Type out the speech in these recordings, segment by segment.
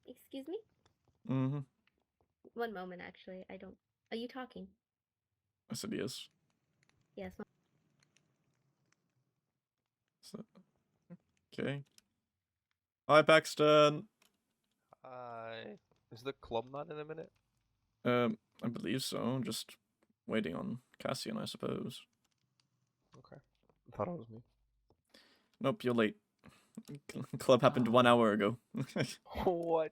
Excuse me? Mm-hmm. One moment, actually. I don't... Are you talking? I said yes. Yes. So, okay. Hi, Paxton. Is the club not in a minute? I believe so. Just waiting on Cassian, I suppose. Okay. I thought it was me. Nope, you're late. Club happened 1 hour ago. What?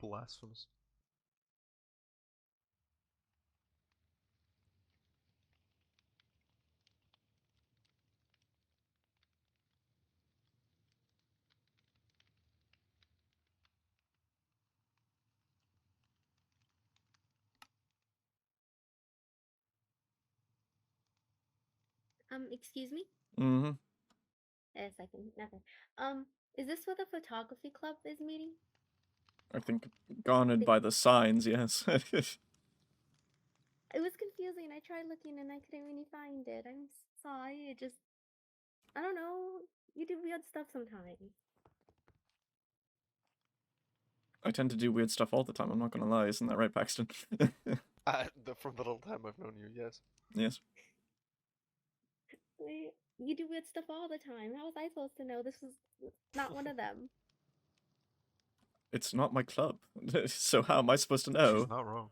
Blasphemous. Excuse me? Mm-hmm. A second. Nothing. Is this where the photography club is meeting? I think garnered by the signs, yes. It was confusing. I tried looking and I couldn't really find it. I'm sorry. It just... I don't know. You do weird stuff sometimes. I tend to do weird stuff all the time, I'm not gonna lie, isn't that right, Paxton? From the little time I've known you, yes. Yes. You do weird stuff all the time. How was I supposed to know this was not one of them? It's not my club, so how am I supposed to know? She's not wrong.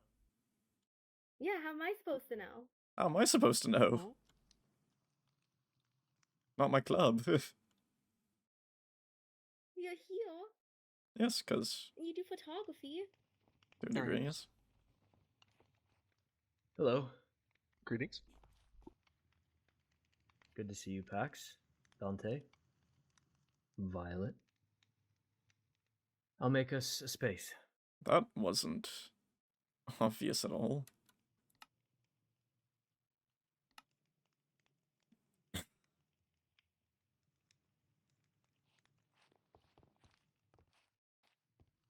Yeah, how am I supposed to know? How am I supposed to know? Oh. Not my club. You're here. Yes, because... You do photography. To a degree, yes. Hello. Greetings. Good to see you, Pax. Dante. Violet. I'll make us a space. That wasn't obvious at all.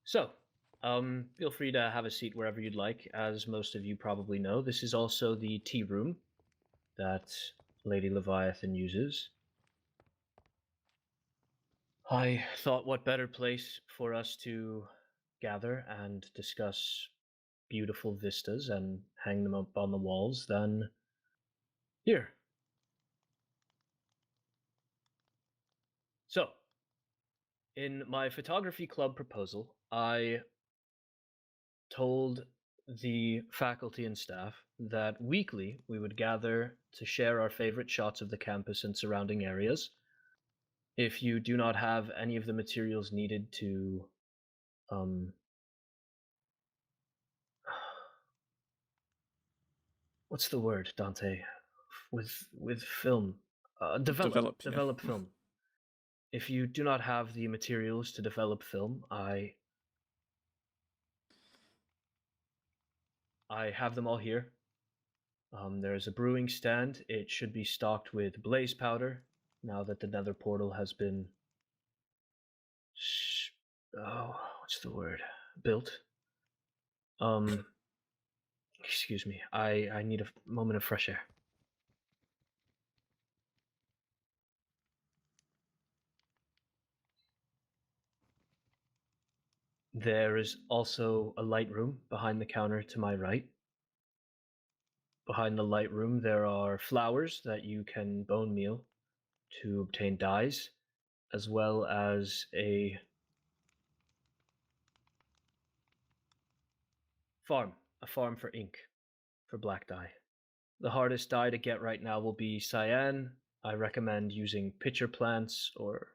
So, feel free to have a seat wherever you'd like. As most of you probably know, this is also the tea room that Lady Leviathan uses. I thought what better place for us to gather and discuss beautiful vistas and hang them up on the walls than here. So, in my photography club proposal, I told the faculty and staff that weekly we would gather to share our favorite shots of the campus and surrounding areas. If you do not have any of the materials needed to what's the word, Dante? With film. Develop Yeah. film. If you do not have the materials to develop film, I have them all here. There's a brewing stand. It should be stocked with blaze powder now that the nether portal has been what's the word? Built. Excuse me. I need a moment of fresh air. There is also a light room behind the counter to my right. Behind the light room, there are flowers that you can bone meal to obtain dyes, as well as a farm for ink, for black dye. The hardest dye to get right now will be cyan. I recommend using pitcher plants, or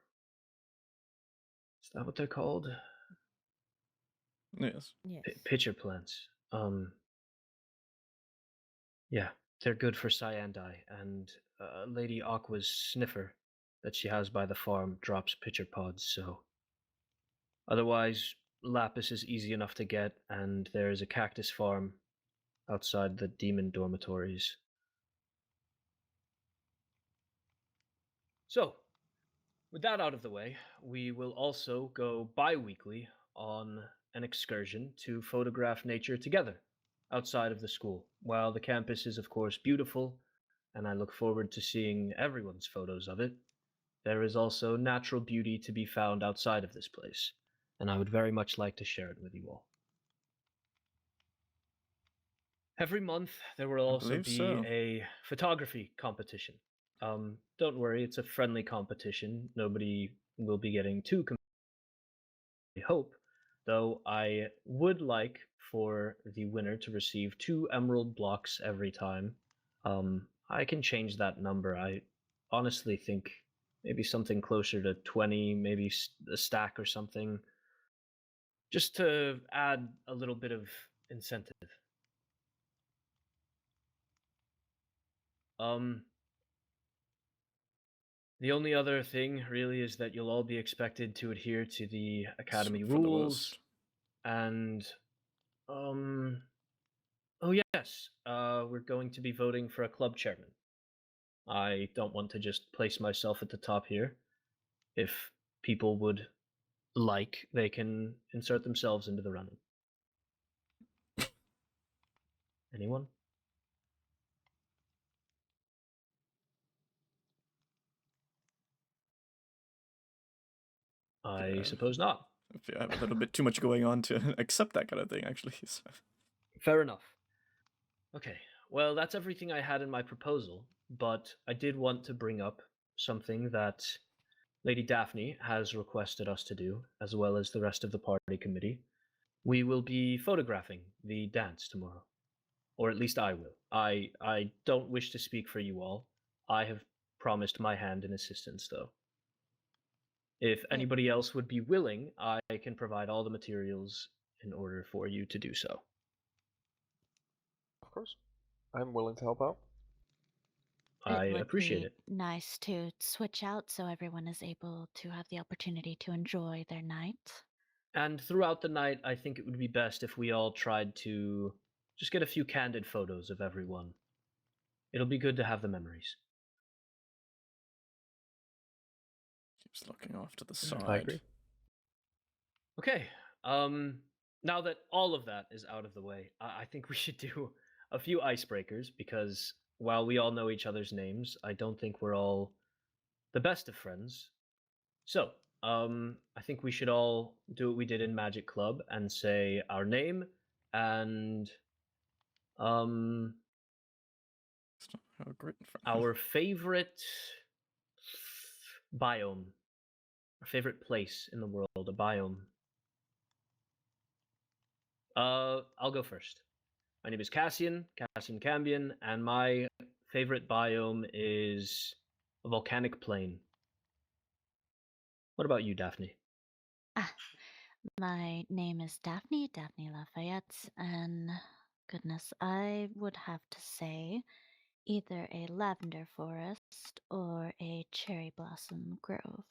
is that what they're called? Yes. Yes. Pitcher plants. Yeah, they're good for cyan dye, and Lady Aqua's sniffer that she has by the farm drops pitcher pods, so otherwise lapis is easy enough to get, and there's a cactus farm outside the demon dormitories. So, with that out of the way, we will also go bi-weekly on an excursion to photograph nature together outside of the school. While the campus is of course beautiful, and I look forward to seeing everyone's photos of it, there is also natural beauty to be found outside of this place, and I would very much like to share it with you all. Every month, there will also believe be so. a photography competition. Don't worry, it's a friendly competition. Nobody will be getting too I hope, though I would like for the winner to receive 2 emerald blocks every time. I can change that number. I honestly think maybe something closer to 20, maybe a stack or something, just to add a little bit of incentive. The only other thing really is that you'll all be expected to adhere to the academy For the rules, list. and oh yes, we're going to be voting for a club chairman. I don't want to just place myself at the top here. If people would like, they can insert themselves into the running. Anyone? I Yeah. suppose not. If you have a little bit too much going on to accept that kind of thing, actually. So. Fair enough. Okay, well, that's everything I had in my proposal, but I did want to bring up something that Lady Daphne has requested us to do, as well as the rest of the party committee. We will be photographing the dance tomorrow. Or at least I will. I don't wish to speak for you all. I have promised my hand in assistance, though. If anybody else would be willing, I can provide all the materials in order for you to do so. Of course. I'm willing to help out. I would appreciate be it. nice to switch out so everyone is able to have the opportunity to enjoy their night. And throughout the night, I think it would be best if we all tried to just get a few candid photos of everyone. It'll be good to have the memories. Keeps looking off to the side. I agree. Okay. Now that all of that is out of the way, I think we should do a few icebreakers, because while we all know each other's names, I don't think we're all the best of friends. So, I think we should all do what we did in Magic Club and say our name and How great. our favorite biome, our favorite place in the world, a biome. I'll go first. My name is Cassian Cambion, and my favorite biome is a volcanic plain. What about you, Daphne? My name is Daphne Lafayette, and goodness, I would have to say either a lavender forest or a cherry blossom grove.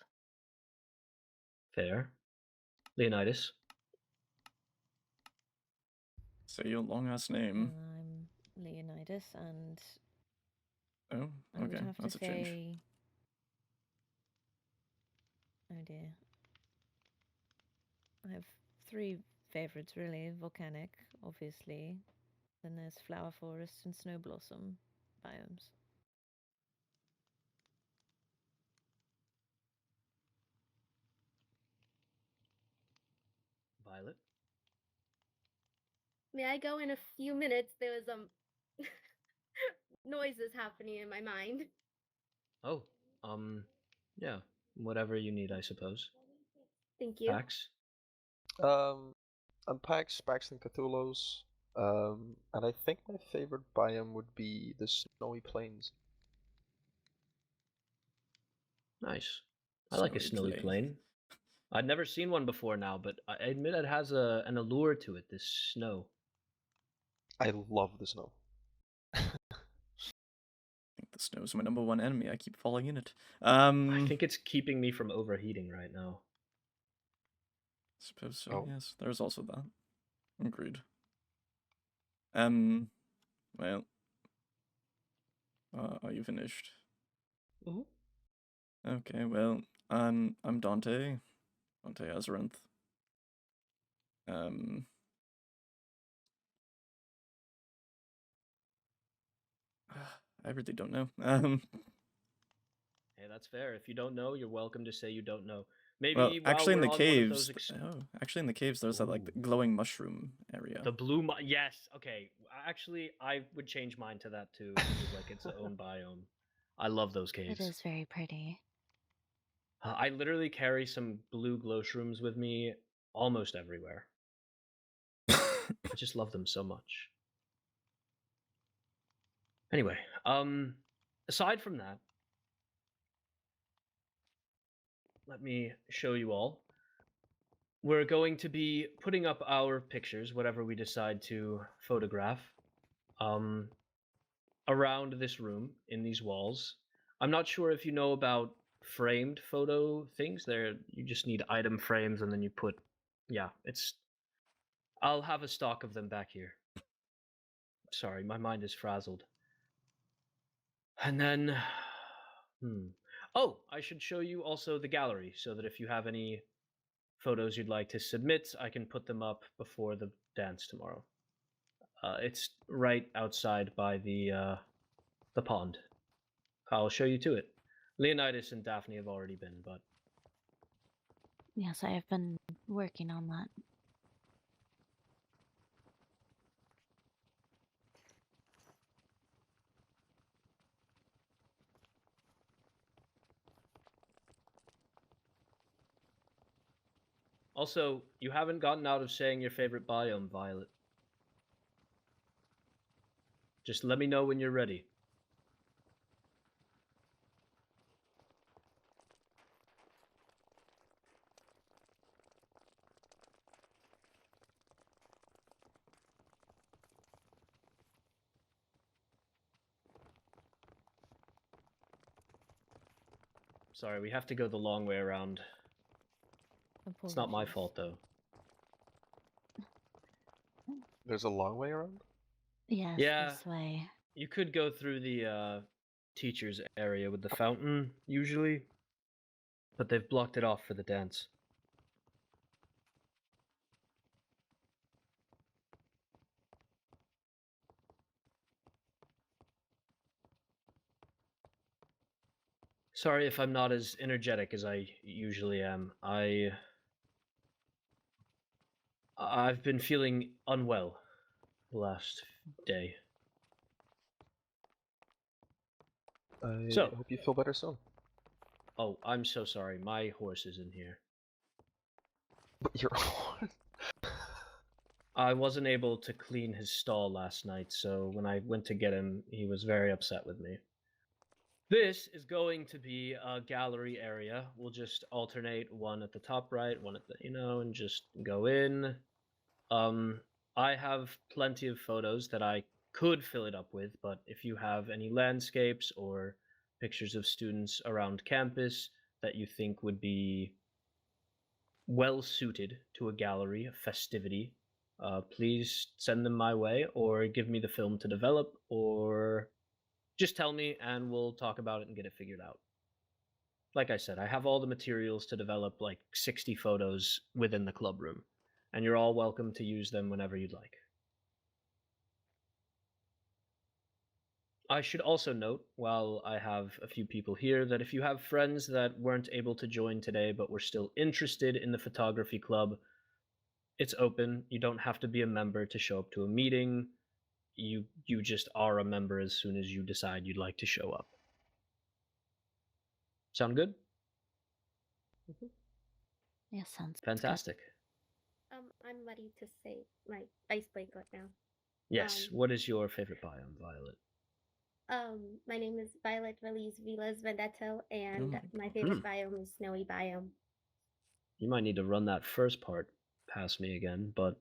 Fair. Leonidas? Say your long ass name. I'm Leonidas, and Oh, I would okay, have that's to a change. say, oh dear, I have 3 favorites really: volcanic, obviously. Then there's flower forest and snow blossom biomes. Violet? May I go in a few minutes? There was noises happening in my mind. Oh, yeah. Whatever you need, I suppose. Thank you. Pax? I'm Pax and Cthulhu's. And I think my favorite biome would be the snowy plains. Nice. I like a snowy plain. I'd never seen one before now, but I admit it has an allure to it, this snow. I love the snow. I think the snow's my number 1 enemy. I keep falling in it. I think it's keeping me from overheating right now. Suppose so, Oh. yes. There's also that. Agreed. Well. Are you finished? Mm-hmm. Okay, well, I'm Dante. Dante Azrenth. I really don't know. Hey, that's fair. If you don't know, you're welcome to say you don't know. Maybe Well, while actually, in we're the on one of caves. those Actually, in the caves, there's that like Ooh. glowing mushroom area. the blue yes, okay. Actually, I would change mine to that too. It was like its own biome. I love those caves. It is very pretty. I literally carry some blue glow shrooms with me almost everywhere. I just love them so much. Anyway, aside from that, let me show you all. We're going to be putting up our pictures, whatever we decide to photograph, around this room in these walls. I'm not sure if you know about framed photo things. You just need item frames and then you put, yeah, I'll have a stock of them back here. Sorry, my mind is frazzled. And then, oh, I should show you also the gallery so that if you have any photos you'd like to submit, I can put them up before the dance tomorrow. It's right outside by the pond. I'll show you to it. Leonidas and Daphne have already been, but Yes, I have been working on that. also, you haven't gotten out of saying your favorite biome, Violet. Just let me know when you're ready. Sorry, we have to go the long way around. It's not my Apologies. fault, though. There's a long way around? Yes, Yeah. this way. You could go through the teacher's area with the fountain, usually, but they've blocked it off for the dance. Sorry if I'm not as energetic as I usually am. I've been feeling unwell the last day. I So- hope you feel better soon. Oh, I'm so sorry. My horse is in here. But you're I wasn't able to clean his stall last night, so when I went to get him, he was very upset with me. This is going to be a gallery area. We'll just alternate one at the top right, one at the, and just go in. I have plenty of photos that I could fill it up with, but if you have any landscapes or pictures of students around campus that you think would be well suited to a gallery, a festivity, please send them my way or give me the film to develop, or just tell me and we'll talk about it and get it figured out. Like I said, I have all the materials to develop like 60 photos within the club room, and you're all welcome to use them whenever you'd like. I should also note, while I have a few people here, that if you have friends that weren't able to join today but were still interested in the photography club, it's open. You don't have to be a member to show up to a meeting. You just are a member as soon as you decide you'd like to show up. Sound good? Yes, sounds good. Fantastic. I'm ready to say my ice breakout now. Yes. What is your favorite biome, Violet? My name is Violet Release Vilas Vendetto, and my my favorite biome is snowy biome. You might need to run that first part past me again, but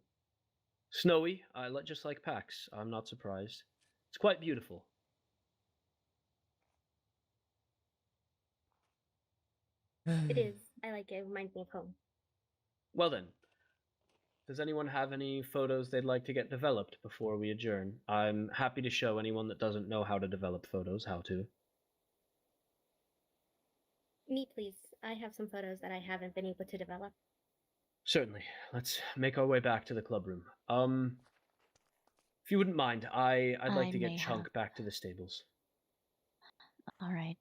snowy, just like PAX. I'm not surprised. It's quite beautiful. It is. I like it. It reminds me of home. Well then, does anyone have any photos they'd like to get developed before we adjourn? I'm happy to show anyone that doesn't know how to develop photos how to. Me, please. I have some photos that I haven't been able to develop. Certainly. Let's make our way back to the club room. If you wouldn't mind, I'd like to I get may Chunk have- back to the stables. All right.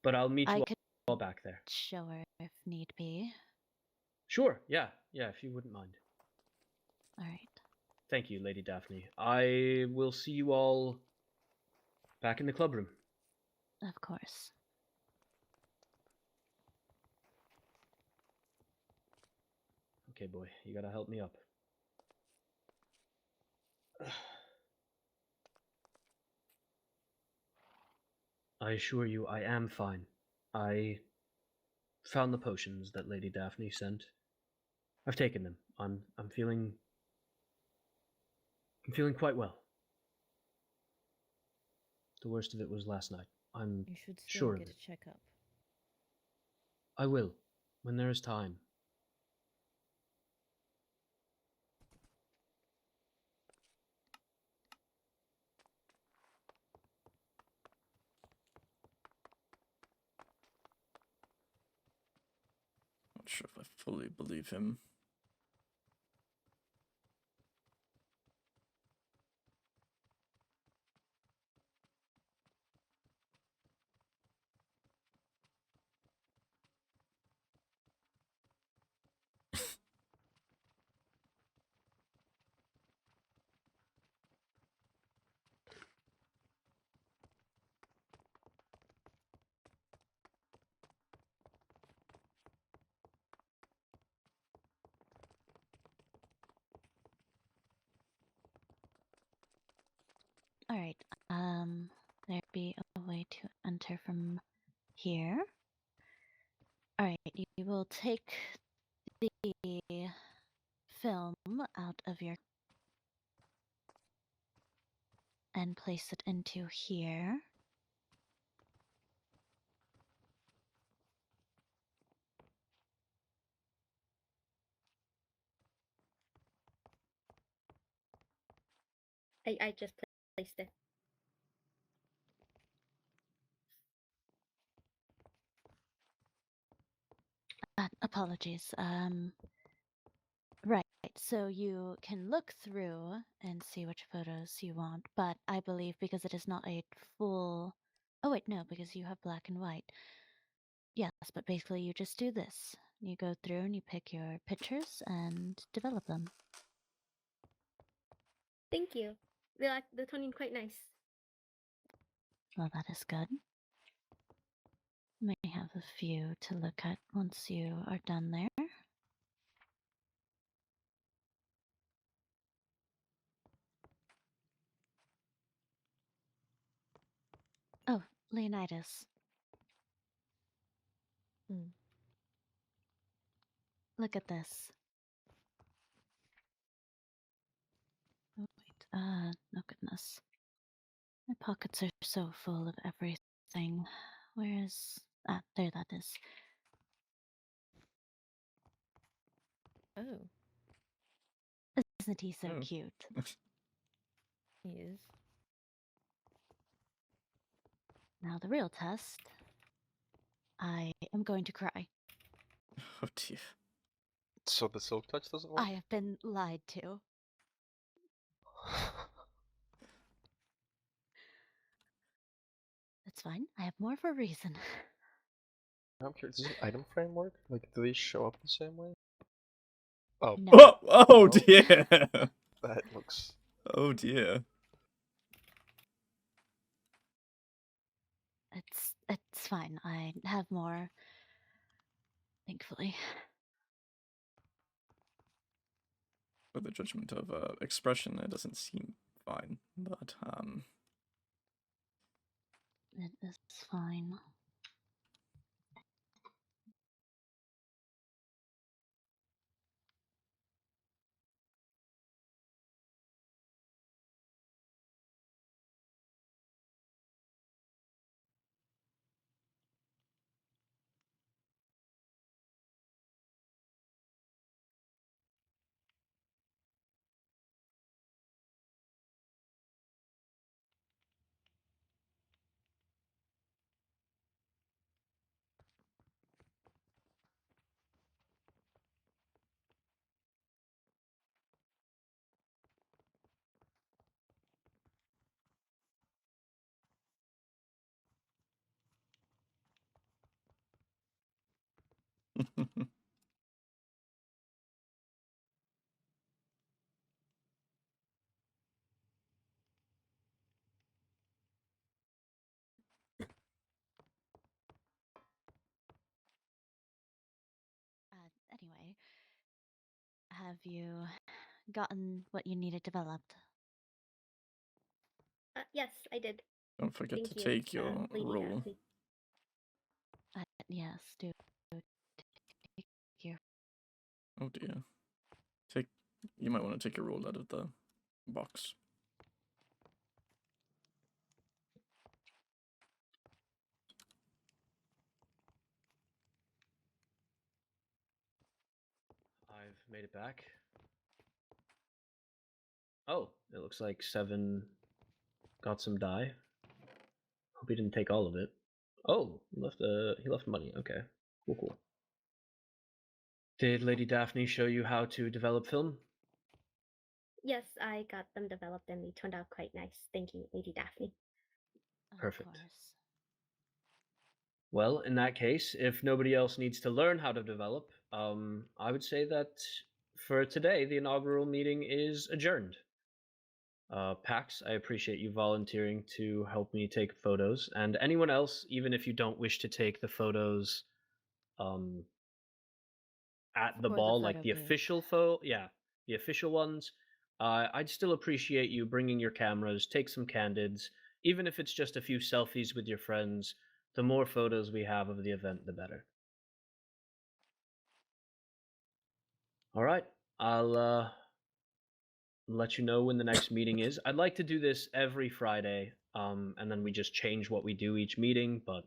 but I'll meet I you could all back there. show her if need be. Sure, yeah, if you wouldn't mind. All right. Thank you, Lady Daphne. I will see you all back in the club room. Of course. Okay, boy, you gotta help me up. I assure you, I am fine. I found the potions that Lady Daphne sent. I've taken them. I'm feeling quite well. The worst of it was last night. I'm You should still sure of get it. a checkup. I will, when there is time. Not sure if I fully believe him. All right. There'd be a way to enter from here. All right. You will take the film out of your and place it into here. I just placed it. Apologies. Right. So you can look through and see which photos you want, but I believe because it is not a full. Oh wait, no, because you have black and white. Yes, but basically you just do this. You go through and you pick your pictures and develop them. Thank you. They're turning quite nice. Well, that is good. May have a few to look at once you are done there. Oh, Leonidas. Look at this. Oh, wait. No goodness. My pockets are so full of everything. Where is... Ah, there that is. Oh, Isn't he so Oh. cute? he is. Now the real test. I am going to cry. Oh dear. So the silk touch doesn't work? I have been lied to. It's fine. I have more for a reason. I'm curious, does the item frame work? Like, do they show up the same way? Oh, No. Oh No. dear. that looks... Oh dear. It's fine. I have more. Thankfully. For the judgment of expression, it doesn't seem fine, but It is fine. Anyway, have you gotten what you needed developed? Yes, I did. Don't forget Thank to you, take your Lady roll. Daphne. Yes, do take your. Oh dear. You might want to take your roll out of the box. I've made it back. Oh, it looks like 7 got some dye. Hope he didn't take all of it. Oh, he left money. Okay, cool. Did Lady Daphne show you how to develop film? Yes, I got them developed and they turned out quite nice. Thank you, Lady Daphne. Perfect. Of course. Well, in that case, if nobody else needs to learn how to develop, I would say that for today, the inaugural meeting is adjourned. Pax, I appreciate you volunteering to help me take photos, and anyone else, even if you don't wish to take the photos at the For the ball, like photo the booth. official the official ones, I'd still appreciate you bringing your cameras, take some candids, even if it's just a few selfies with your friends. The more photos we have of the event, the better. All right, I'll let you know when the next meeting is. I'd like to do this every Friday, and then we just change what we do each meeting, but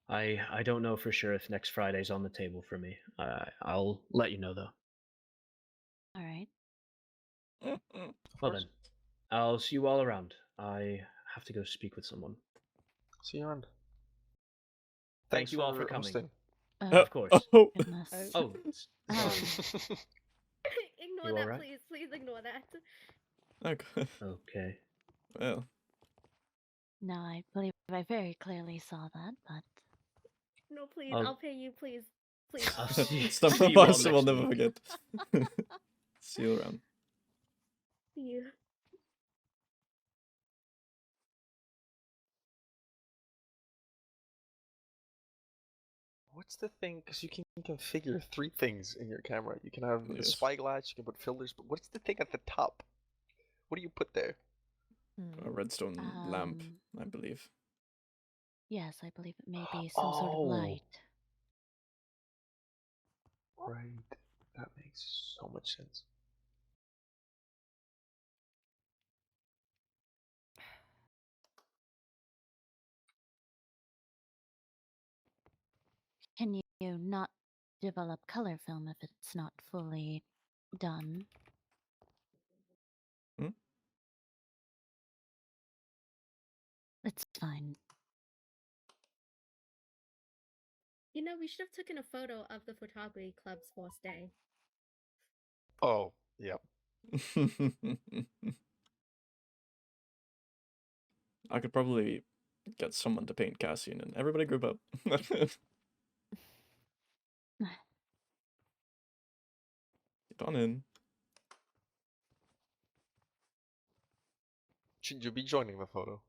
I don't know for sure if next Friday's on the table for me. I'll let you know though. All right. Well then, I'll see you all around. I have to go speak with someone. See you around. Thank you all for coming. hosting. Of course. Oh. Goodness. Oh, sorry. Ignore You that, alright? please. Please ignore that. Okay. Okay. Well, No, I believe I very clearly saw that, but No, please. I'll- I'll pay you, please. Please. I'll see stuff you all we'll next never week. forget. See you around. See you. What's the thing? Because you can configure 3 things in your camera. You can have the Yes. spyglass, you can put filters, but what's the thing at the top? What do you put there? A redstone lamp, I believe. yes, I believe it may be some sort of light. Right. That makes so much sense. Can you not develop color film if it's not fully done? Hmm? It's fine. You know, we should have taken a photo of the photography club's first day. Oh, yeah. I could probably get someone to paint Cassian and everybody group up. Get on in. Should you be joining the photo?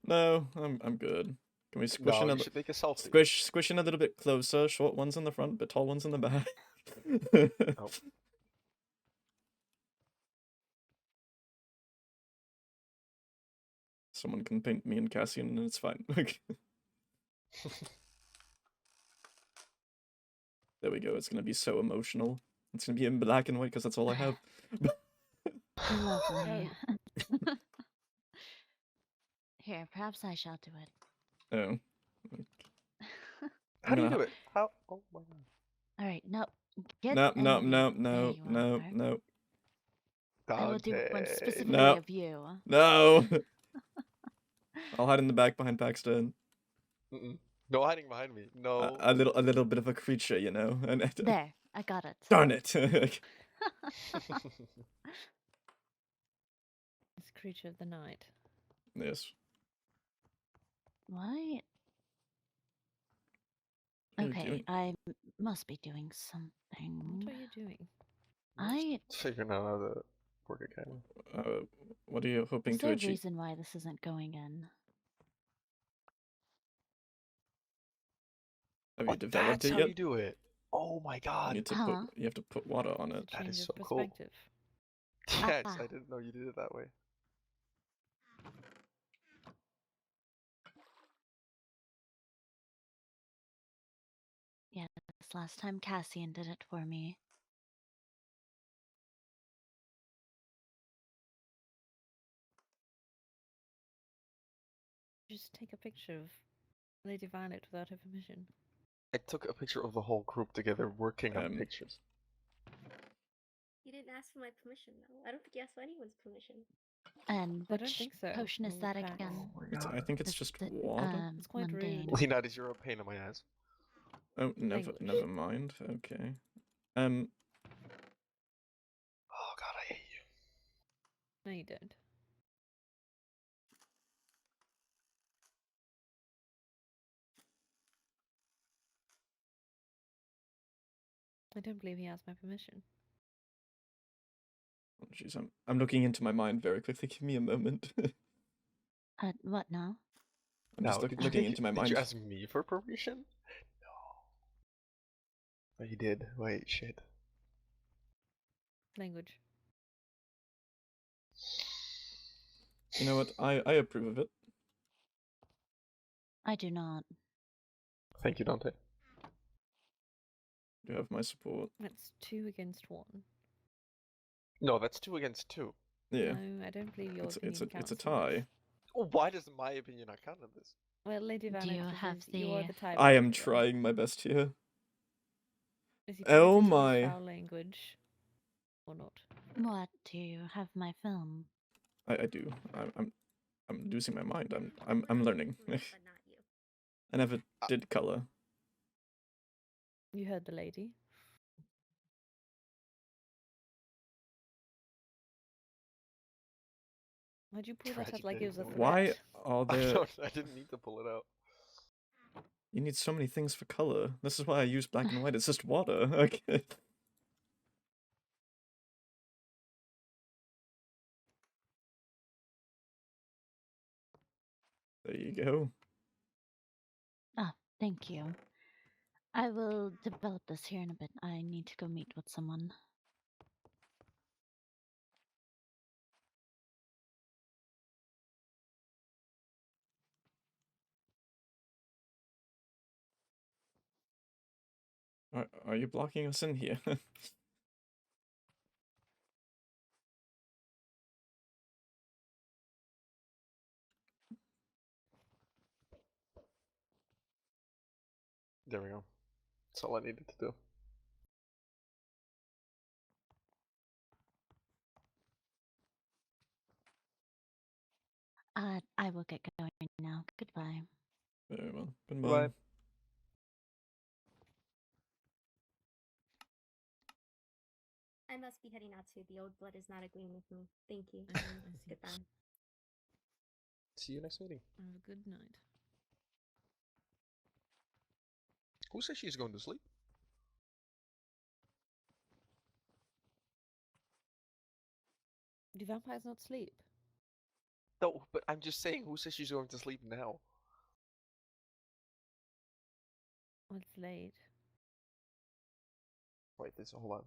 No, I'm good. Can we squish No, in you should make a selfie. squish in a little bit closer? Short ones in the front, but tall ones in the back. Oh. Someone can paint me and Cassian and it's fine. There we go. It's gonna be so emotional. It's gonna be in black and white because that's all I have. Lovely. Here, perhaps I shall do it. Oh. How do you gonna do it? How? Oh my god. All right, no, get No, in no, the no, view. no, There you no, are. no, I will do one Dante. specifically No. of you. no. I'll hide in the back behind Paxton. Mm-mm. No hiding behind me. No. A little bit of a creature, you know. And There, I got it. darn it. This creature of the night. Yes. Why? Here you Okay, Okay, doing? I must be doing something. What are you doing? I. Figuring out how to work a camera. What are you hoping Is to there a achieve? reason why this isn't going in? Have you Oh, developed that's it how yet? you do it. Oh my You god. need to Huh? you have to put water on It's it. a That change is of so cool. perspective. Yes, Ah. I didn't know you did it that way. Yes, last time Cassian did it for me. Just take a picture of Lady Violet without her permission. I took a picture of the whole group together working on pictures. You didn't ask for my permission, though. I don't think you asked for anyone's permission. And I don't which think so. potion is in that the pack. again? Oh my I god. think it's Is just it, water. It's quite rude. mundane? Leonidas, you're a pain in my ass. Oh, Language. never mind. Okay. Oh god, I hate you. No, you don't. I don't believe he asked my permission. Oh, jeez, I'm looking into my mind very quickly. Give me a moment. What now? I'm just Now, looking into my did mind. you ask me for permission? No. Oh, you did. Wait, shit. Language. You know what? I approve of it. I do not. Thank you, Dante. You have my support. That's 2 against 1. No, that's 2 against 2. Yeah. No, I don't believe your opinion counts. It's a in this. tie. Oh, why does my opinion not count in this? Well, Lady Do Violet, you have you are the- the tiebreaker. I am then. trying my best here. Is he Oh committed to my. his foul language or not? What? Do you have my film? I do. I'm losing my mind. I'm learning. But not you. I never did color. You heard the lady. Why'd you pull that Tragic up like it was a ending. threat? Why are there? I didn't need to pull it out. You need so many things for color. This is why I use black and white. It's just water. Okay. There you go. Ah, thank you. I will develop this here in a bit. I need to go meet with someone. Are you blocking us in here? There we go. That's all I needed to do. I will get going now. Goodbye. Very well. Goodbye. Bye. I must be heading out too. The old blood is not agreeing with me. Thank you. I see. Goodbye. See you next meeting. Have a good night. Who says she's going to sleep? Do vampires not sleep? No, but I'm just saying, who says she's going to sleep now? Well, it's late. Wait, hold on.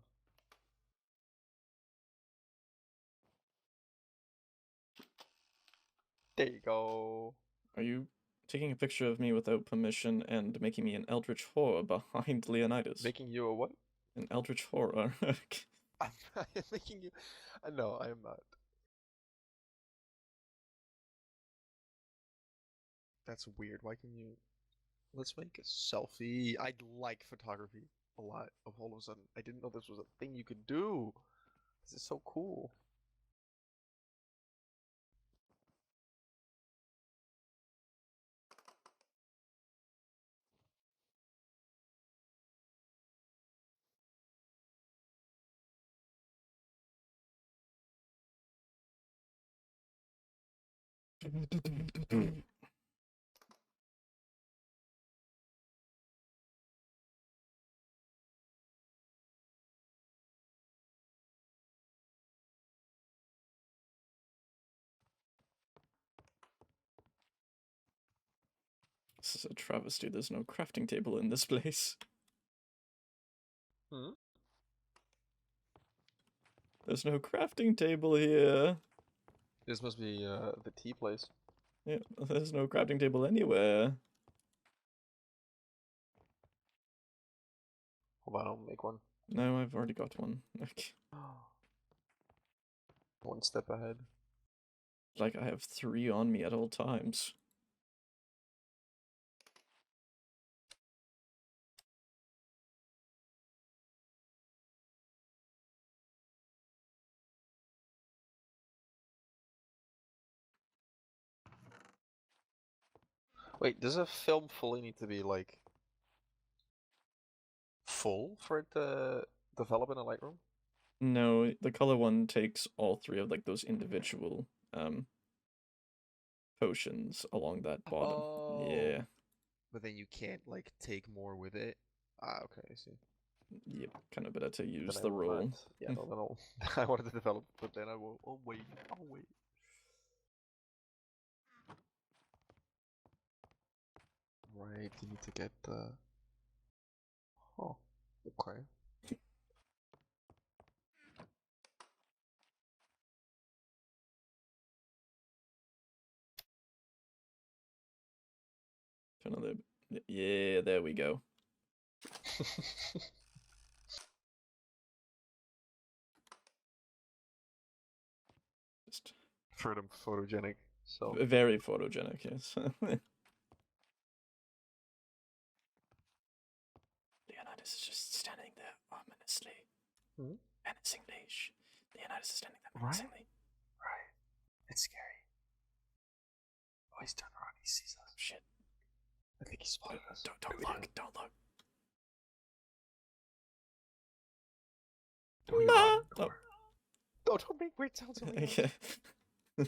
There you go. Are you taking a picture of me without permission and making me an eldritch horror behind Leonidas? Making you a what? An eldritch horror. I'm making you. No, I am not. That's weird. Why can you? Let's make a selfie. I like photography a lot. All of a sudden, I didn't know this was a thing you could do. This is so cool. This is a travesty. There's no crafting table in this place. Hmm? There's no crafting table here. This must be the tea place. Yeah, there's no crafting table anywhere. Hold on, I'll make one. No, I've already got one. One step ahead. Like I have 3 on me at all times. Wait, does a film fully need to be like full for it to develop in a Lightroom? No, the color one takes all 3 of like those individual potions along that bottom. Yeah. But then you can't like take more with it. Ah, okay, I see. Yep, kind of better to use Then I the will roll. not. Yeah, no, then I'll. I wanted to develop, but then I will. I'll wait. I'll wait. Right, you need to get the. Oh, okay. Yeah, there we go. Just For them photogenic. So very photogenic, yes. Leonidas is just standing there ominously. Menacingly. Leonidas is standing there menacingly. Right. It's scary. Oh, he's turned around. He sees us. Shit. I think he spotted us. Don't look. Don't look. Don't Nah. no. Don't make weird sounds. Oh my God. Okay.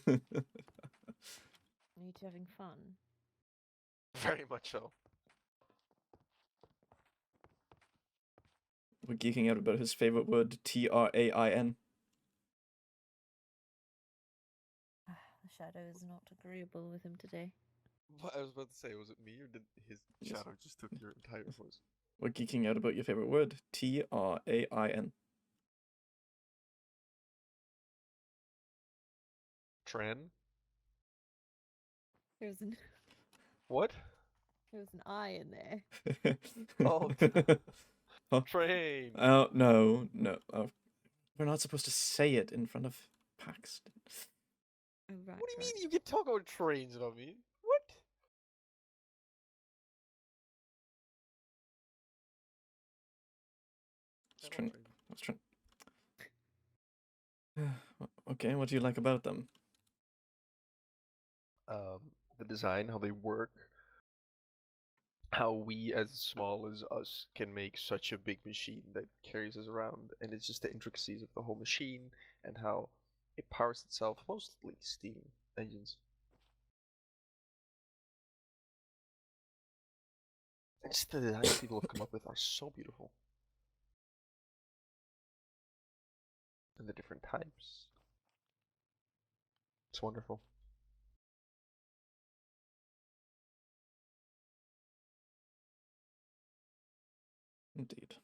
Are you two having fun? Very much so. We're geeking out about his favorite word, Train. The shadow is not agreeable with him today. What I was about to say, was it me or did his Yes. shadow just took your entire voice? We're geeking out about your favorite word, Train. Tran? There's an What? there's an I in there. Oh, Oh, train! no. We're not supposed to say it in front of Paxton. Oh right. What do you right. mean you can talk about trains about me? What? I was trying. Okay, what do you like about them? The design, how they work, how we as small as us can make such a big machine that carries us around, and it's just the intricacies of the whole machine and how it powers itself, mostly steam engines. And just the designs people have come up with are so beautiful. And the different types. It's wonderful. Indeed.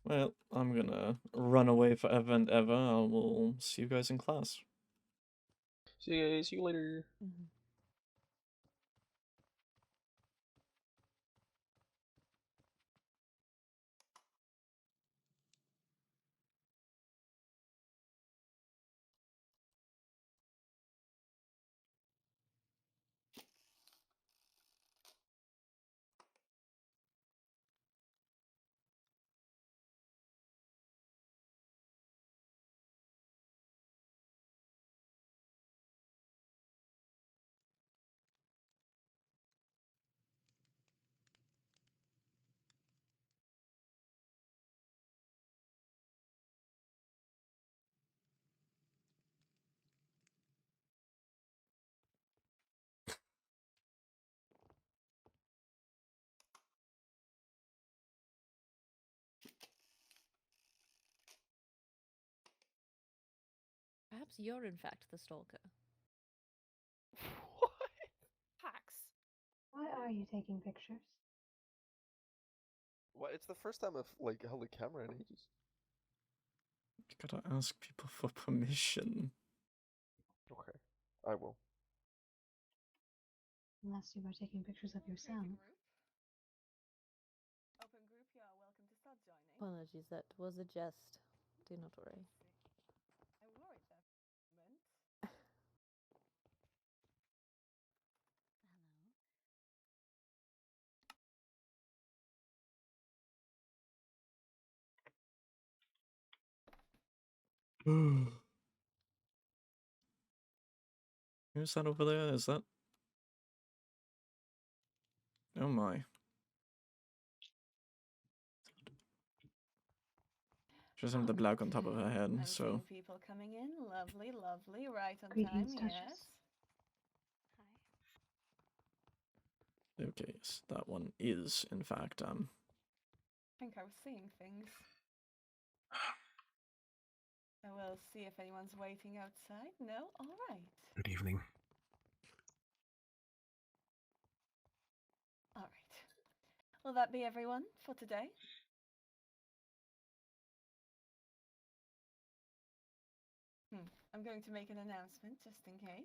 Well, I'm gonna run away forever and ever. I will see you guys in class. See you guys. See you later. Mhm. Perhaps you're in fact the stalker. What? Pax, you taking pictures? Well, it's the first time I've like held a camera in ages. You gotta ask people for permission. Okay, I will. Unless you were taking pictures of yourself. Open group, you are welcome to start joining. Apologies, that was a jest. Do not worry. I worried that moment. Who's that over there? Is that... Oh my. She doesn't have the black on top of her head, I'm so... seeing people coming in. Lovely, lovely. Right on Greetings, time, Duchess. yes. Okay, yes, that one is, in fact, I think I was seeing things. I will see if anyone's waiting outside. No? Alright. Good evening. Alright. Will that be everyone for today? I'm going to make an announcement just in case.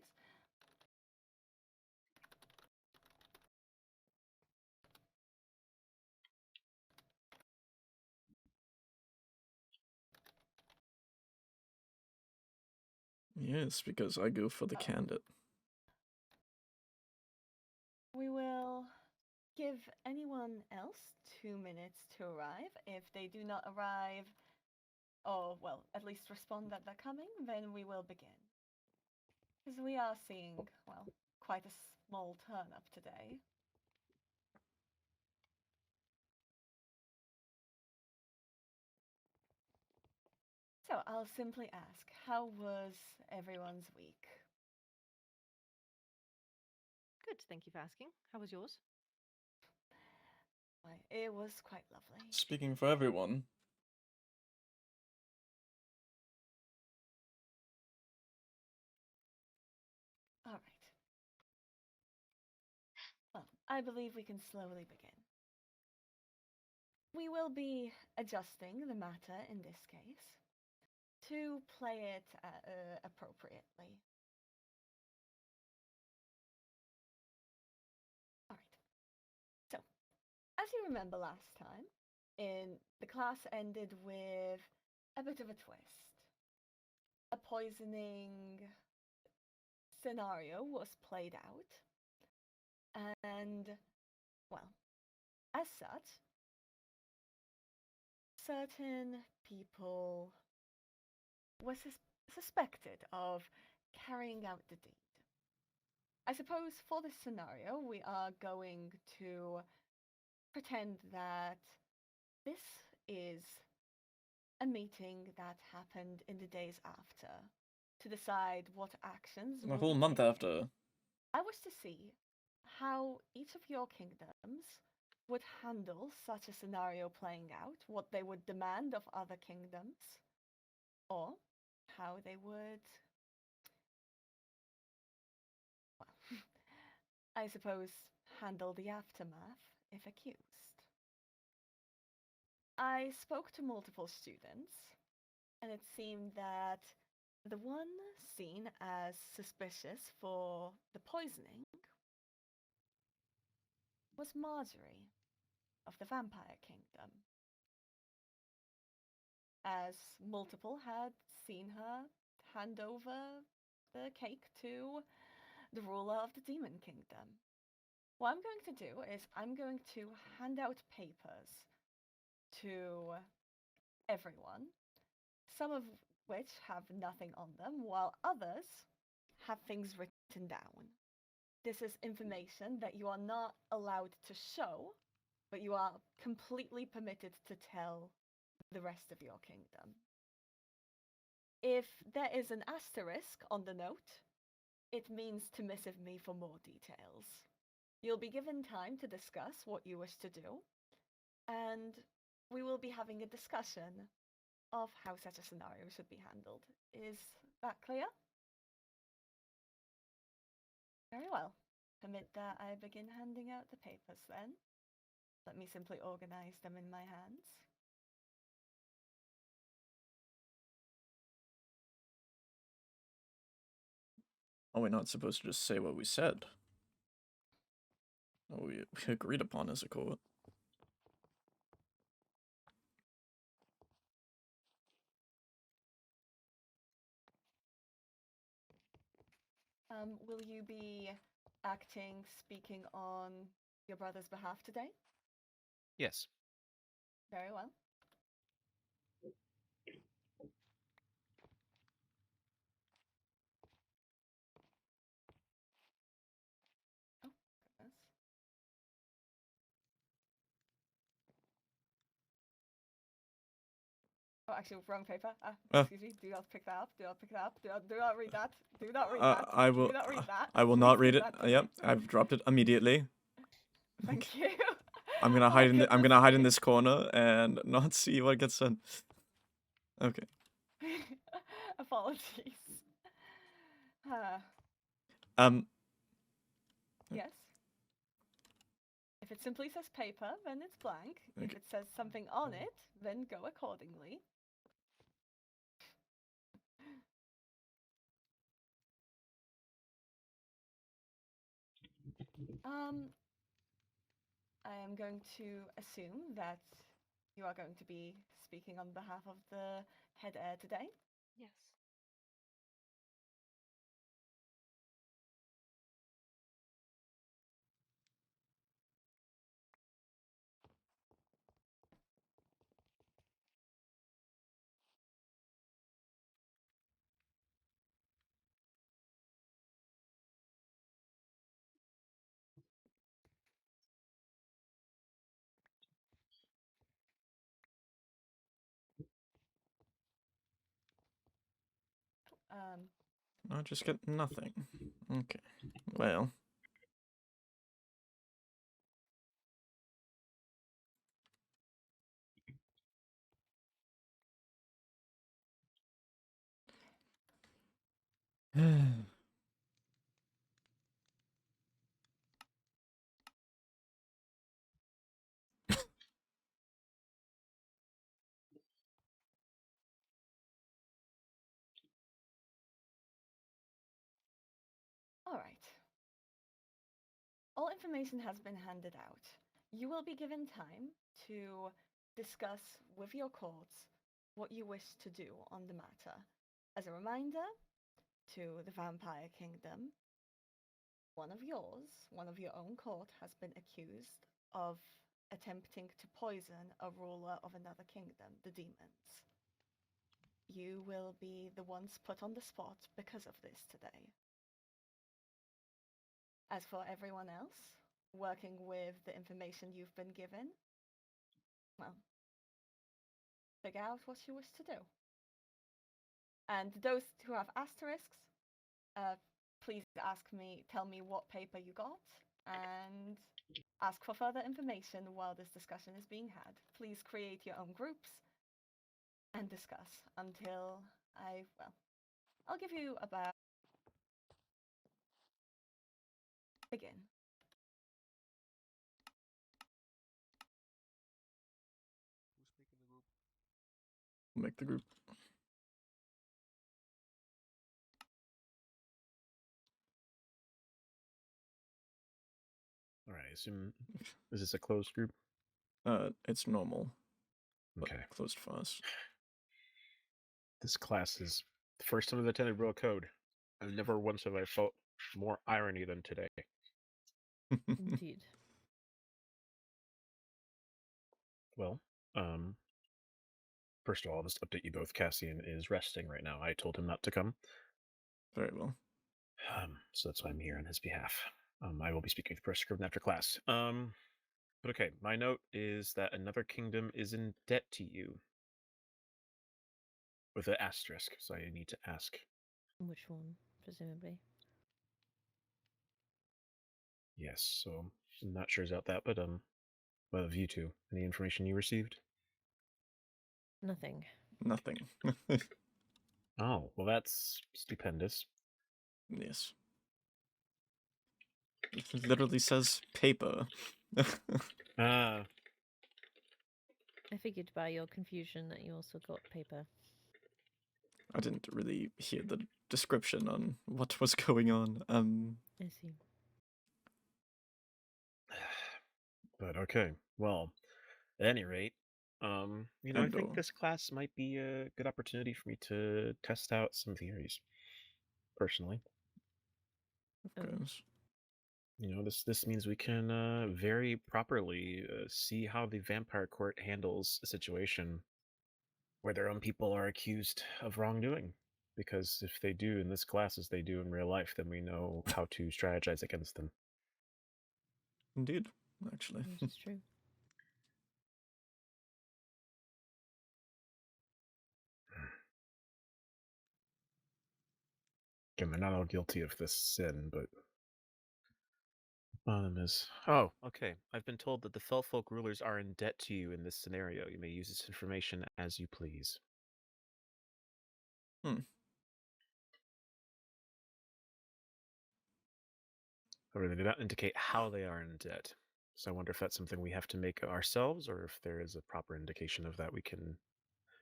yes, because I go for the candid. We will give anyone else 2 minutes to arrive. If they do not arrive, or, well, at least respond that they're coming, then we will begin. Because we are seeing, well, quite a small turn up today. So I'll simply ask, how was everyone's week? Good, thank you for asking. How was yours? Why, it was quite lovely. Speaking for everyone. All right. Well, I believe we can slowly begin. We will be adjusting the matter in this case to play it appropriately. All right. So, as you remember last time, the class ended with a bit of a twist. A poisoning scenario was played out, and, well, as such, certain people were suspected of carrying out the deed. I suppose for this scenario, we are going to pretend that this is a meeting that happened in the days after to decide what actions A will whole be month taken. after. I wish to see how each of your kingdoms would handle such a scenario playing out, what they would demand of other kingdoms, or how they would, well, I suppose, handle the aftermath if accused. I spoke to multiple students, and it seemed that the one seen as suspicious for the poisoning was Marjorie of the Vampire Kingdom, as multiple had seen her hand over the cake to the ruler of the Demon Kingdom. What I'm going to do is I'm going to hand out papers to everyone, some of which have nothing on them, while others have things written down. This is information that you are not allowed to show, but you are completely permitted to tell the rest of your kingdom. If there is an asterisk on the note, it means to missive me for more details. You'll be given time to discuss what you wish to do, and we will be having a discussion of how such a scenario should be handled. Is that clear? Very well. permit that I begin handing out the papers then. Let me simply organize them in my hands. Are we not supposed to just say what we said? What we agreed upon as a court. Will you be acting, speaking on your brother's behalf today? Yes. Very well. Oh, goodness. Oh, actually, wrong paper. Excuse me. Do not pick that up. Do not pick that up. Do not read that. Do not read that. I will. Do not read that. I will Please not read give it. that to Yep, me. I've dropped it immediately. Thank you. I'm gonna Oh hide my in. I'm goodness gonna hide in me. this corner and not see what gets said. Okay. Apologies. Yes. If it simply says paper, then it's blank. If Okay. it says something on it, then go accordingly. I am going to assume that you are going to be speaking on behalf of the head heir today. Yes. I just get nothing. Okay. Well. All right. All information has been handed out. You will be given time to discuss with your courts what you wish to do on the matter. As a reminder to the Vampire Kingdom, one of your own court, has been accused of attempting to poison a ruler of another kingdom, the demons. You will be the ones put on the spot because of this today. As for everyone else, working with the information you've been given, well, figure out what you wish to do. And those who have asterisks, please tell me what paper you got, and ask for further information while this discussion is being had. Please create your own groups and discuss until I'll give you about begin. Make the group. All right. Assume is this a closed group? It's normal. But Okay. closed for us. This class is the first time I've attended Royal Code, and never once have I felt more irony than today. Indeed. Well, first of all, I'll just update you both. Cassian is resting right now. I told him not to come. Very well. So that's why I'm here on his behalf. I will be speaking with Prescription after class. But okay, my note is that another kingdom is in debt to you. With an asterisk, so I need to ask. Which one, presumably? Yes, so I'm not sure about that, but what of you two? Any information you received? Nothing. Nothing. Oh, well that's stupendous. Yes. It literally says paper. Ah, I figured by your confusion that you also got paper. I didn't really hear the description on what was going on. I see. but okay. Well, at any rate, you know, I think Andor. this class might be a good opportunity for me to test out some theories. Personally, Of course. you know, this means we can very properly see how the vampire court handles a situation where their own people are accused of wrongdoing. Because if they do in this class as they do in real life, then we know how to strategize against them. Indeed, actually. This is true. Again, they're not all guilty of this sin, but one of them is. Oh, okay. I've been told that the Fellfolk rulers are in debt to you in this scenario. You may use this information as you please. However, they do not indicate how they are in debt. So I wonder if that's something we have to make ourselves, or if there is a proper indication of that we can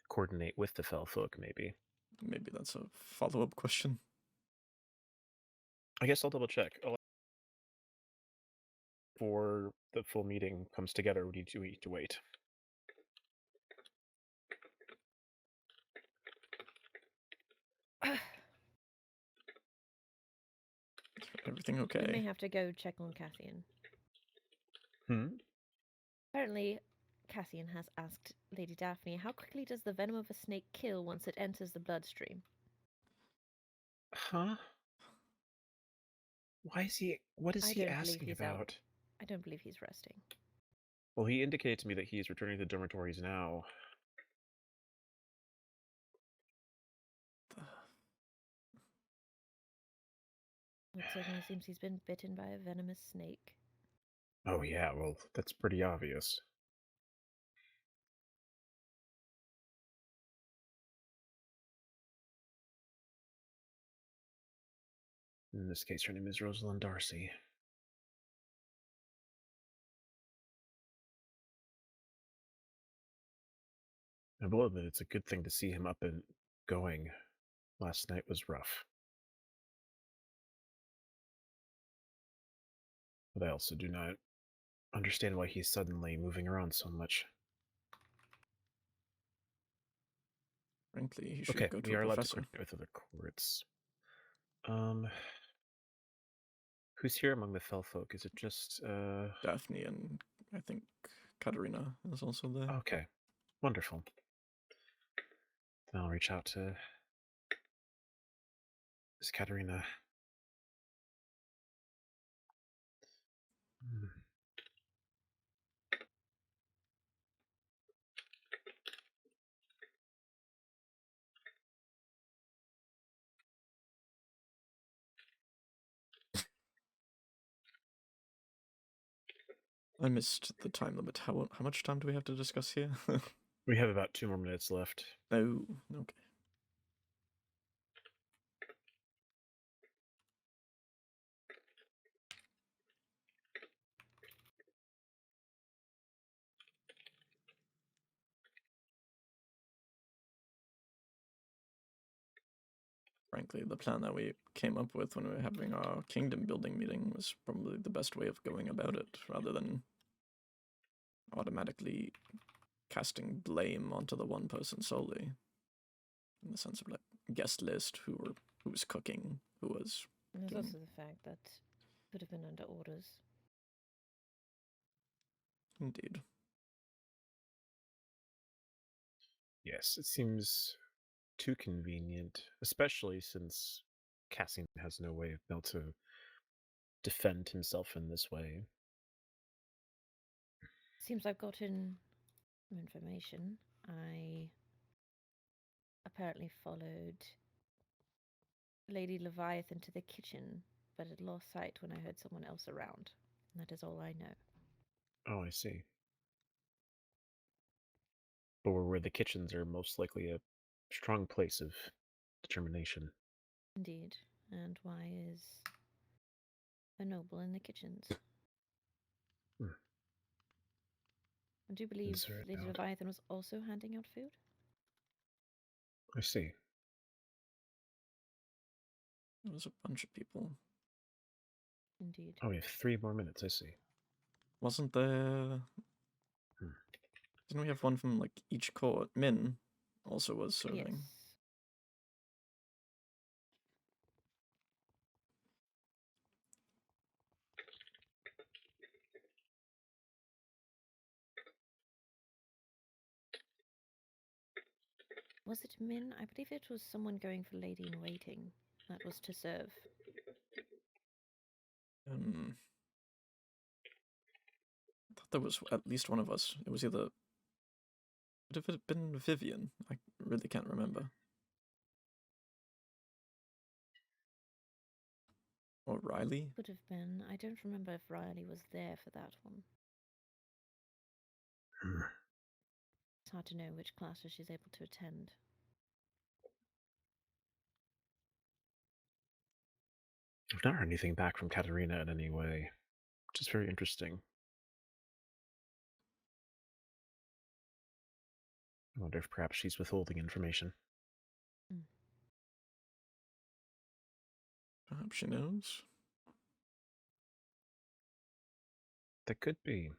coordinate with the Fellfolk, maybe. Maybe that's a follow-up question. I guess I'll double check. Before the full meeting comes together, we need to wait. Everything We okay? may have to go check on Cassian. Hmm? Apparently, Cassian has asked Lady Daphne, how quickly does the venom of a snake kill once it enters the bloodstream? Huh? Why is he... What is he asking about? I don't believe he's resting. Well, he indicated to me that he is returning to the dormitories now. It certainly seems he's been bitten by a venomous snake. Oh yeah, well, that's pretty obvious. In this case, her name is Rosalind Darcy. I will admit it's a good thing to see him up and going. Last night was rough. But I also do not understand why he's suddenly moving around so much. Frankly, he should Okay, go to we a are allowed to professor. coordinate with other courts. Who's here among the Fellfolk? Is it just Daphne and I think Katerina is also there. Okay, wonderful. Then I'll reach out to Miss Katerina. I missed the time limit. How much time do we have to discuss here? We have about 2 more minutes left. Oh, okay. Frankly, the plan that we came up with when we were having our kingdom building meeting was probably the best way of going about it, rather than automatically casting blame onto the one person solely. In the sense of like guest list, who was cooking, who was. And there's also the fact that could have been under orders. Indeed. Yes, it seems too convenient, especially since Cassian has no way of being able to defend himself in this way. Seems I've gotten some information. I apparently followed Lady Leviathan to the kitchen, but had lost sight when I heard someone else around. That is all I know. Oh, I see. But where the kitchens are most likely a strong place of determination. Indeed. And why is a noble in the kitchens. Hmm. I do believe That's very Lady odd. Leviathan was also handing out food. I see. There was a bunch of people. Indeed. Oh, we have 3 more minutes, I see. Wasn't there... Didn't we have one from, like, each court? Min also was serving. Yes. Was it Min? I believe it was someone going for Lady in Waiting. That was to serve. I thought there was at least one of us. It was either... Would it have been Vivian? I really can't remember. Or Riley? Could have been. I don't remember if Riley was there for that one. It's hard to know which classes she's able to attend. I've not heard anything back from Katerina in any way, which is very interesting. I wonder if perhaps she's withholding information. Perhaps she knows. That could be.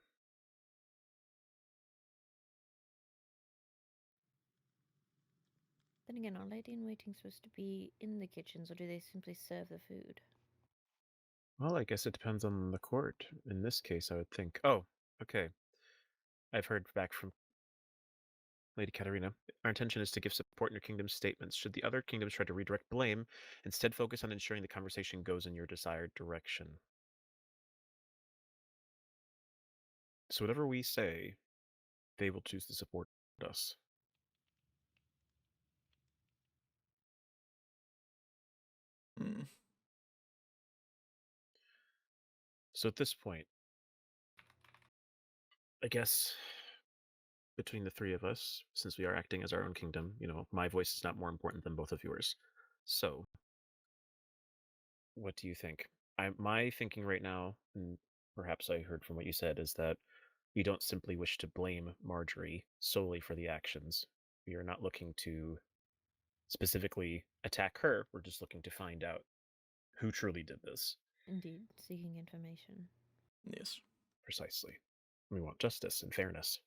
Then again, are Lady in Waiting supposed to be in the kitchens, or do they simply serve the food? Well, I guess it depends on the court. In this case, I would think. Oh, okay. I've heard back from Lady Katerina. Our intention is to give support in your kingdom's statements. Should the other kingdoms try to redirect blame, instead focus on ensuring the conversation goes in your desired direction. So whatever we say, they will choose to support us. So at this point, I guess between the 3 of us, since we are acting as our own kingdom, my voice is not more important than both of yours. So, what do you think? My thinking right now, and perhaps I heard from what you said, is that we don't simply wish to blame Marjorie solely for the actions. We are not looking to specifically attack her. We're just looking to find out who truly did this. Indeed, seeking information. Yes. Precisely. We want justice and fairness.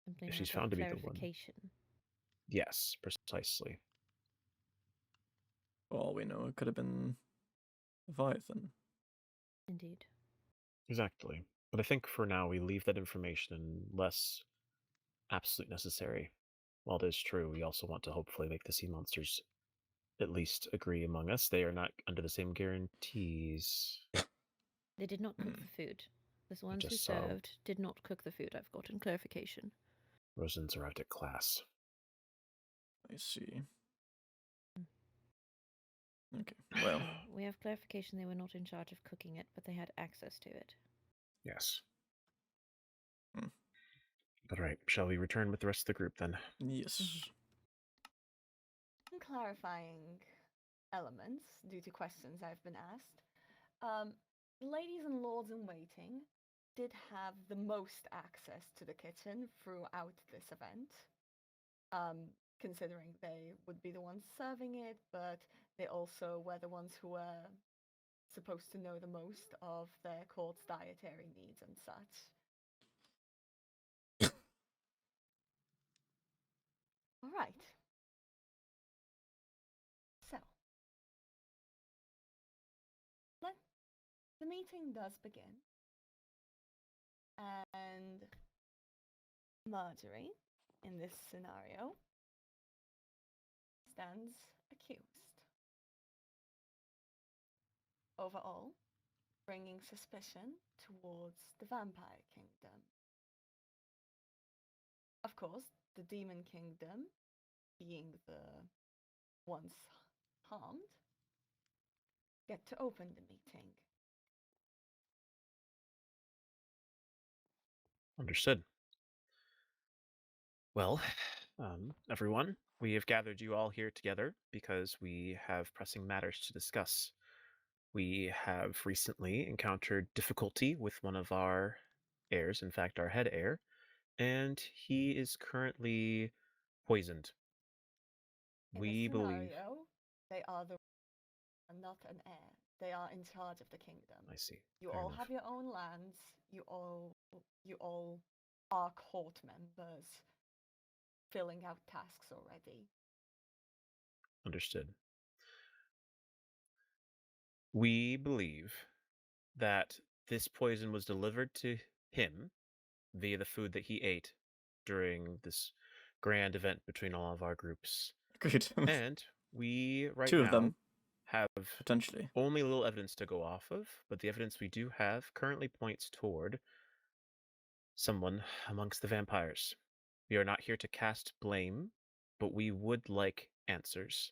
Simply If she's matter of found to be the one. clarification. Yes, precisely. For all we know, it could have been Leviathan. Indeed. Exactly. But I think for now we leave that information unless absolutely necessary. While it is true, we also want to hopefully make the sea monsters at least agree among us. They are not under the same guarantees. They did not cook the food. The ones who just saw- served did not cook the food. I've gotten clarification. Rosen's arrived at class. I see. Okay, well. We have clarification they were not in charge of cooking it, but they had access to it. Yes. But right, shall we return with the rest of the group then? Yes. Some clarifying elements due to questions I've been asked. Ladies and lords in waiting did have the most access to the kitchen throughout this event, considering they would be the ones serving it, but they also were the ones who were supposed to know the most of their court's dietary needs and such. All right. So, the meeting does begin, and Marjorie, in this scenario, stands accused. Overall, bringing suspicion towards the Vampire Kingdom. Of course, the Demon Kingdom, being the ones harmed, get to open the meeting. Understood. Well, everyone, we have gathered you all here together because we have pressing matters to discuss. We have recently encountered difficulty with one of our heirs, in fact, our head heir, and he is currently poisoned. In We this believe. scenario, they are the and not an heir. They are in charge of the kingdom. I see. You Fair all enough. have your own lands. You all are court members, filling out tasks already. Understood. We believe that this poison was delivered to him via the food that he ate during this grand event between all of our groups. Great. And we, right Two now, of them, have potentially. only little evidence to go off of, but the evidence we do have currently points toward someone amongst the vampires. We are not here to cast blame, but we would like answers.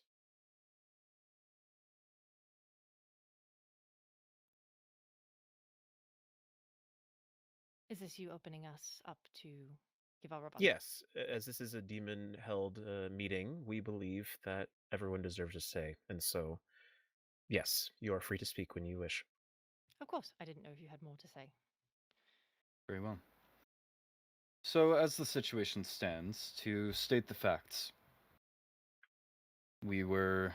Is this you opening us up to give our rebuttal? Yes, as this is a demon-held meeting, we believe that everyone deserves a say, and so, yes, you are free to speak when you wish. Of course. I didn't know if you had more to say. Very well. So, as the situation stands, to state the facts, we were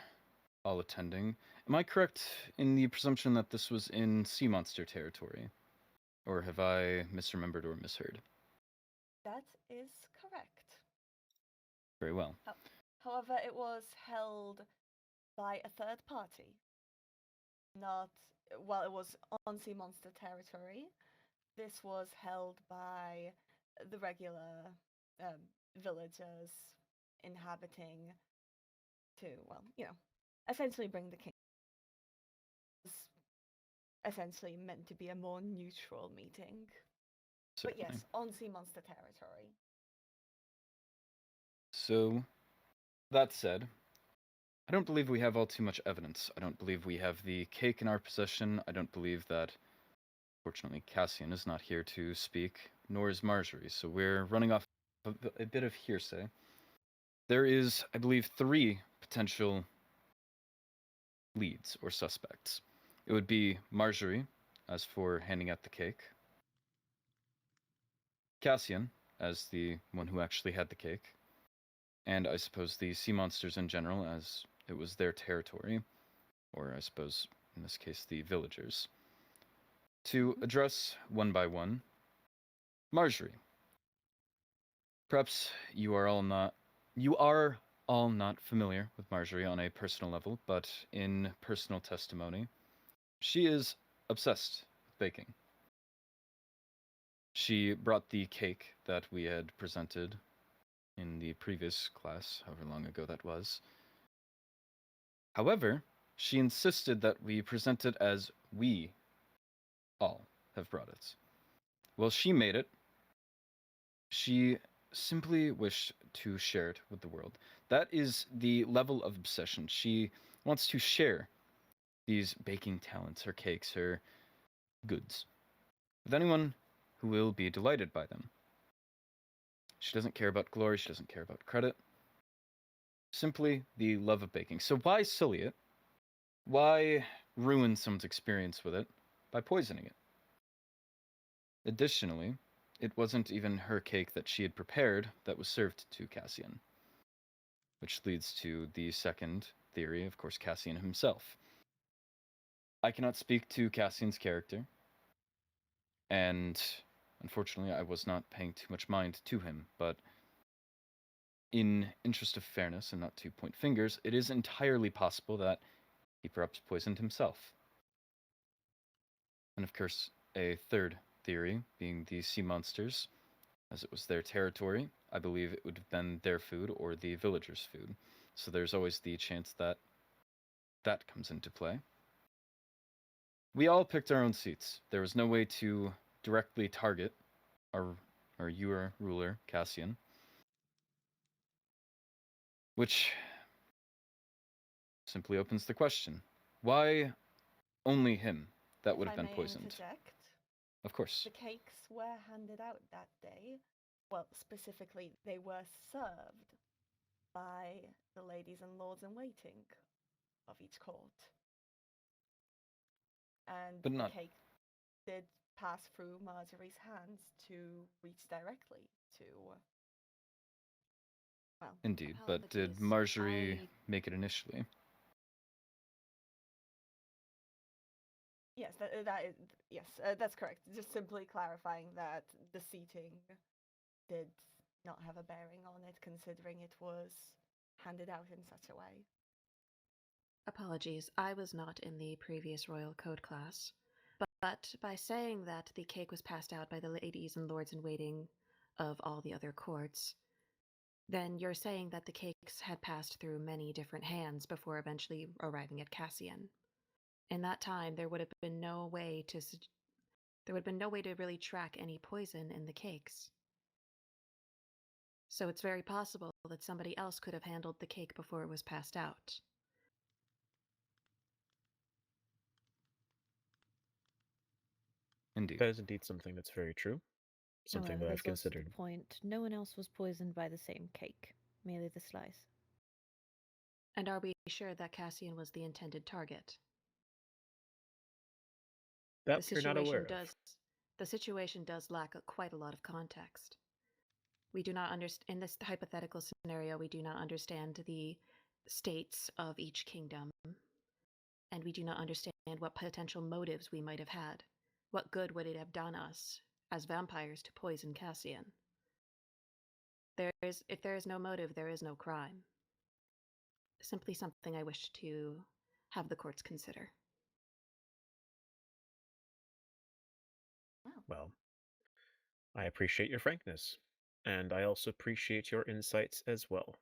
all attending. Am I correct in the presumption that this was in sea monster territory? Or have I misremembered or misheard? That is correct. Very well. However, it was held by a third party. Not, well, it was on sea monster territory. This was held by the regular villagers inhabiting to, well, essentially bring the king. It was essentially meant to be a more neutral meeting. Certainly. But yes, on sea monster territory. So, that said, I don't believe we have all too much evidence. I don't believe we have the cake in our possession. I don't believe that, fortunately, Cassian is not here to speak, nor is Marjorie, so we're running off a bit of hearsay. There is, I believe, 3 potential leads or suspects. It would be Marjorie, as for handing out the cake, Cassian, as the one who actually had the cake, and I suppose the sea monsters in general, as it was their territory, or I suppose, in this case, the villagers. To address one by one, Marjorie. Perhaps you are all not familiar with Marjorie on a personal level, but in personal testimony, she is obsessed with baking. She brought the cake that we had presented in the previous class, however long ago that was. However, she insisted that we present it as we all have brought it. Well, she made it. She simply wished to share it with the world. That is the level of obsession. She wants to share these baking talents, her cakes, her goods, with anyone who will be delighted by them. She doesn't care about glory, she doesn't care about credit. Simply the love of baking. So why sully it? Why ruin someone's experience with it by poisoning it? Additionally, it wasn't even her cake that she had prepared that was served to Cassian. Which leads to the second theory, of course, Cassian himself. I cannot speak to Cassian's character, and unfortunately I was not paying too much mind to him, but in interest of fairness and not to point fingers, it is entirely possible that he perhaps poisoned himself. And of course, a third theory, being the sea monsters. As it was their territory, I believe it would have been their food or the villagers' food. So there's always the chance that that comes into play. We all picked our own seats. There was no way to directly target our your ruler, Cassian. Which simply opens the question. Why only him that would have been poisoned? Interject? Of course. The cakes were handed out that day. Well, specifically, they were served by the ladies and lords in waiting of each court. and But the not- cake did pass through Marjorie's hands to reach directly to. Well, Indeed, but did Apologies, Marjorie I- make it initially? yes, that is yes, that's correct. Just simply clarifying that the seating did not have a bearing on it, considering it was handed out in such a way. Apologies, I was not in the previous Royal Code class, but by saying that the cake was passed out by the ladies and lords in waiting of all the other courts, then you're saying that the cakes had passed through many different hands before eventually arriving at Cassian. In that time, there would have been no way to really track any poison in the cakes. So it's very possible that somebody else could have handled the cake before it was passed out. Indeed. That is indeed something that's very true. Something However, that I've there's also the considered. point. No one else was poisoned by the same cake, merely the slice. And are we sure that Cassian was the intended target? That we're not aware of. The situation does lack quite a lot of context. We do not understand, in this hypothetical scenario, we do not understand the states of each kingdom, and we do not understand what potential motives we might have had. What good would it have done us as vampires to poison Cassian? If there is no motive, there is no crime. Simply something I wish to have the courts consider. Well, I appreciate your frankness, and I also appreciate your insights as well.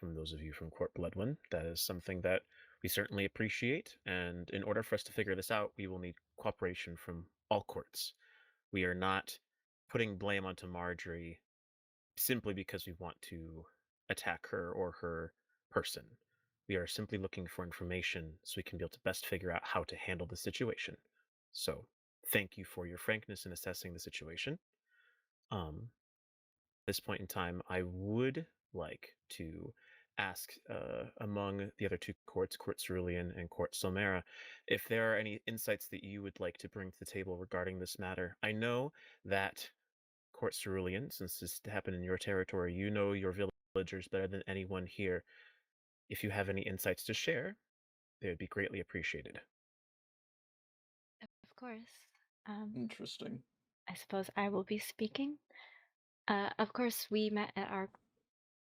From those of you from Court Bloodwin, that is something that we certainly appreciate, and in order for us to figure this out, we will need cooperation from all courts. We are not putting blame onto Marjorie simply because we want to attack her or her person. We are simply looking for information so we can be able to best figure out how to handle the situation. So, thank you for your frankness in assessing the situation. At this point in time, I would like to ask among the other two courts, Court Cerulean and Court Silmera, if there are any insights that you would like to bring to the table regarding this matter. I know that Court Cerulean, since this happened in your territory, you know your villagers better than anyone here. If you have any insights to share, they would be greatly appreciated. Of course. Interesting. I suppose I will be speaking. Of course, we met at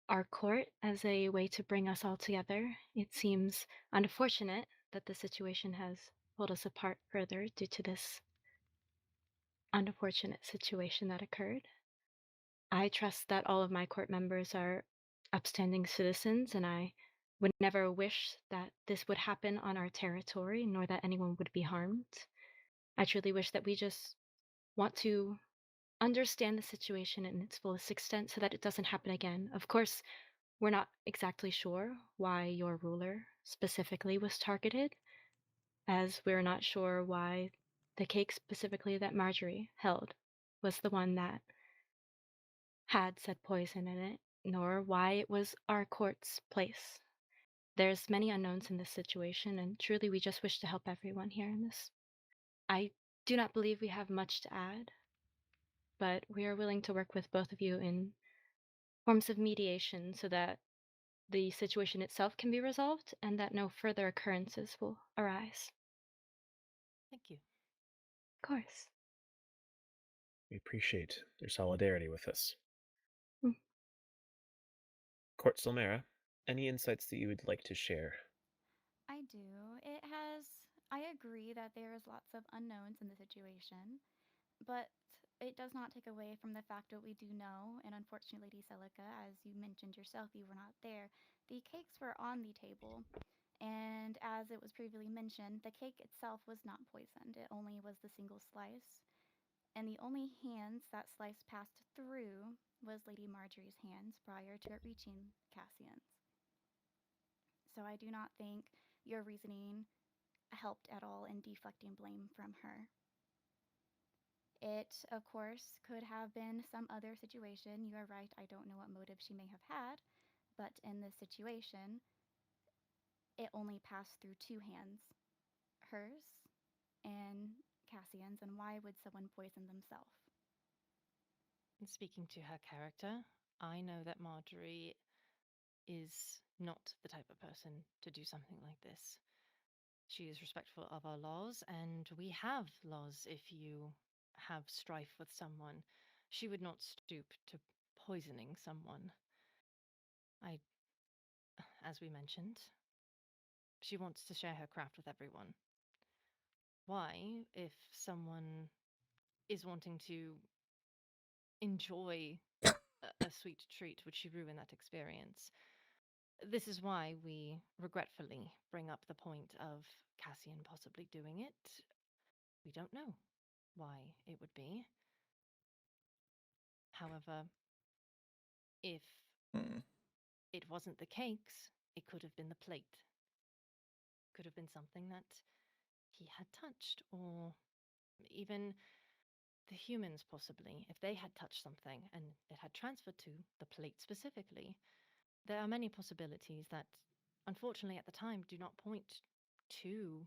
our court as a way to bring us all together. It seems unfortunate that the situation has pulled us apart further due to this unfortunate situation that occurred. I trust that all of my court members are upstanding citizens, and I would never wish that this would happen on our territory, nor that anyone would be harmed. I truly wish that we just want to understand the situation in its fullest extent so that it doesn't happen again. Of course, we're not exactly sure why your ruler specifically was targeted, as we're not sure why the cake specifically that Marjorie held was the one that had said poison in it, nor why it was our court's place. There's many unknowns in this situation, and truly we just wish to help everyone here in this. I do not believe we have much to add, but we are willing to work with both of you in forms of mediation so that the situation itself can be resolved and that no further occurrences will arise. Thank you. Of course. We appreciate your solidarity with us. Mm. Court Silmera, any insights that you would like to share? I do. I agree that there is lots of unknowns in the situation, but it does not take away from the fact that we do know, and unfortunately, Lady Celica, as you mentioned yourself, you were not there. The cakes were on the table, and as it was previously mentioned, the cake itself was not poisoned. It only was the single slice, and the only hands that slice passed through was Lady Marjorie's hands prior to it reaching Cassian's. So I do not think your reasoning helped at all in deflecting blame from her. It, of course, could have been some other situation. You are right, I don't know what motive she may have had, but in this situation, it only passed through two hands, hers in Cassian's, and why would someone poison themselves? And speaking to her character, I know that Marjorie is not the type of person to do something like this. She is respectful of our laws, and we have laws if you have strife with someone. She would not stoop to poisoning someone. As we mentioned, she wants to share her craft with everyone. Why, if someone is wanting to enjoy a sweet treat, would she ruin that experience? This is why we regretfully bring up the point of Cassian possibly doing it. We don't know why it would be. However, if it wasn't the cakes, it could have been the plate. Could have been something that he had touched, or even the humans possibly. If they had touched something and it had transferred to the plate specifically, there are many possibilities that, unfortunately, at the time do not point to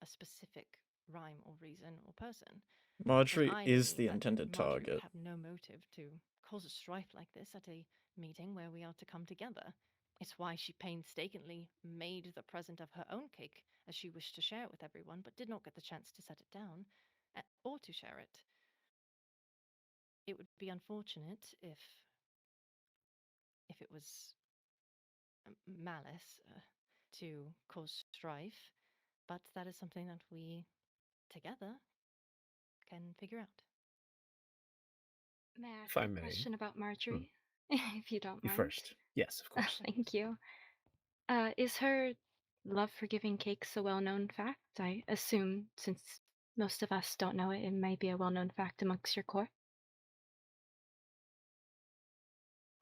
a specific rhyme or reason or person. Marjorie I is believe the that intended Marjorie target. would have no motive to cause a strife like this at a meeting where we are to come together. It's why she painstakingly made the present of her own cake, as she wished to share it with everyone, but did not get the chance to set it down or to share it. It would be unfortunate if it was malice to cause strife, but that is something that we together can figure out. May I ask If I a may. question about Marjorie, if you don't You mind? first. Yes, of course. Thank you. Is her love for giving cakes a well-known fact? I assume, since most of us don't know it, it may be a well-known fact amongst your court.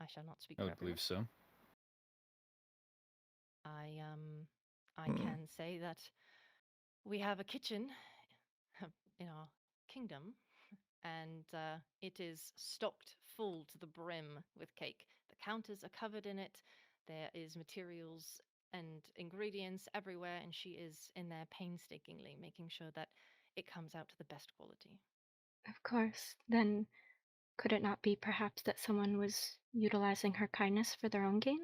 I shall not speak I for would everyone. believe so. I can say that we have a kitchen in our kingdom, and it is stocked full to the brim with cake. The counters are covered in it. There is materials and ingredients everywhere, and she is in there painstakingly making sure that it comes out to the best quality. Of course. Then, could it not be perhaps that someone was utilizing her kindness for their own gain?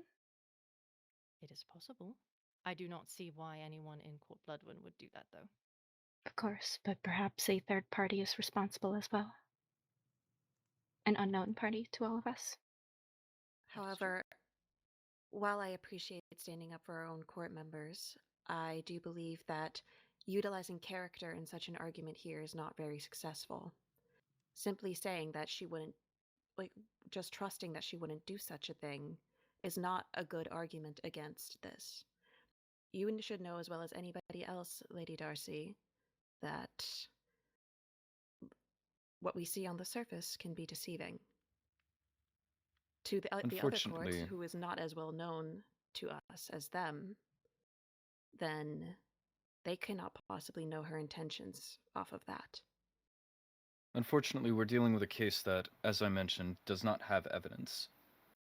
It is possible. I do not see why anyone in Court Bloodwind would do that, though. Of course, but perhaps a third party is responsible as well. An unknown party to all of us. However, while I appreciate standing up for our own court members, I do believe that utilizing character in such an argument here is not very successful. Simply saying that she wouldn't, just trusting that she wouldn't do such a thing, is not a good argument against this. You should know as well as anybody else, Lady Darcy, that what we see on the surface can be deceiving. To the other court, Unfortunately, who is not as well known to us as them, then they cannot possibly know her intentions off of that. unfortunately, we're dealing with a case that, as I mentioned, does not have evidence.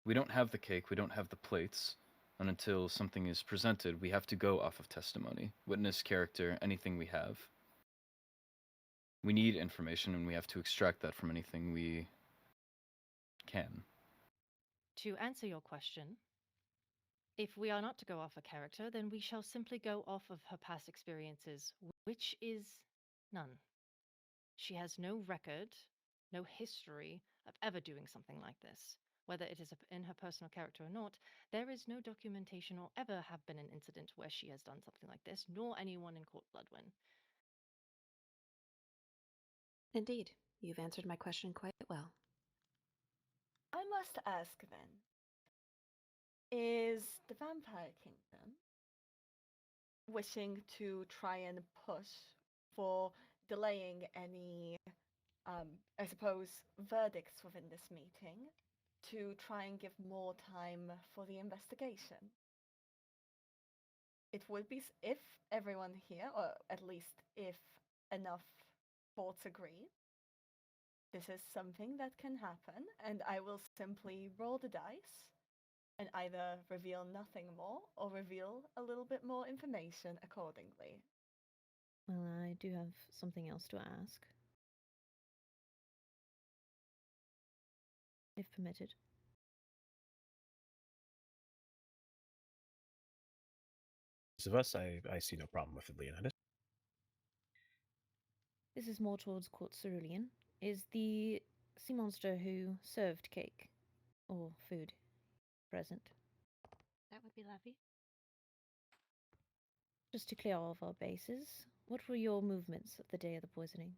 We don't have the cake, we don't have the plates, and until something is presented, we have to go off of testimony, witness, character, anything we have. We need information, and we have to extract that from anything we can. To answer your question, if we are not to go off a character, then we shall simply go off of her past experiences, which is none. She has no record, no history of ever doing something like this. Whether it is in her personal character or not, there is no documentation or ever have been an incident where she has done something like this, nor anyone in Court Bloodwind. Indeed, you've answered my question quite well. I must ask then, is the Vampire Kingdom wishing to try and push for delaying any, I suppose, verdicts within this meeting to try and give more time for the investigation? It would be, if everyone here, or at least if enough courts agree, this is something that can happen, and I will simply roll the dice and either reveal nothing more or reveal a little bit more information accordingly. Well, I do have something else to ask. If permitted. Of us, I see no problem with it, Leonidas. This is more towards Court Cerulean. Is the sea monster who served cake or food present? That would be lovely. Just to clear all of our bases, what were your movements of the day of the poisoning?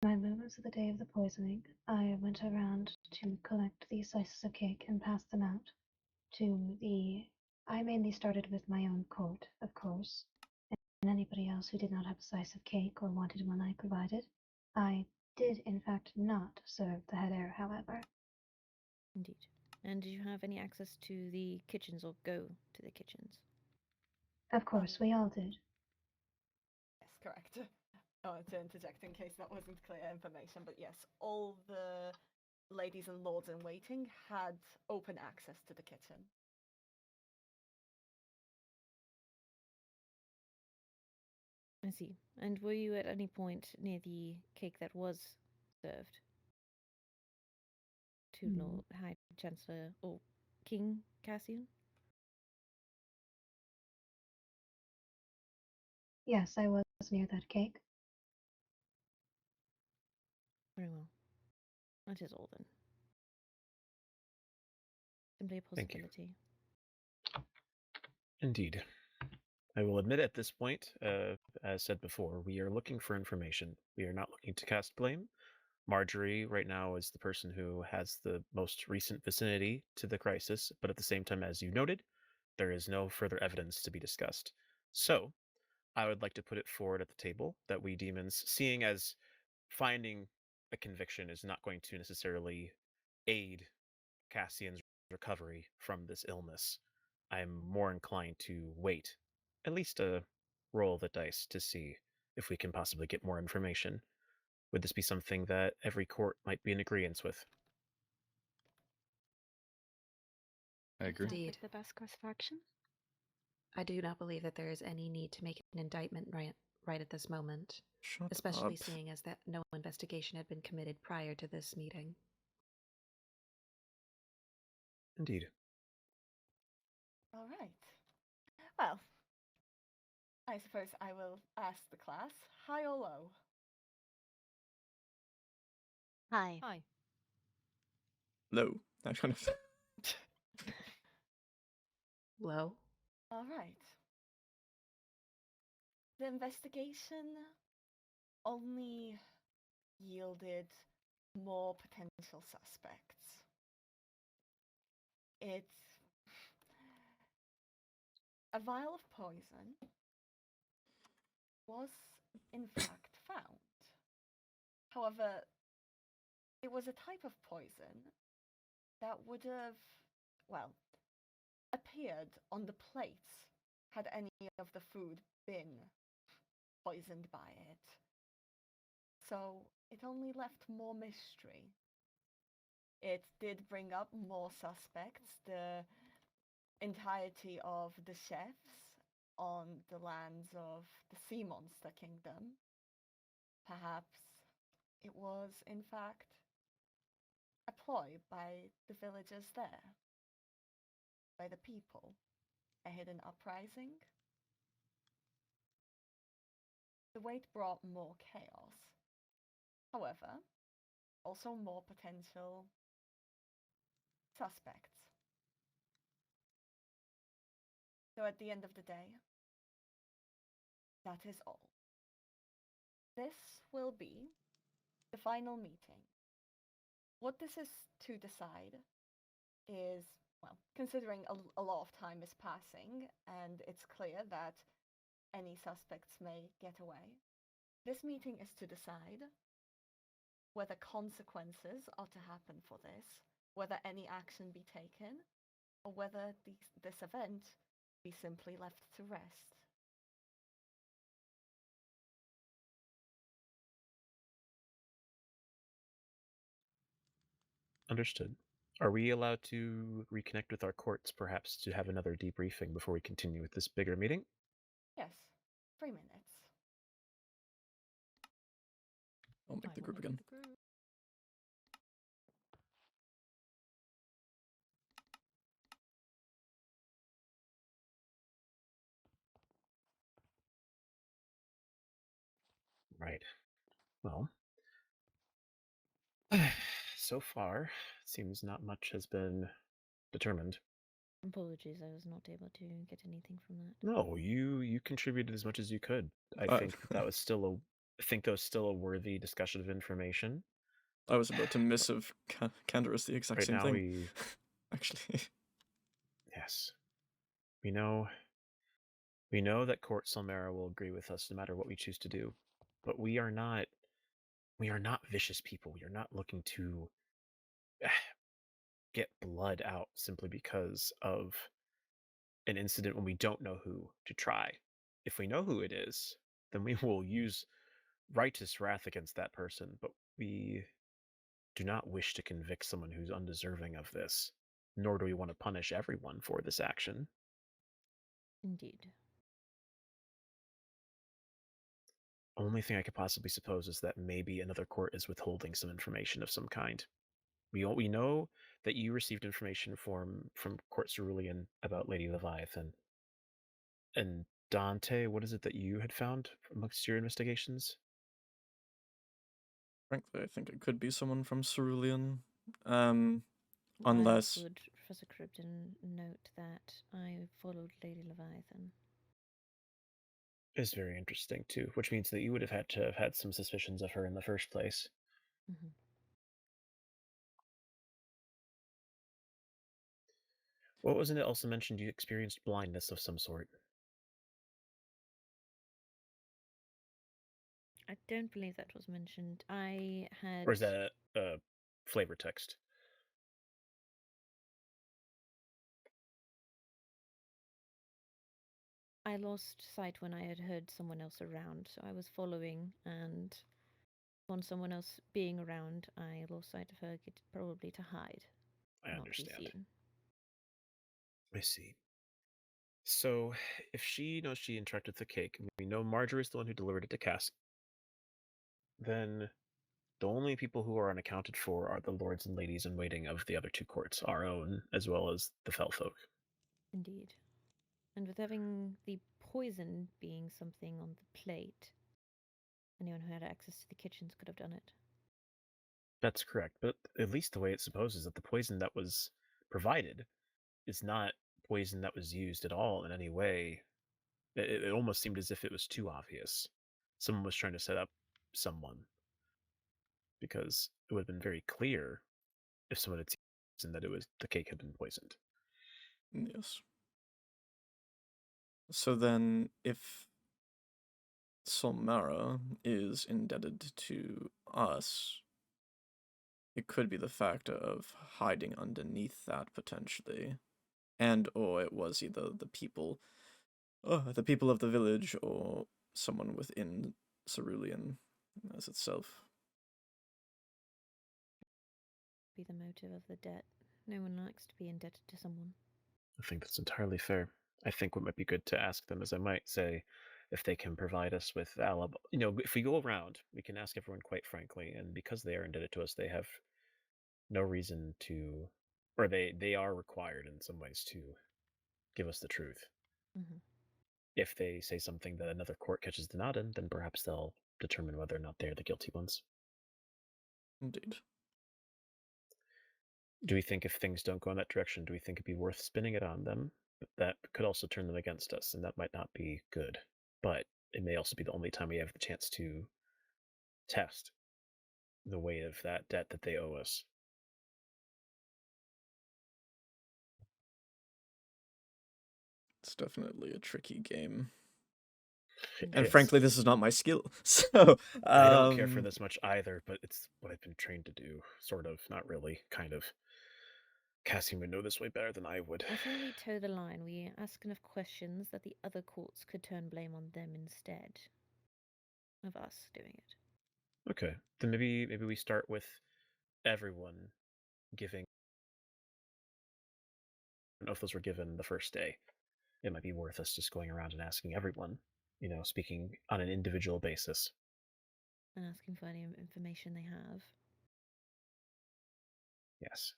My movements of the day of the poisoning, I went around to collect the slices of cake and pass them out to the. I mainly started with my own court, of course, and anybody else who did not have a slice of cake or wanted one I provided. I did, in fact, not serve the head heir, however. Indeed. And did you have any access to the kitchens or go to the kitchens? Of course, we all did. Yes, correct. I wanted to interject in case that wasn't clear information, but yes, all the ladies and lords in waiting had open access to the kitchen. I see. And were you at any point near the cake that was served to Lord High Chancellor or King Cassian? Yes, I was near that cake. Very well. That is all then. Simply a Thank you. possibility. Indeed. I will admit at this point, as said before, we are looking for information. We are not looking to cast blame. Marjorie right now is the person who has the most recent vicinity to the crisis, but at the same time, as you noted, there is no further evidence to be discussed. So, I would like to put it forward at the table that we demons, seeing as finding a conviction is not going to necessarily aid Cassian's recovery from this illness, I'm more inclined to wait, at least roll the dice to see if we can possibly get more information. Would this be something that every court might be in agreement with? I agree. Sounds Indeed. like the best course of action. I do not believe that there is any need to make an indictment right at this moment, Shut especially up. seeing as that no investigation had been committed prior to this meeting. Indeed. All right. Well, I suppose I will ask the class, high or low? Hi. Hi. Low. That kind of. Low? All right. The investigation only yielded more potential suspects. It's a vial of poison was in fact found. However, it was a type of poison that would have, well, appeared on the plates had any of the food been poisoned by it. So it only left more mystery. It did bring up more suspects. The entirety of the chefs on the lands of the Sea Monster Kingdom. Perhaps it was, in fact, a ploy by the villagers there, by the people, a hidden uprising. The wait brought more chaos. However, also more potential suspects. So at the end of the day, that is all. This will be the final meeting. What this is to decide is, well, considering a lot of time is passing and it's clear that any suspects may get away, this meeting is to decide whether consequences are to happen for this, whether any action be taken, or whether this event be simply left to rest. Understood. Are we allowed to reconnect with our courts, perhaps, to have another debriefing before we continue with this bigger meeting? Yes, 3 minutes. I'll make the group again. Right. Well, so far, seems not much has been determined. Apologies, I was not able to get anything from that. No, you contributed as much as you could. I think that was still a worthy discussion of information. I was about to missive Canderous the exact Right same now thing. Actually. Yes. We know that Court Selmera will agree with us no matter what we choose to do. But we are not vicious people. We are not looking to get blood out simply because of an incident when we don't know who to try. If we know who it is, then we will use righteous wrath against that person, but we do not wish to convict someone who's undeserving of this, nor do we want to punish everyone for this action. Indeed. Only thing I could possibly suppose is that maybe another court is withholding some information of some kind. We know that you received information from Court Cerulean about Lady Leviathan. And Dante, what is it that you had found amongst your investigations? Frankly, I think it could be someone from Cerulean. Unless... I would, Professor Cribden, note that I followed Lady Leviathan. Is very interesting, too, which means that you would have had to have had some suspicions of her in the first place. Mm-hmm. What was it that also mentioned you experienced blindness of some sort? I don't believe that was mentioned. I had... Or is that a flavor text? I lost sight when I had heard someone else around, so I was following, and on someone else being around, I lost sight of her, probably to hide. I not understand. Be seen. I see. So, if she knows she interacted with the cake, and we know Marjorie is the one who delivered it to Cass, then the only people who are unaccounted for are the lords and ladies in waiting of the other two courts, our own, as well as the fell folk. Indeed. And with having the poison being something on the plate, anyone who had access to the kitchens could have done it. That's correct, but at least the way it's supposed is that the poison that was provided is not poison that was used at all in any way. It almost seemed as if it was too obvious. Someone was trying to set up someone. Because it would have been very clear if someone had seen that the cake had been poisoned. Yes. So then, if Selmera is indebted to us, it could be the factor of hiding underneath that potentially, or it was either the people of the village or someone within Cerulean as itself. Be the motive of the debt. No one likes to be indebted to someone. I think that's entirely fair. I think what might be good to ask them is I might say if they can provide us with alibi. If we go around, we can ask everyone quite frankly, and because they are indebted to us, they have no reason to, or they are required in some ways to give us the truth. Mm-hmm. If they say something that another court catches the nod in, then perhaps they'll determine whether or not they're the guilty ones. Indeed. Do we think if things don't go in that direction, do we think it'd be worth spinning it on them? But that could also turn them against us, and that might not be good. But it may also be the only time we have the chance to test the weight of that debt that they owe us. It's definitely a tricky game. And frankly, this is not my skill. So I don't care for this much either, but it's what I've been trained to do. Sort of, not really, kind of. Cassian would know this way better than I would. I say we toe the line. We ask enough questions that the other courts could turn blame on them instead of us doing it. Okay, then maybe we start with everyone giving. I don't know if those were given the first day. It might be worth us just going around and asking everyone speaking on an individual basis. And asking for any information they have. Yes.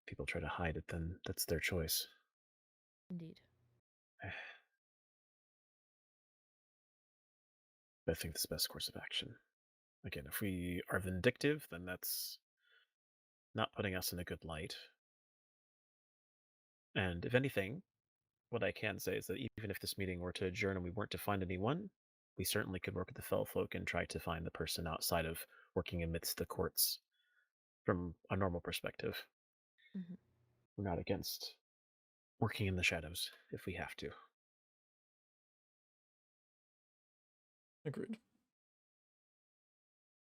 People try to hide it, then that's their choice. Indeed. But I think that's the best course of action. Again, if we are vindictive, then that's not putting us in a good light. And if anything, what I can say is that even if this meeting were to adjourn and we weren't to find anyone, we certainly could work with the Fell Folk and try to find the person outside of working amidst the courts from a normal perspective. Mm-hmm. We're not against working in the shadows if we have to. Agreed.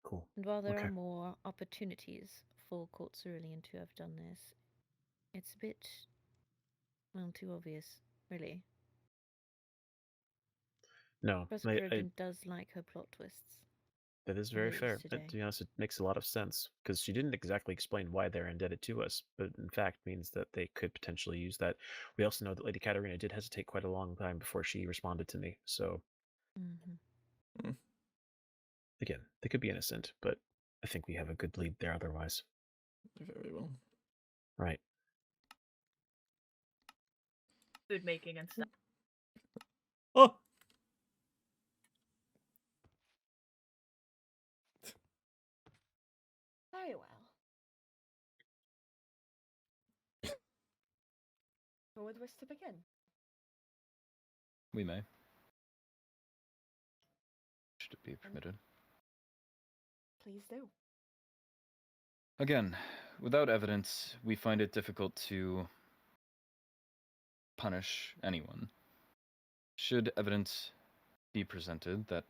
Cool. And while there Okay. are more opportunities for Court Cerulean to have done this, it's a bit, well, too obvious, really. No, Professor Crogden does like her plot twists. that is very fair. Today. To be honest, it makes a lot of sense, because she didn't exactly explain why they're indebted to us, but in fact means that they could potentially use that. We also know that Lady Katarina did hesitate quite a long time before she responded to me, so... Mm-hmm. Again, they could be innocent, but I think we have a good lead there otherwise. Very well. Right. Food making and stuff. Oh! Very well. Who would wish to begin? We may. Should it be permitted? Please do. Again, without evidence, we find it difficult to punish anyone. Should evidence be presented that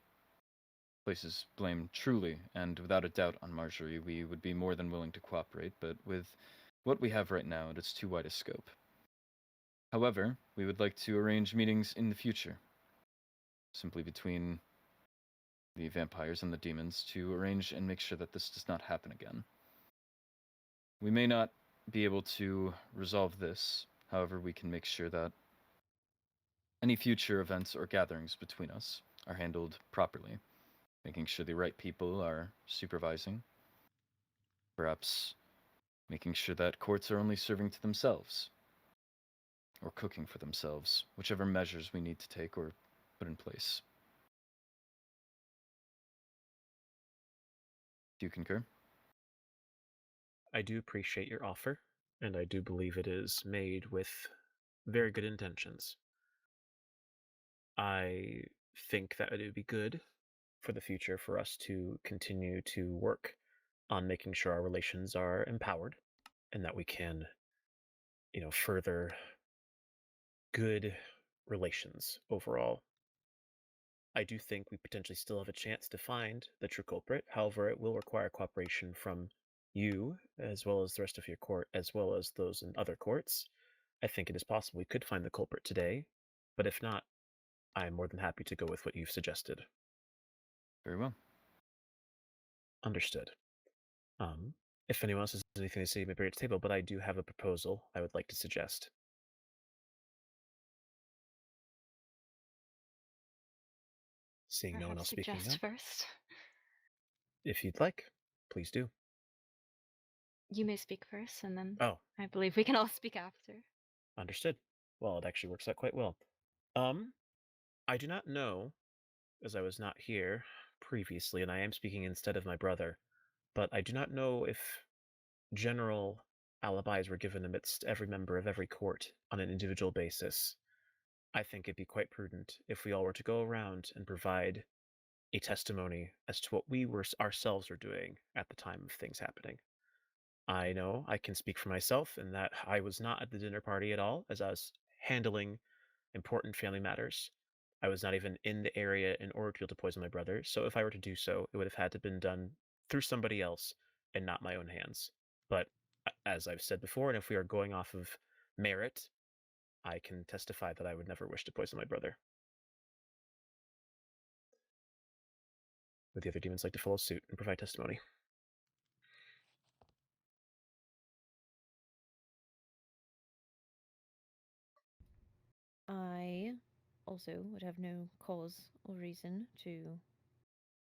places blame truly and without a doubt on Marjorie, we would be more than willing to cooperate, but with what we have right now, it is too wide a scope. However, we would like to arrange meetings in the future, simply between the vampires and the demons, to arrange and make sure that this does not happen again. We may not be able to resolve this, however, we can make sure that any future events or gatherings between us are handled properly, making sure the right people are supervising, perhaps making sure that courts are only serving to themselves, or cooking for themselves, whichever measures we need to take or put in place. Do you concur? I do appreciate your offer, and I do believe it is made with very good intentions. I think that it would be good for the future for us to continue to work on making sure our relations are empowered and that we can, further good relations overall. I do think we potentially still have a chance to find the true culprit. However, it will require cooperation from you, as well as the rest of your court, as well as those in other courts. I think it is possible we could find the culprit today, but if not, I'm more than happy to go with what you've suggested. Very well. Understood. If anyone else has anything to say, maybe at the table, but I do have a proposal I would like to suggest. Seeing no one else speaking up. First. If you'd like, please do. You may speak first, and then I believe we can all speak after. Understood. Well, it actually works out quite well. I do not know, as I was not here previously, and I am speaking instead of my brother, but I do not know if general alibis were given amidst every member of every court on an individual basis. I think it'd be quite prudent if we all were to go around and provide a testimony as to what we ourselves were doing at the time of things happening. I know I can speak for myself in that I was not at the dinner party at all, as I was handling important family matters. I was not even in the area in order to be able to poison my brother, so if I were to do so, it would have had to have been done through somebody else and not my own hands. But as I've said before, and if we are going off of merit, I can testify that I would never wish to poison my brother. Would the other demons like to follow suit and provide testimony? I also would have no cause or reason to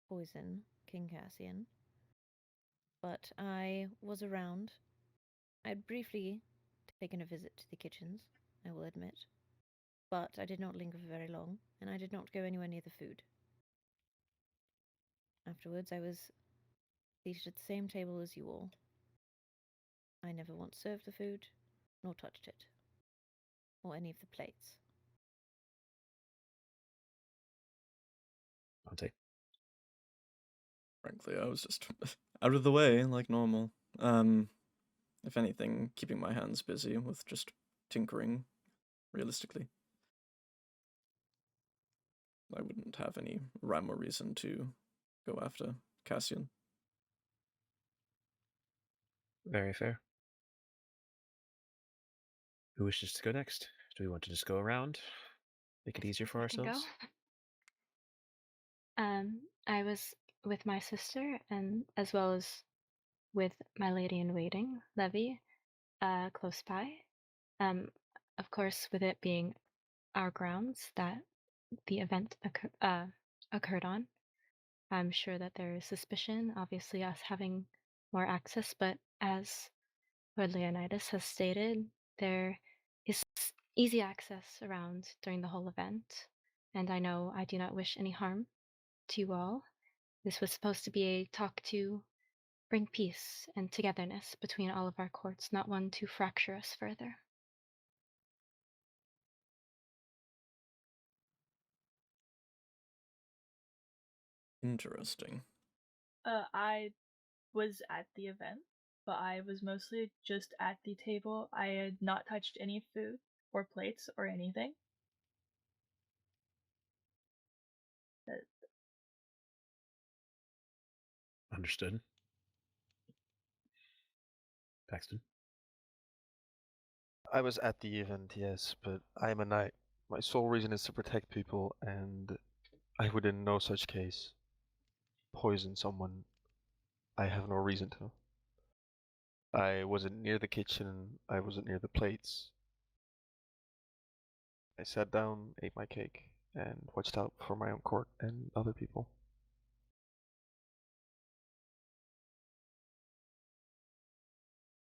poison King Cassian. But I was around. I'd briefly taken a visit to the kitchens, I will admit. But I did not linger for very long, and I did not go anywhere near the food. Afterwards, I was seated at the same table as you all. I never once served the food, nor touched it, or any of the plates. Dante. Frankly, I was just out of the way, like normal. If anything, keeping my hands busy with just tinkering, realistically. I wouldn't have any rhyme or reason to go after Cassian. Very fair. Who wishes to go next? Do we want to just go around? Make it easier for I can go. ourselves? I was with my sister and as well as with my lady in waiting, Levy, close by. Of course, with it being our grounds that the event occurred on, I'm sure that there is suspicion, obviously us having more access, but as Lord Leonidas has stated, there is easy access around during the whole event, and I know I do not wish any harm to you all. This was supposed to be a talk to bring peace and togetherness between all of our courts, not one to fracture us further. Interesting. I was at the event, but I was mostly just at the table. I had not touched any food or plates or anything. Understood. Paxton. I was at the event, yes, but I am a knight. My sole reason is to protect people, and I would in no such case poison someone. I have no reason to. I wasn't near the kitchen, I wasn't near the plates. I sat down, ate my cake, and watched out for my own court and other people.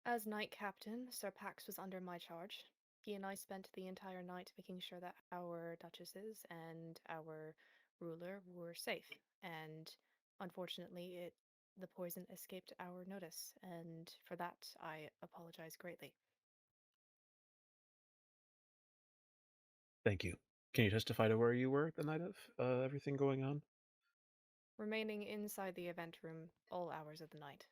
As Knight Captain, Sir Pax was under my charge. He and I spent the entire night making sure that our duchesses and our ruler were safe, and unfortunately the poison escaped our notice, and for that I apologize greatly. Thank you. Can you testify to where you were the night of everything going on? Remaining inside the event room all hours of the night.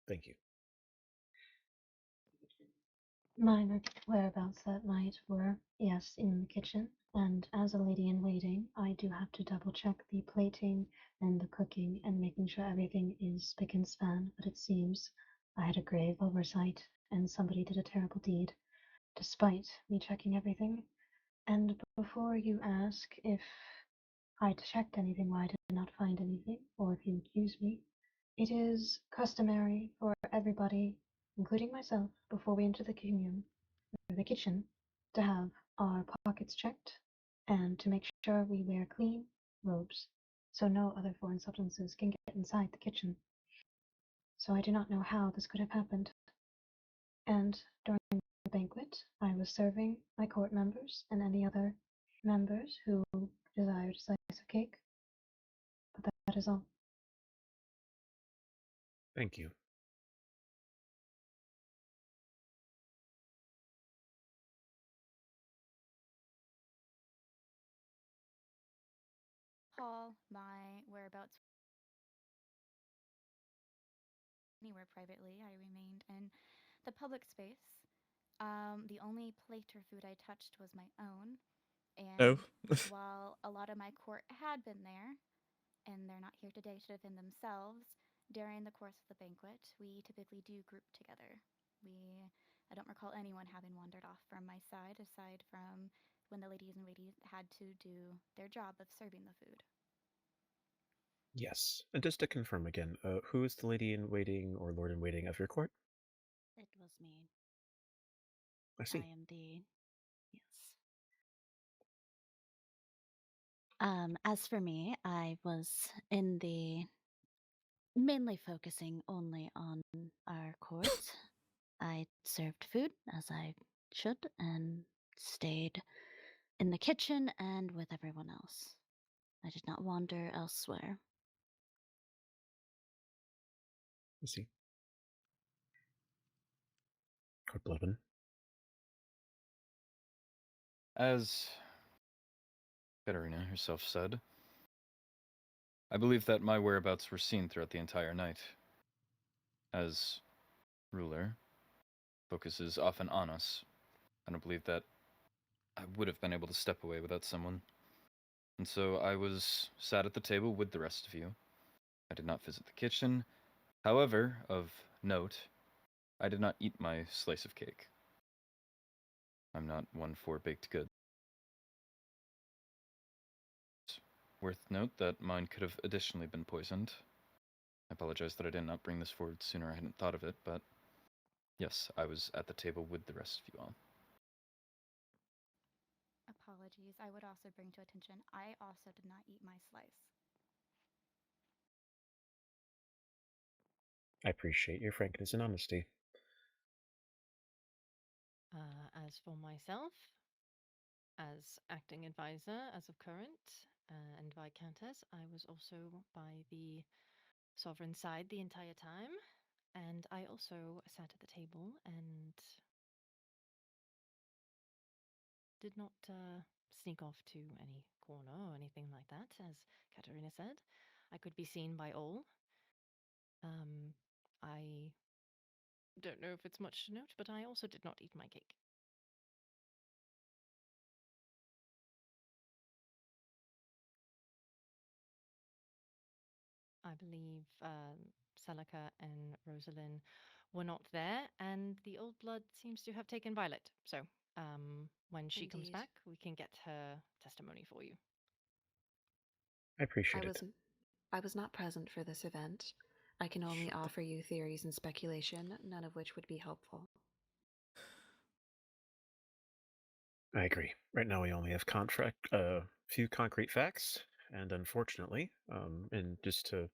Thank you. My whereabouts that night were, yes, in the kitchen, and as a lady in waiting, I do have to double check the plating and the cooking and making sure everything is spick and span, but it seems I had a grave oversight and somebody did a terrible deed, despite me checking everything. And before you ask if I checked anything why I did not find anything, or if you accuse me, it is customary for everybody, including myself, before we enter the kitchen, to have our pockets checked and to make sure we wear clean robes so no other foreign substances can get inside the kitchen. So I do not know how this could have happened. And during the banquet, I was serving my court members and any other members who desired a slice of cake. But that is all. Thank you. Paul, my whereabouts anywhere privately. I remained in the public space. The only plate or food I touched was my own. And while a lot of my court had been there, and they're not here today to defend themselves, during the course of the banquet, we typically do group together. I don't recall anyone having wandered off from my side, aside from when the ladies and ladies had to do their job of serving the food. Yes. And just to confirm again, who is the lady in waiting or lord in waiting of your court? It was me. I see. I am the As for me, I was in the mainly focusing only on our court. I served food as I should and stayed in the kitchen and with everyone else. I did not wander elsewhere. I see. Court Blevin. As Katerina herself said, I believe that my whereabouts were seen throughout the entire night. As ruler, focus is often on us. I don't believe that I would have been able to step away without someone. And so I was sat at the table with the rest of you. I did not visit the kitchen. However, of note, I did not eat my slice of cake. I'm not one for baked goods. Worth note that mine could have additionally been poisoned. I apologize that I did not bring this forward sooner. I hadn't thought of it, but yes, I was at the table with the rest of you all. Apologies. I would also bring to attention, I also did not eat my slice. I appreciate your frankness and honesty. As for myself, as acting advisor as of current and Viscountess, I was also by the sovereign side the entire time, and I also sat at the table and did not sneak off to any corner or anything like that, as Katerina said. I could be seen by all. I don't know if it's much to note, but I also did not eat my cake. I believe Celica and Rosalind were not there, and the old blood seems to have taken Violet. So when she comes Indeed. back, we can get her testimony for you. I appreciate it. I was not present for this event. I can only offer you theories and speculation, none of which would be helpful. I agree. Right now we only have few concrete facts, and unfortunately, and just to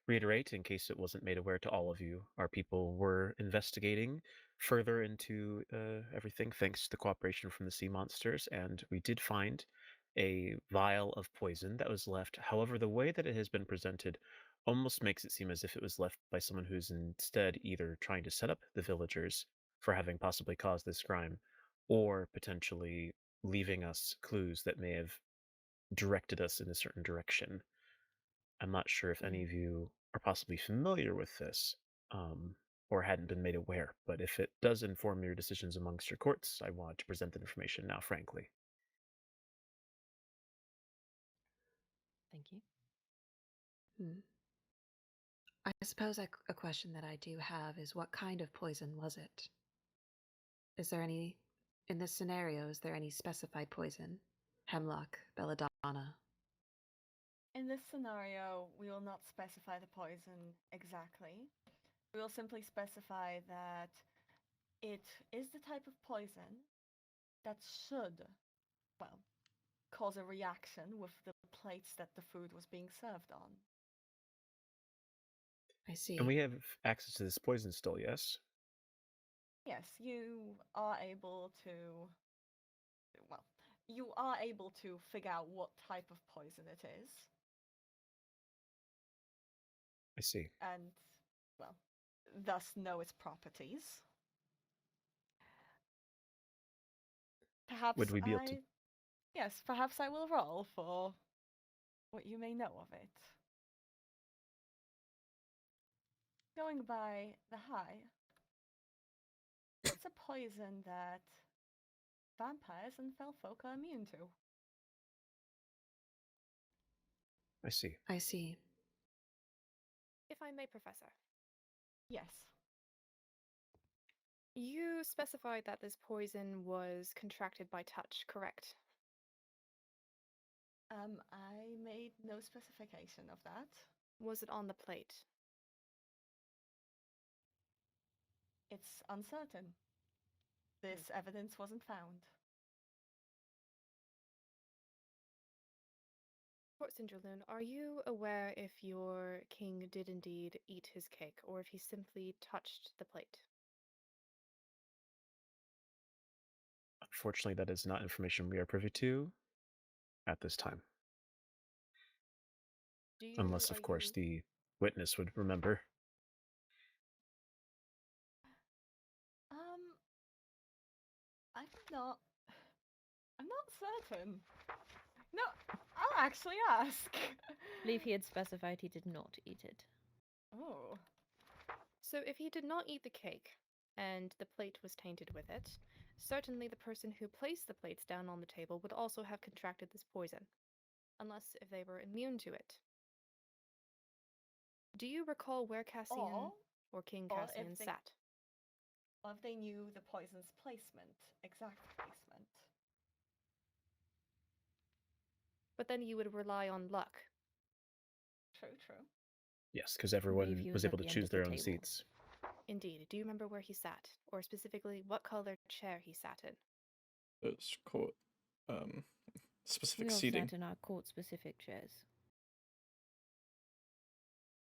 reiterate, in case it wasn't made aware to all of you, our people were investigating further into everything thanks to the cooperation from the sea monsters, and we did find a vial of poison that was left. However, the way that it has been presented almost makes it seem as if it was left by someone who's instead either trying to set up the villagers for having possibly caused this crime, or potentially leaving us clues that may have directed us in a certain direction. I'm not sure if any of you are possibly familiar with this, or hadn't been made aware, but if it does inform your decisions amongst your courts, I wanted to present the information now, frankly. Thank you. I suppose a question that I do have is, what kind of poison was it? Is there any, in this scenario, is there any specified poison? Hemlock, belladonna? In this scenario, we will not specify the poison exactly. We will simply specify that it is the type of poison that should, well, cause a reaction with the plates that the food was being served on. I see. And we have access to this poison still, yes? Yes, you are able to, well, you are able to figure out what type of poison it is. I see. And, well, thus know its properties. Perhaps Would we be able to... Yes, perhaps I will roll for what you may know of it. Going by the high, it's a poison that vampires and fell folk are immune to. I see. I see. If I may, Professor. Yes. You specified that this poison was contracted by touch, correct? I made no specification of that. Was it on the plate? It's uncertain. This evidence wasn't found. Court Cindralune, are you aware if your king did indeed eat his cake, or if he simply touched the plate? Unfortunately, that is not information we are privy to at this time. Unless, of course, the witness would remember. I'm not certain. No, I'll actually ask. I believe he had specified he did not eat it. Oh. So if he did not eat the cake, and the plate was tainted with it, certainly the person who placed the plates down on the table would also have contracted this poison, unless if they were immune to it. Do you recall where Cassian or King Cassian sat? Or if they knew the poison's placement, exact placement. But then you would rely on luck. True. Yes, because everyone was able to choose their own seats. Indeed. Do you remember where he sat? Or specifically, what color chair he sat in? It's court, specific We all seating, sat in our court-specific chairs.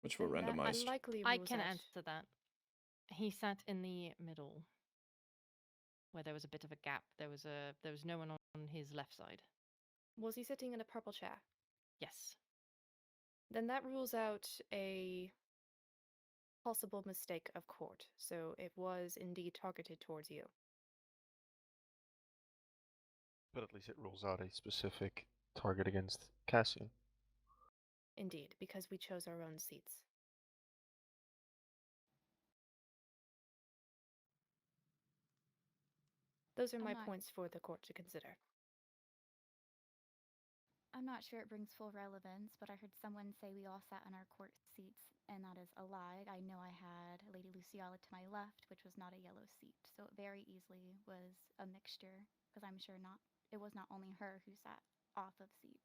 which were randomized. I can answer that. He sat in the middle, where there was a bit of a gap. There was no one on his left side. Was he sitting in a purple chair? Yes. Then that rules out a possible mistake of court, so it was indeed targeted towards you. But at least it rules out a specific target against Cassian. Indeed, because we chose our own seats. Those are my points for the court to consider. I'm not sure it brings full relevance, but I heard someone say we all sat in our court seats, and that is a lie. I know I had Lady Luciala to my left, which was not a yellow seat, so it very easily was a mixture, because I'm sure it was not only her who sat off of seat.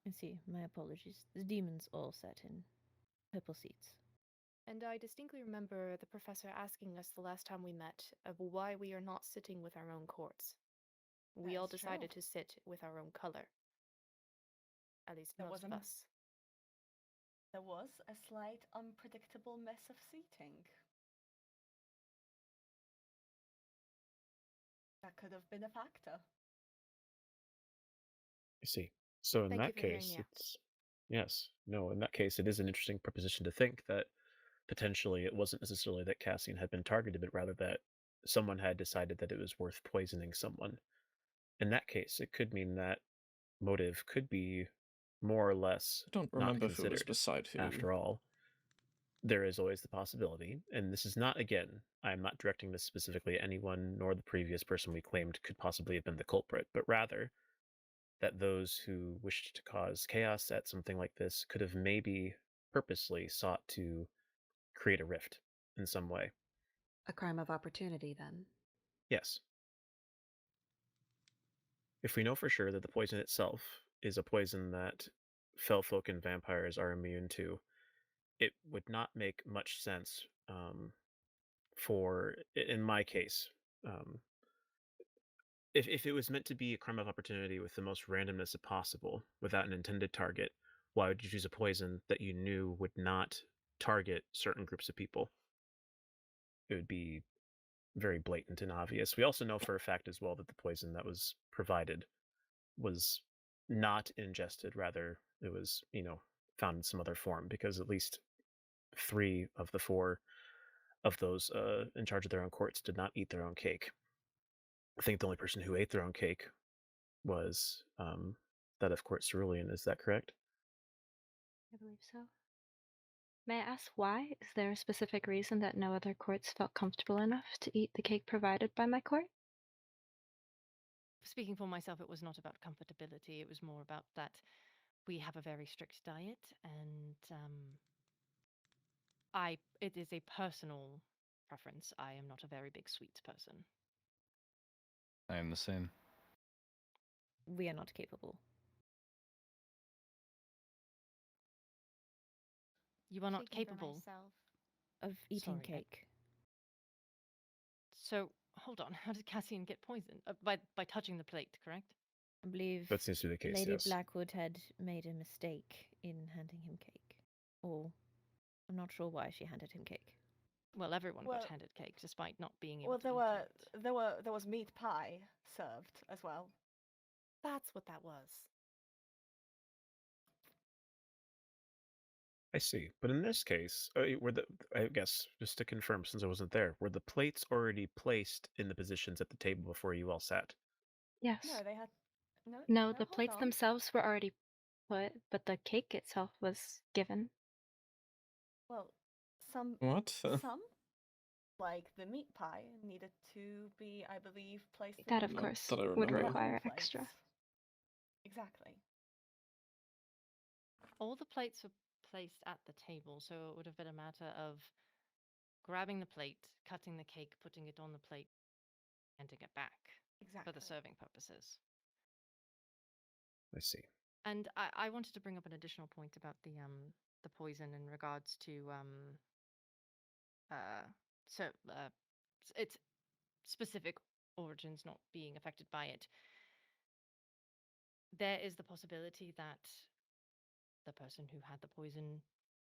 I see. My apologies. The demons all sat in purple seats. And I distinctly remember the professor asking us the last time we met of why we are not sitting with our own courts. We all decided to sit with our own color. At least most of us. There was a slight unpredictable mess of seating. That could have been a factor. I see. So in that case, in that case, it is an interesting proposition to think that potentially it wasn't necessarily that Cassian had been targeted, but rather that someone had decided that it was worth poisoning someone. In that case, it could mean that motive could be more or less I don't not remember who was considered. beside who. After all, there is always the possibility, and this is not, again, I'm not directing this specifically at anyone nor the previous person we claimed could possibly have been the culprit, but rather that those who wished to cause chaos at something like this could have maybe purposely sought to create a rift in some way. A crime of opportunity, then? Yes. If we know for sure that the poison itself is a poison that fell folk and vampires are immune to, it would not make much sense in my case, if it was meant to be a crime of opportunity with the most randomness possible, without an intended target, why would you choose a poison that you knew would not target certain groups of people? It would be very blatant and obvious. We also know for a fact as well that the poison that was provided was not ingested, rather it was, found in some other form, because at least 3 of the 4 of those in charge of their own courts did not eat their own cake. I think the only person who ate their own cake was that of Court Cerulean. Is that correct? I believe so. May I ask why? Is there a specific reason that no other courts felt comfortable enough to eat the cake provided by my court? Speaking for myself, it was not about comfortability. It was more about that we have a very strict diet, and it is a personal preference. I am not a very big sweets person. I am the same. We are not capable. You are not Speaking for capable myself. Of eating Sorry, cake. So, hold on. How did Cassian get poisoned? By touching the plate, correct? I believe That seems to be the case, Lady yes. Blackwood had made a mistake in handing him cake. Or I'm not sure why she handed him cake. Well, everyone Well- got handed cake despite not being able Well, to eat it. there was meat pie served as well. That's what that was. I see. But in this case, I guess, just to confirm, since I wasn't there, were the plates already placed in the positions at the table before you all sat? Yes. No, they had No, the hold plates on. themselves were already put, but the cake itself was given. Well, some What? some like the meat pie needed to be, I believe, placed That, in of course, that I would remember. require plates. extra. Exactly. All the plates were placed at the table, so it would have been a matter of grabbing the plate, cutting the cake, putting it on the plate, handing it back for the Exactly. serving purposes. I see. And I wanted to bring up an additional point about the poison in regards to its specific origins not being affected by it. There is the possibility that the person who had the poison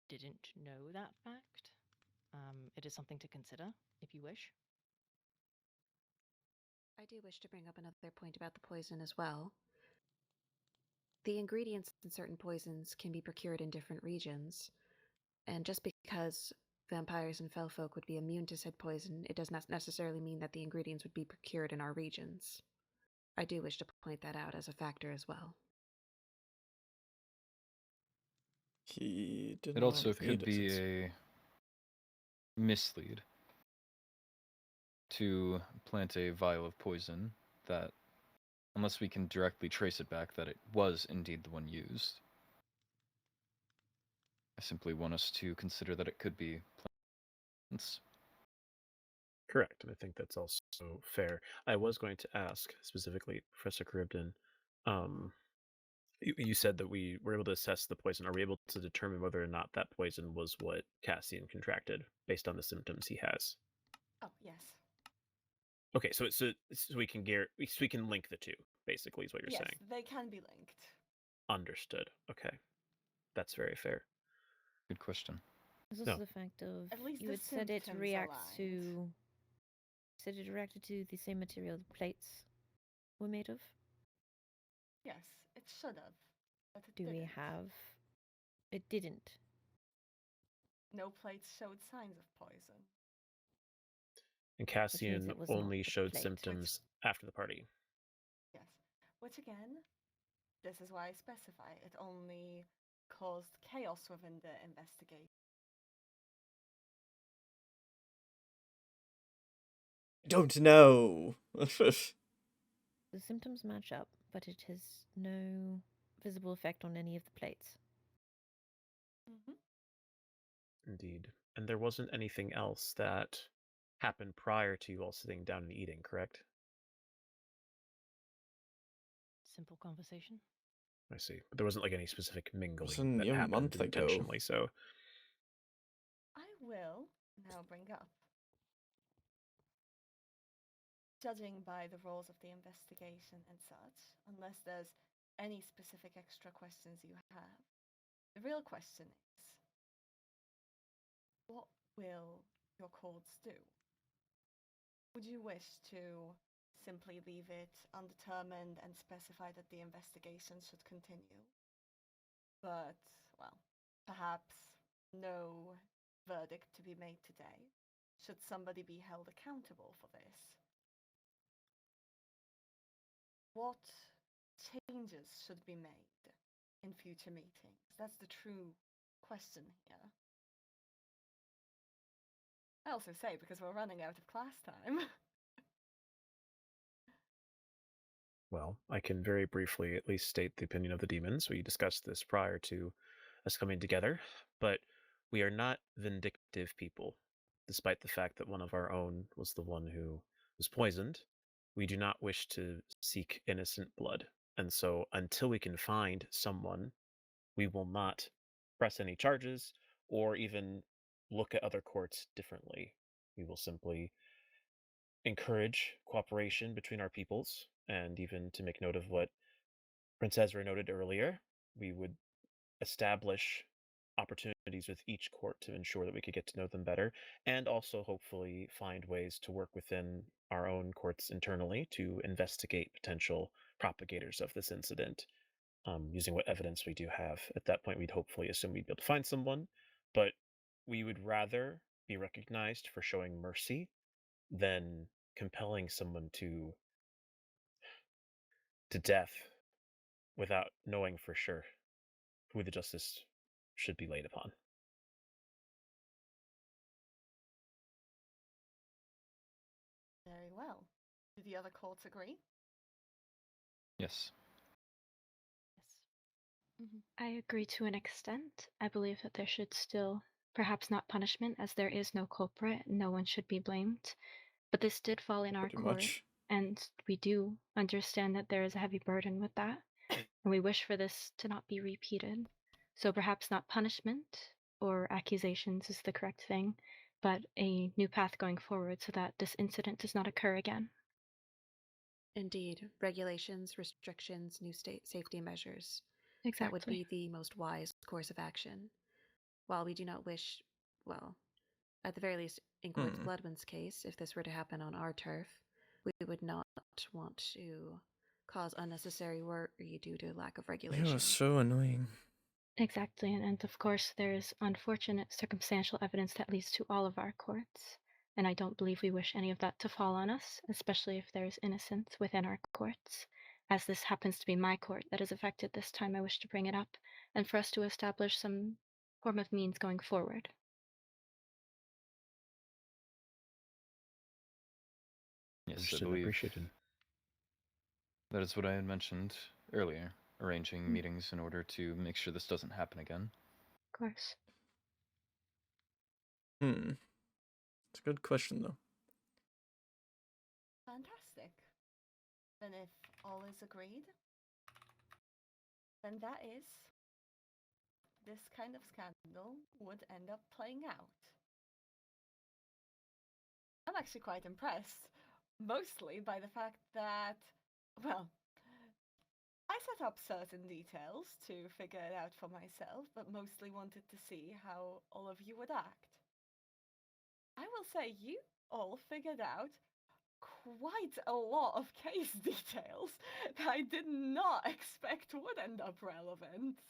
didn't know that fact. It is something to consider, if you wish. I do wish to bring up another point about the poison as well. The ingredients in certain poisons can be procured in different regions, and just because vampires and fellfolk would be immune to said poison, it does not necessarily mean that the ingredients would be procured in our regions. I do wish to point that out as a factor as well. He did It not also read could it, be it's- a mislead to plant a vial of poison that, unless we can directly trace it back that it was indeed the one used, I simply want us to consider that it could be plants. Correct, and I think that's also fair. I was going to ask specifically, Professor Charybdin, you said that we were able to assess the poison. Are we able to determine whether or not that poison was what Cassian contracted based on the symptoms he has? Oh, yes. Okay, so we can link the two, basically, is what you're Yes, saying. they can be linked. Understood. Okay, that's very fair. Good question. There's No. also the fact of At least you the had said it symptoms reacts aligned. to. Said it reacted to the same material the plates were made of. Yes, it should have, but it Do we didn't. have? It didn't. No plates showed signs of poison. And means Cassian it was not only the showed plate. symptoms after the party. Yes, which again, this is why I specify it only caused chaos within the investigation. Don't know. The symptoms match up, but it has no visible effect on any of the plates. Indeed. And there wasn't anything else that happened prior to you all sitting down and eating, correct? Simple conversation. I see. But there wasn't like any specific was mingling a that mere happened month ago. intentionally, so I will now bring up, judging by the rules of the investigation and such, unless there's any specific extra questions you have, the real question is, what will your courts do? Would you wish to simply leave it undetermined and specify that the investigation should continue? But, well, perhaps no verdict to be made today. Should somebody be held accountable for this? What changes should be made in future meetings? That's the true question here. I also say because we're running out of class time. well, I can very briefly at least state the opinion of the demons. We discussed this prior to us coming together, but we are not vindictive people. Despite the fact that one of our own was the one who was poisoned, we do not wish to seek innocent blood. And so until we can find someone, we will not press any charges or even look at other courts differently. We will simply encourage cooperation between our peoples, and even to make note of what Prince Ezra noted earlier, we would establish opportunities with each court to ensure that we could get to know them better, and also hopefully find ways to work within our own courts internally to investigate potential propagators of this incident, using what evidence we do have. At that point, we'd hopefully assume we'd be able to find someone, but we would rather be recognized for showing mercy than compelling someone to death without knowing for sure who the justice should be laid upon. Very well. Do the other courts agree? Yes. I agree to an extent. I believe that there should still, perhaps not punishment, as there is no culprit, no one should be blamed. But this did fall in our Pretty court, much. and we do understand that there is a heavy burden with that, and we wish for this to not be repeated. So perhaps not punishment or accusations is the correct thing, but a new path going forward so that this incident does not occur again. Indeed, regulations, restrictions, new state safety measures. Exactly. That would be the most wise course of action. While we do not wish, well, at the very least, in Court's Bloodwind's case, if this were to happen on our turf, we would not want to cause unnecessary worry due to lack of regulation. You are so annoying. Exactly, and of course there is unfortunate circumstantial evidence that leads to all of our courts, and I don't believe we wish any of that to fall on us, especially if there is innocence within our courts. As this happens to be my court that is affected this time, I wish to bring it up, and for us to establish some form of means going forward. Yes, I believe appreciated. that is what I had mentioned earlier, arranging meetings in order to make sure this doesn't happen again. Of course. It's a good question, though. Fantastic. Then if all is agreed, then that is this kind of scandal would end up playing out. I'm actually quite impressed, mostly by the fact that, well, I set up certain details to figure it out for myself, but mostly wanted to see how all of you would act. I will say you all figured out quite a lot of case details that I did not expect would end up relevant.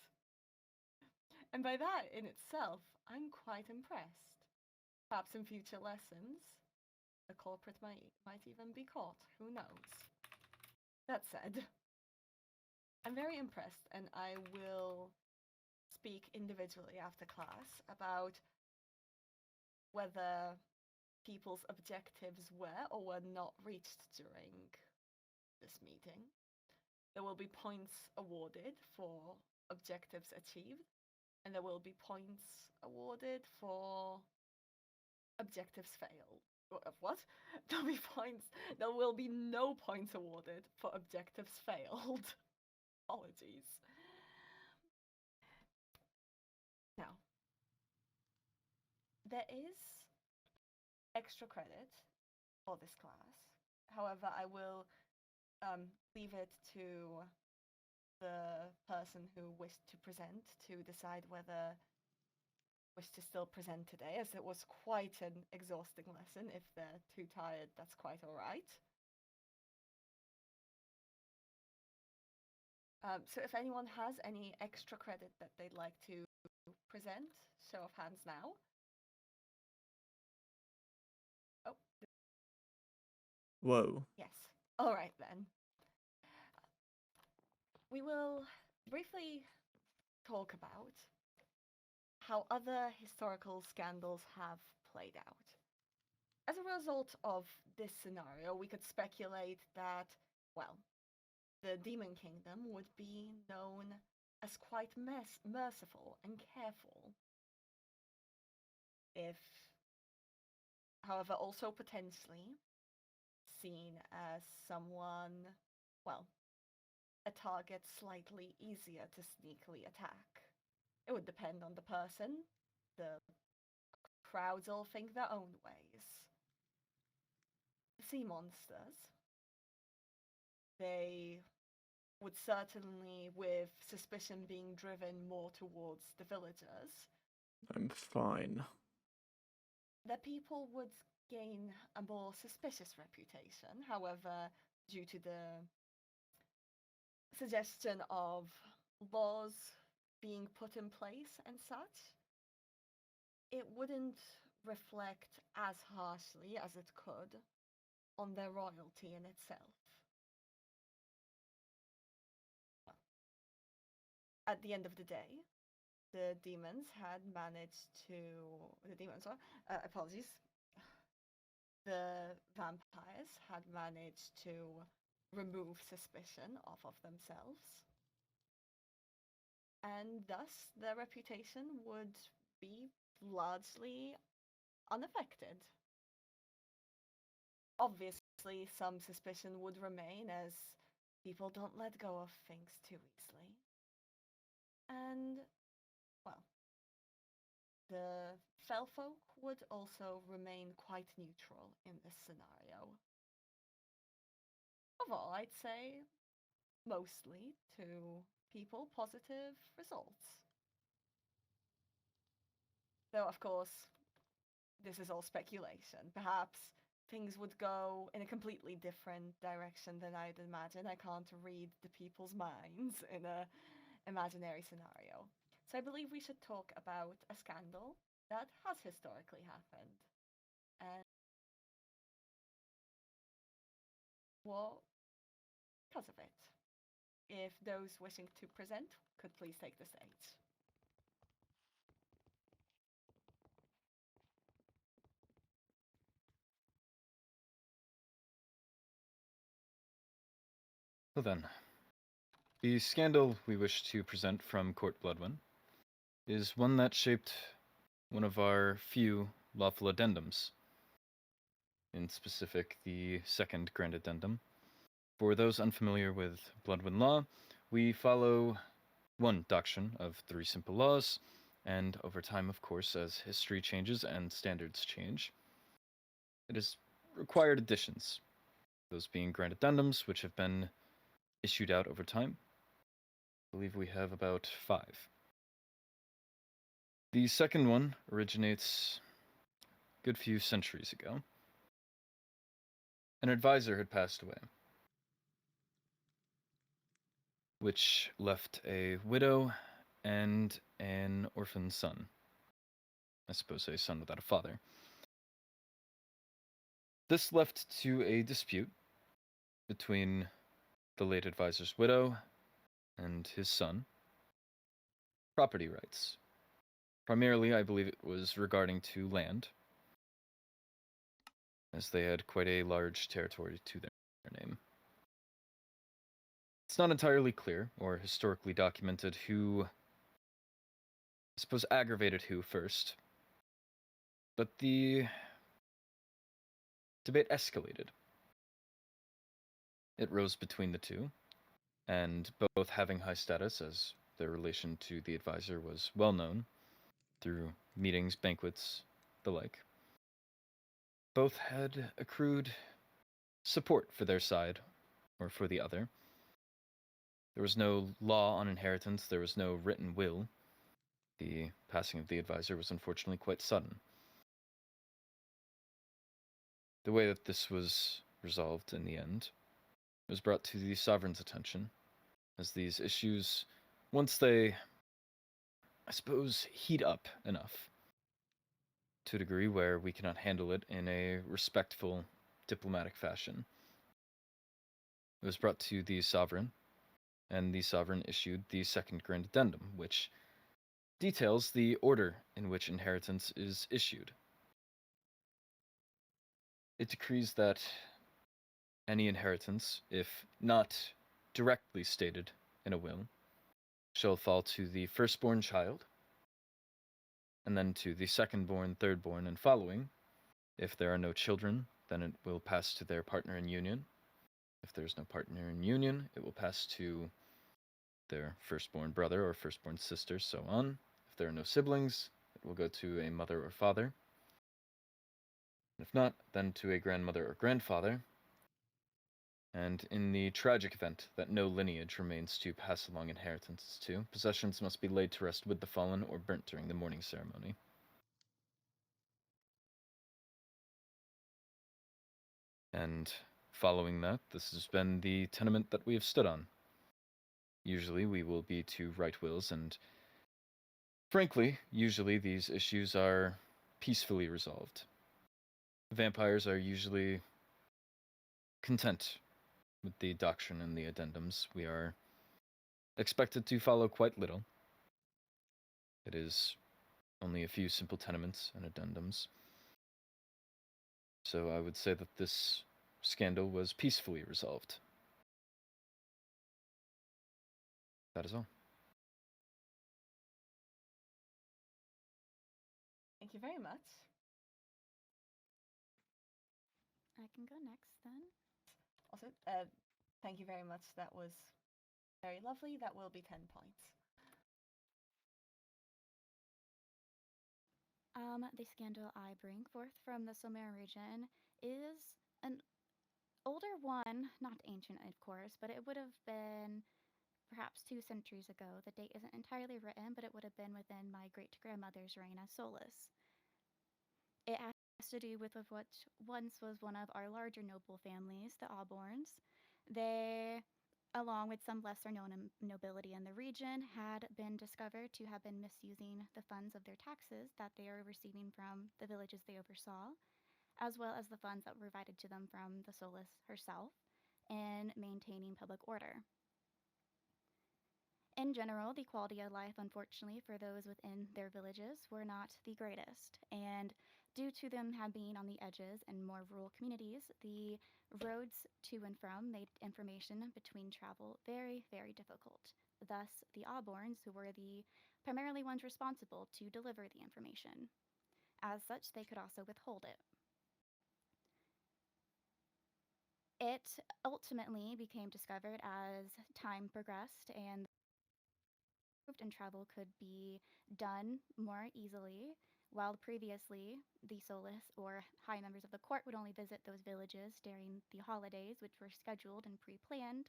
And by that in itself, I'm quite impressed. Perhaps in future lessons, the culprit might even be caught. Who knows? That said, I'm very impressed, and I will speak individually after class about whether people's objectives were or were not reached during this meeting. There will be points awarded for objectives achieved, and there will be points awarded for objectives failed. What? There will be no points awarded for objectives failed. Apologies. Now, there is extra credit for this class. However, I will leave it to the person who wished to present to decide whether wish to still present today, as it was quite an exhausting lesson. If they're too tired, that's quite all right. So if anyone has any extra credit that they'd like to present, show of hands now. Oh. Whoa. Yes. All right then. We will briefly talk about how other historical scandals have played out. As a result of this scenario, we could speculate that, well, the Demon Kingdom would be known as quite merciful and careful. If, however, also potentially seen as someone, well, a target slightly easier to sneakily attack. It would depend on the person. The crowds all think their own ways. Sea monsters. They would certainly, with suspicion being driven more towards the villagers, I'm fine. the people would gain a more suspicious reputation. However, due to the suggestion of laws being put in place and such, it wouldn't reflect as harshly as it could on their royalty in itself. Well, at the end of the day, the demons had managed to. The demons are. Apologies. The vampires had managed to remove suspicion off of themselves, and thus their reputation would be largely unaffected. Obviously, some suspicion would remain as people don't let go of things too easily. And, well, the Fellfolk would also remain quite neutral in this scenario. Overall, I'd say mostly to people positive results. Though, of course, this is all speculation. Perhaps things would go in a completely different direction than I'd imagine. I can't read the people's minds in a imaginary scenario. So I believe we should talk about a scandal that has historically happened. And what because of it. If those wishing to present could please take the stage. So then, the scandal we wish to present from Court Bloodwyn is one that shaped one of our few lawful addendums, in specific the second grand addendum. For those unfamiliar with Bloodwyn law, we follow one doctrine of 3 simple laws, and over time, of course, as history changes and standards change, it has required additions, those being grand addendums, which have been issued out over time. I believe we have about 5. The second one originates a good few centuries ago. An advisor had passed away, which left a widow and an orphan son. I suppose a son without a father. This left to a dispute between the late advisor's widow and his son. Property rights. Primarily, I believe it was regarding to land, as they had quite a large territory to their name. It's not entirely clear, or historically documented, who, I suppose, aggravated who first, but the debate escalated. It rose between the two, and both having high status, as their relation to the advisor was well known through meetings, banquets, the like. Both had accrued support for their side, or for the other. There was no law on inheritance, there was no written will. The passing of the advisor was unfortunately quite sudden. The way that this was resolved in the end was brought to the sovereign's attention, as these issues, once they, I suppose, heat up enough, to a degree where we cannot handle it in a respectful, diplomatic fashion. It was brought to the sovereign, and the sovereign issued the second grand addendum, which details the order in which inheritance is issued. It decrees that any inheritance, if not directly stated in a will, shall fall to the firstborn child, and then to the secondborn, thirdborn, and following. If there are no children, then it will pass to their partner in union. If there's no partner in union, it will pass to their firstborn brother or firstborn sister, so on. If there are no siblings, it will go to a mother or father. If not, then to a grandmother or grandfather. And in the tragic event that no lineage remains to pass along inheritance to, possessions must be laid to rest with the fallen or burnt during the mourning ceremony. And following that, this has been the tenement that we have stood on. Usually we will be to write wills, and frankly, usually these issues are peacefully resolved. Vampires are usually content with the doctrine and the addendums. We are expected to follow quite little. It is only a few simple tenements and addendums. So I would say that this scandal was peacefully resolved. That is all. Thank you very much. I can go next then. Also, thank you very much. That was very lovely. That will be 10 points. The scandal I bring forth from the Silmar region is an older one, not ancient, of course, but it would have been perhaps 2 centuries ago. The date isn't entirely written, but it would have been within my great-grandmother's reign as Solus. It has to do with what once was one of our larger noble families, the Auborns. They, along with some lesser-known nobility in the region, had been discovered to have been misusing the funds of their taxes that they are receiving from the villages they oversaw, as well as the funds that were provided to them from the Solus herself, in maintaining public order. In general, the quality of life, unfortunately, for those within their villages were not the greatest, and due to them being on the edges and more rural communities, the roads to and from made information between travel very, very difficult. Thus, the Auborns, who were the primarily ones responsible to deliver the information. As such, they could also withhold it. It ultimately became discovered as time progressed and travel could be done more easily, while previously the Solus or high members of the court would only visit those villages during the holidays, which were scheduled and pre-planned.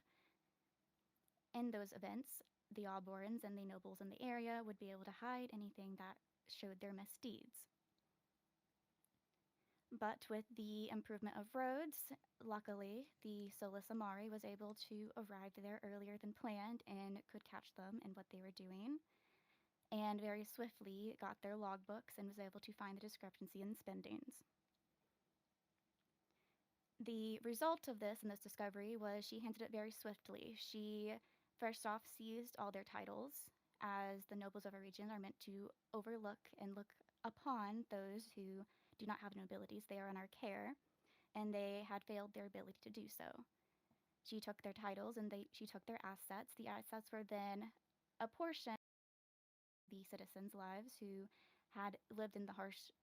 In those events, the Auborns and the nobles in the area would be able to hide anything that showed their misdeeds. But with the improvement of roads, luckily, the Solus Amari was able to arrive there earlier than planned and could catch them in what they were doing, and very swiftly got their logbooks and was able to find the discrepancy in spendings. The result of this and this discovery was she handled it very swiftly. She first off seized all their titles, as the nobles of a region are meant to overlook and look upon those who do not have nobilities. They are in our care, and they had failed their ability to do so. She took their titles and she took their assets. The assets were then a portion of the citizens' lives who had lived in the harsh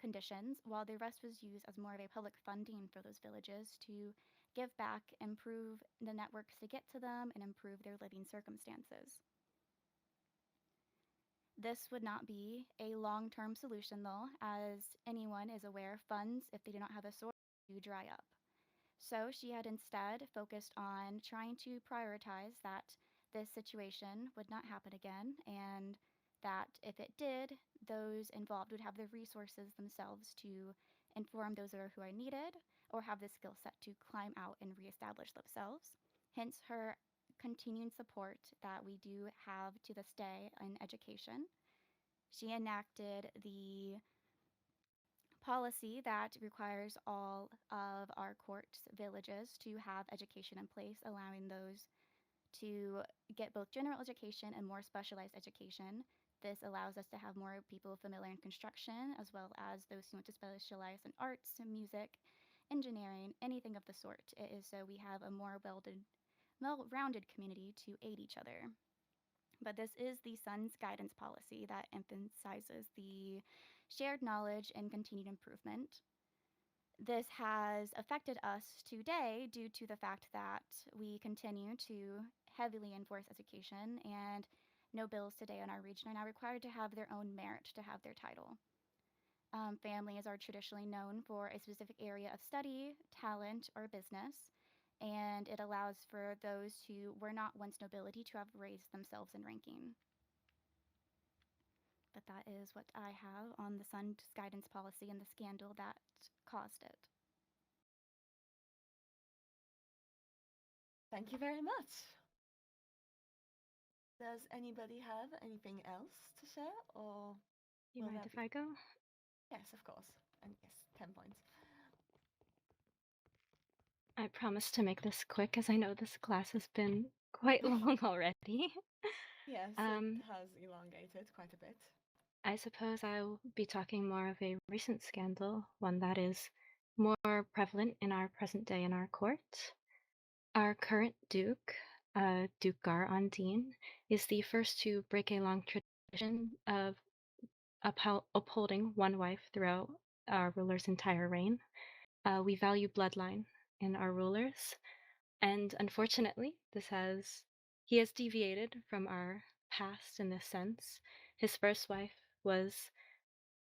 conditions, while the rest was used as more of a public funding for those villages to give back, improve the networks to get to them, and improve their living circumstances. This would not be a long-term solution, though, as anyone is aware, funds, if they do not have a source, do dry up. So she had instead focused on trying to prioritize that this situation would not happen again, and that if it did, those involved would have the resources themselves to inform those who are needed or have the skill set to climb out and reestablish themselves. Hence her continuing support that we do have to this day in education. She enacted the policy that requires all of our court villages to have education in place, allowing those to get both general education and more specialized education. This allows us to have more people familiar in construction, as well as those who want to specialize in arts, music, engineering, anything of the sort. It is so we have a more well-rounded community to aid each other. But this is the Sun's guidance policy that emphasizes the shared knowledge and continued improvement. This has affected us today due to the fact that we continue to heavily enforce education, and nobles today in our region are now required to have their own merit to have their title. Families are traditionally known for a specific area of study, talent, or business, and it allows for those who were not once nobility to have raised themselves in ranking. But that is what I have on the Sun's guidance policy and the scandal that caused it. Thank you very much. Does anybody have anything else to share, or You will mind that if be- I go? Yes, of course. And yes, 10 points. I promise to make this quick, as I know this class has been quite long already. Yes, Um, it has elongated quite a bit. I suppose I'll be talking more of a recent scandal, one that is more prevalent in our present day in our court. Our current Duke, Duke Gar Ondine, is the first to break a long tradition of upholding one wife throughout our ruler's entire reign. We value bloodline in our rulers, and unfortunately, he has deviated from our past in this sense. His first wife was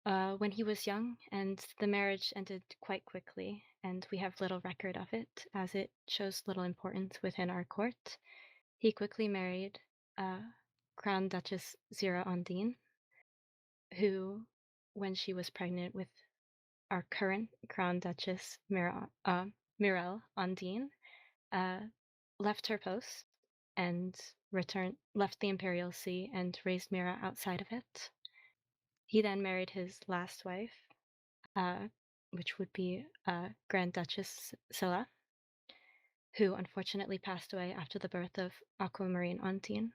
when he was young, and the marriage ended quite quickly, and we have little record of it, as it shows little importance within our court. He quickly married Crown Duchess Zira Ondine, who, when she was pregnant with our current Crown Duchess Mirelle Ondine, left her post and left the Imperial See and raised Mira outside of it. He then married his last wife, which would be Grand Duchess Scylla, who unfortunately passed away after the birth of Aquamarine Ondine.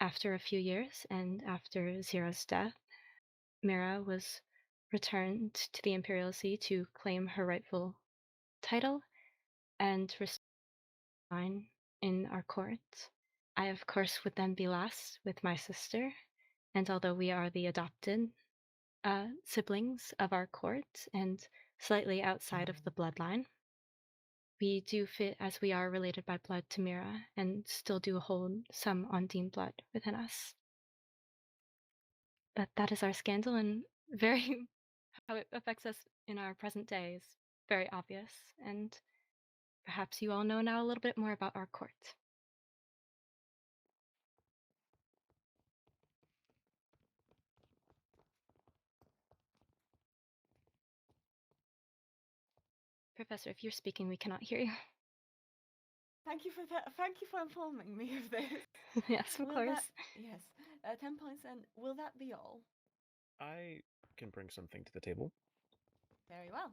After a few years, and after Zira's death, Mira was returned to the Imperial See to claim her rightful title and restore in our court. I, of course, would then be last with my sister, and although we are the adopted siblings of our court and slightly outside of the bloodline, we do fit as we are related by blood to Mira and still do hold some Ondine blood within us. But that is our scandal, and very how it affects us in our present day is very obvious, and perhaps you all know now a little bit more about our court. Professor, if you're speaking, we cannot hear you. Thank you for that. Thank you for informing me of this. Yes, of course. Yes, 10 points. And will that be all? I can bring something to the table. Very well.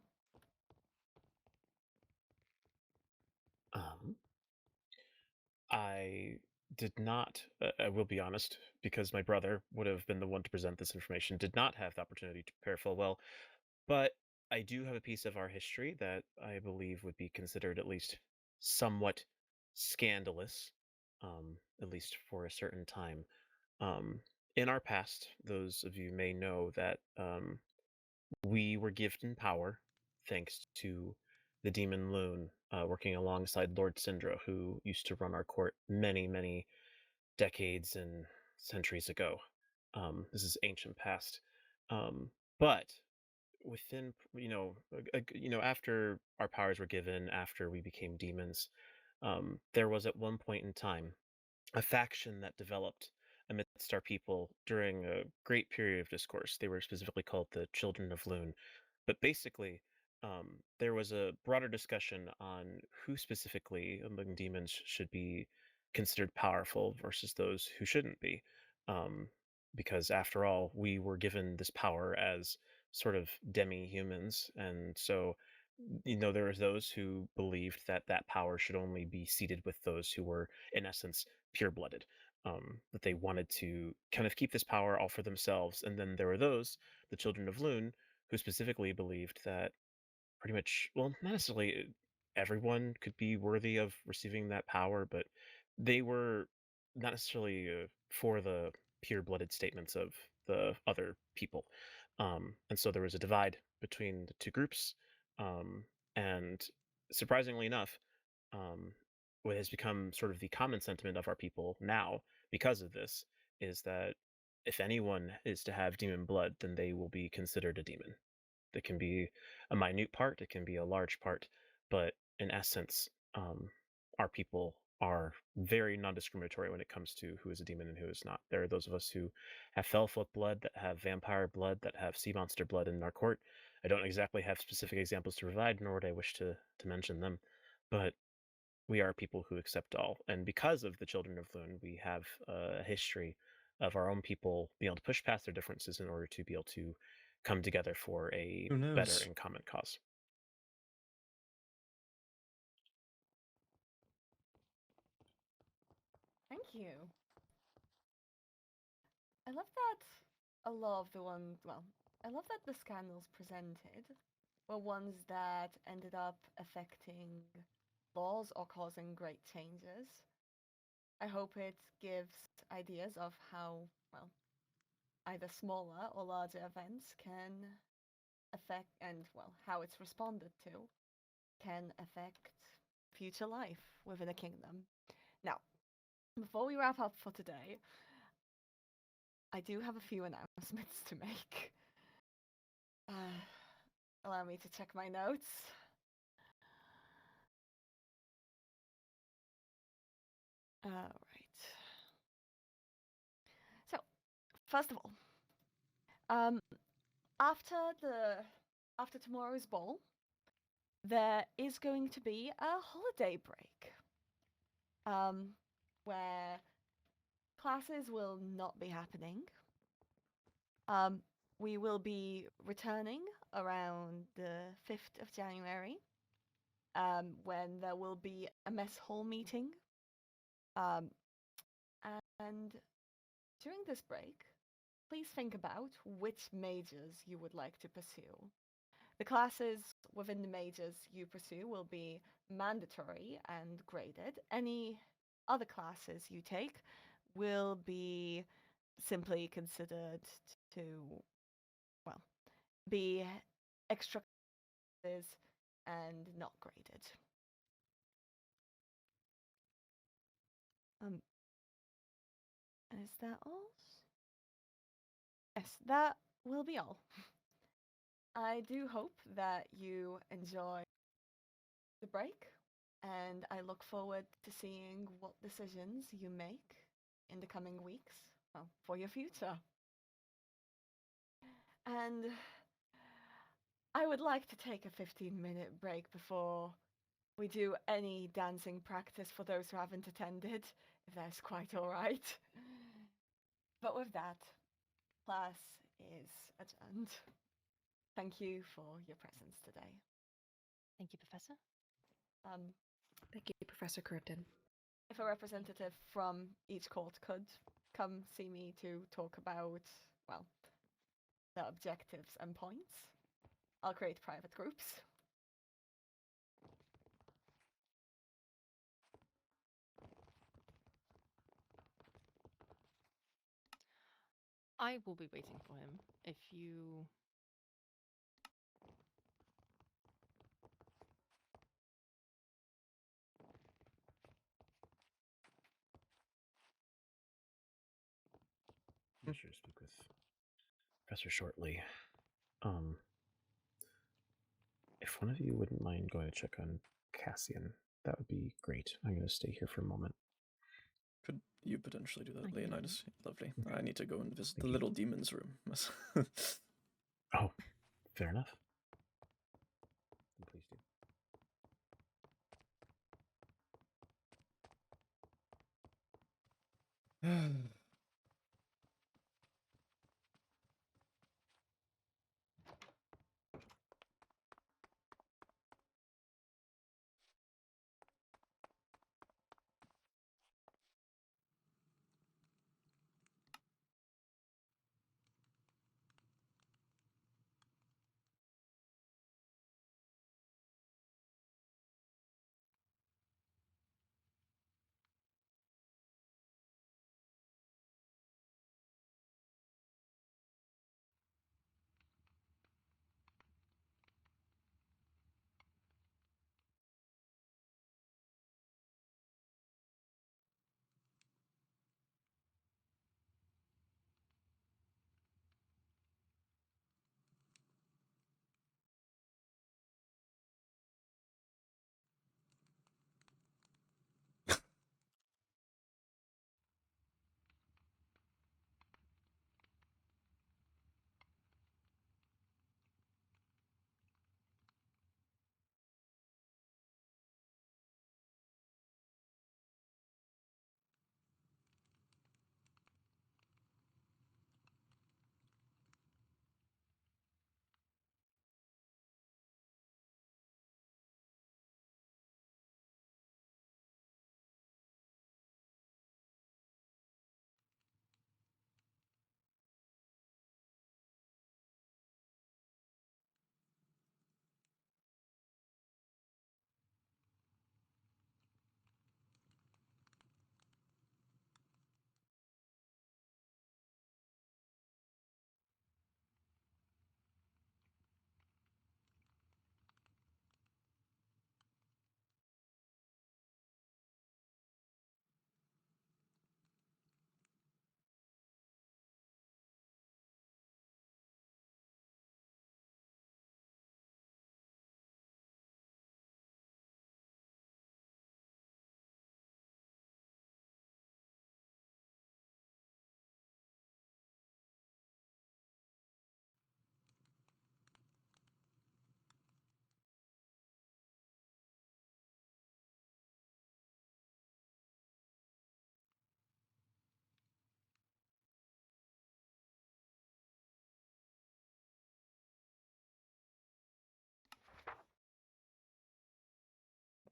I did not, I will be honest, because my brother would have been the one to present this information, did not have the opportunity to prepare full well, but I do have a piece of our history that I believe would be considered at least somewhat scandalous, at least for a certain time. In our past, those of you may know that we were given power thanks to the Demon Lune, working alongside Lord Syndra, who used to run our court many, many decades and centuries ago. This is ancient past. But within, after our powers were given, after we became demons, there was at one point in time a faction that developed amidst our people during a great period of discourse. They were specifically called the Children of Lune. But basically, there was a broader discussion on who specifically among demons should be considered powerful versus those who shouldn't be. Because after all, we were given this power as sort of demi-humans, and so there was those who believed that that power should only be seated with those who were, in essence, pure-blooded. That they wanted to kind of keep this power all for themselves, and then there were those, the Children of Lune, who specifically believed that pretty much, well, not necessarily everyone could be worthy of receiving that power, but they were not necessarily for the pure-blooded statements of the other people. And so there was a divide between the two groups. And surprisingly enough, what has become sort of the common sentiment of our people now, because of this, is that if anyone is to have demon blood, then they will be considered a demon. It can be a minute part, it can be a large part, but in essence, our people are very non-discriminatory when it comes to who is a demon and who is not. There are those of us who have fellfolk blood, that have vampire blood, that have sea monster blood in our court. I don't exactly have specific examples to provide, nor would I wish to mention them, but we are people who accept all. And because of the Children of Lune, we have a history of our own people being able to push past their differences in order to be able to come together for a Who knows? better and common cause. Thank you. I love that a lot of the ones, well, I love that the scandals presented were ones that ended up affecting laws or causing great changes. I hope it gives ideas of how, well, either smaller or larger events can affect, and, well, how it's responded to can affect future life within a kingdom. Now, before we wrap up for today, I do have a few announcements to make. Allow me to check my notes. All right. So, first of all, after tomorrow's ball, there is going to be a holiday break, where classes will not be happening. We will be returning around the 5th of January, when there will be a mess hall meeting. And during this break, please think about which majors you would like to pursue. The classes within the majors you pursue will be mandatory and graded. Any other classes you take will be simply considered to, well, be extra classes and not graded. Is that all? Yes, that will be all. I do hope that you enjoy the break, and I look forward to seeing what decisions you make in the coming weeks, well, for your future. And I would like to take a 15-minute break before we do any dancing practice for those who haven't attended, if that's quite all right. But with that, class is adjourned. Thank you for your presence today. Thank you, Professor. Thank you, Professor Krypton. If a representative from each court could come see me to talk about, well, the objectives and points, I'll create private groups. I will be waiting for him. If you... I'm sure to speak with Professor shortly. If one of you wouldn't mind going to check on Cassian, that would be great. I'm going to stay here for a moment. Could you potentially do that, Leonidas? Lovely. Okay. I need to go and visit Thank the you. little demon's room. Oh, fair enough. Please do.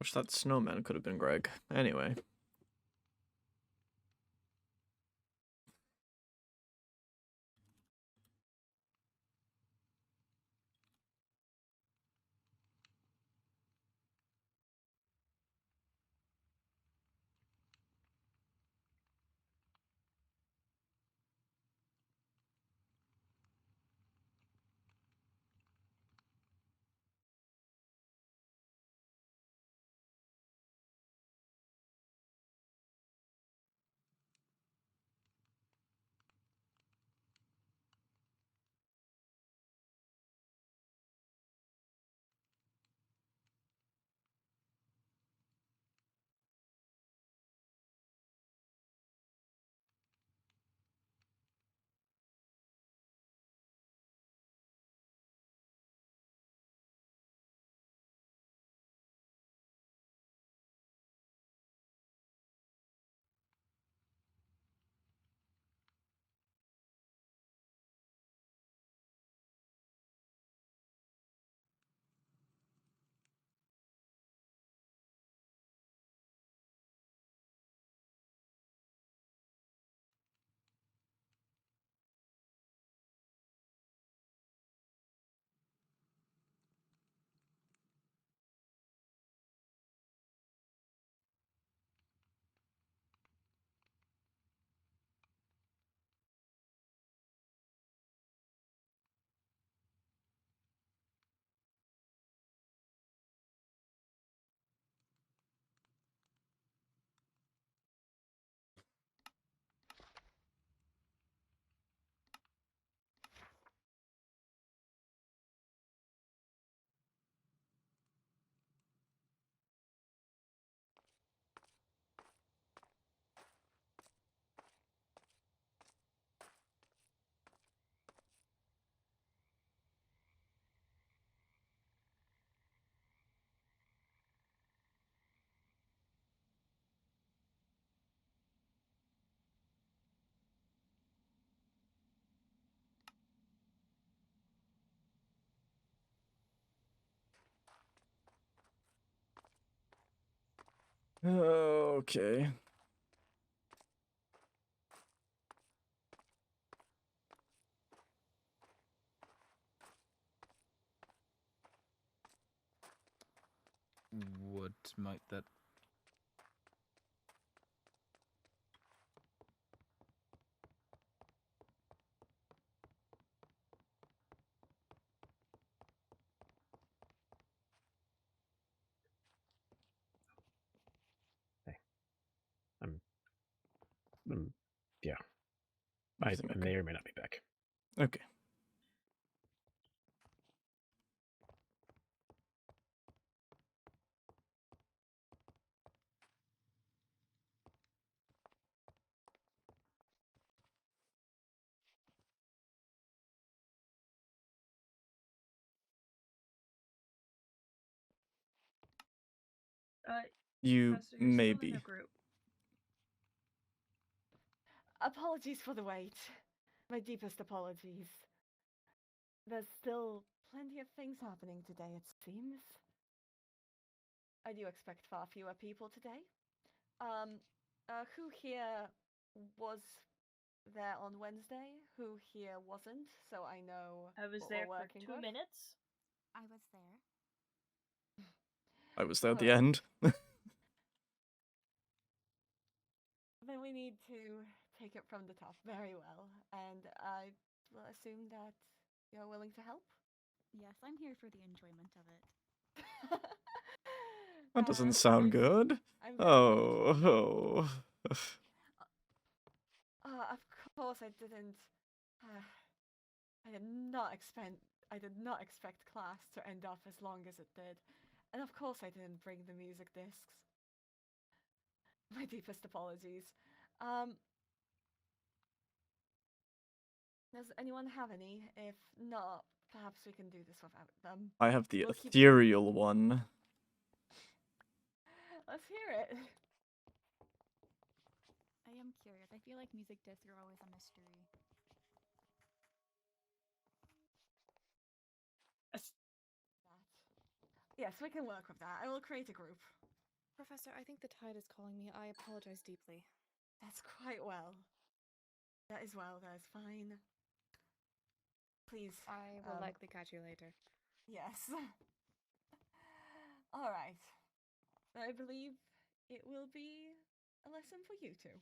Wish that snowman could have been Greg. Anyway. Okay. What might that... Yeah. You I think I may could- or may not be back. Okay. You Professor, you're may still in be. a group. Apologies for the wait. My deepest apologies. There's still plenty of things happening today, it seems. I do expect far fewer people today. Who here was there on Wednesday? Who here wasn't? So I know I was what there we're for working 2 with. minutes. I was there. I was there at the Alright. end. Then we need to take it from the top very well, and I will assume that you're willing to help? Yes, I'm here for the enjoyment of it. That doesn't sound good. I'm very Oh. Of course I didn't. I did not expect class to end up as long as it did, and of course I didn't bring the music discs. My deepest apologies. Does anyone have any? If not, perhaps we can do this without them. I have the We'll keep- ethereal one. Let's hear it. I am curious. I feel like music discs are always a mystery. Yes, we can work with that. I will create a group. Professor, I think the tide is calling me. I apologize deeply. That's quite well. That is well, that is fine. Please. I will likely catch you later. Yes. Alright. I believe it will be a lesson for you two.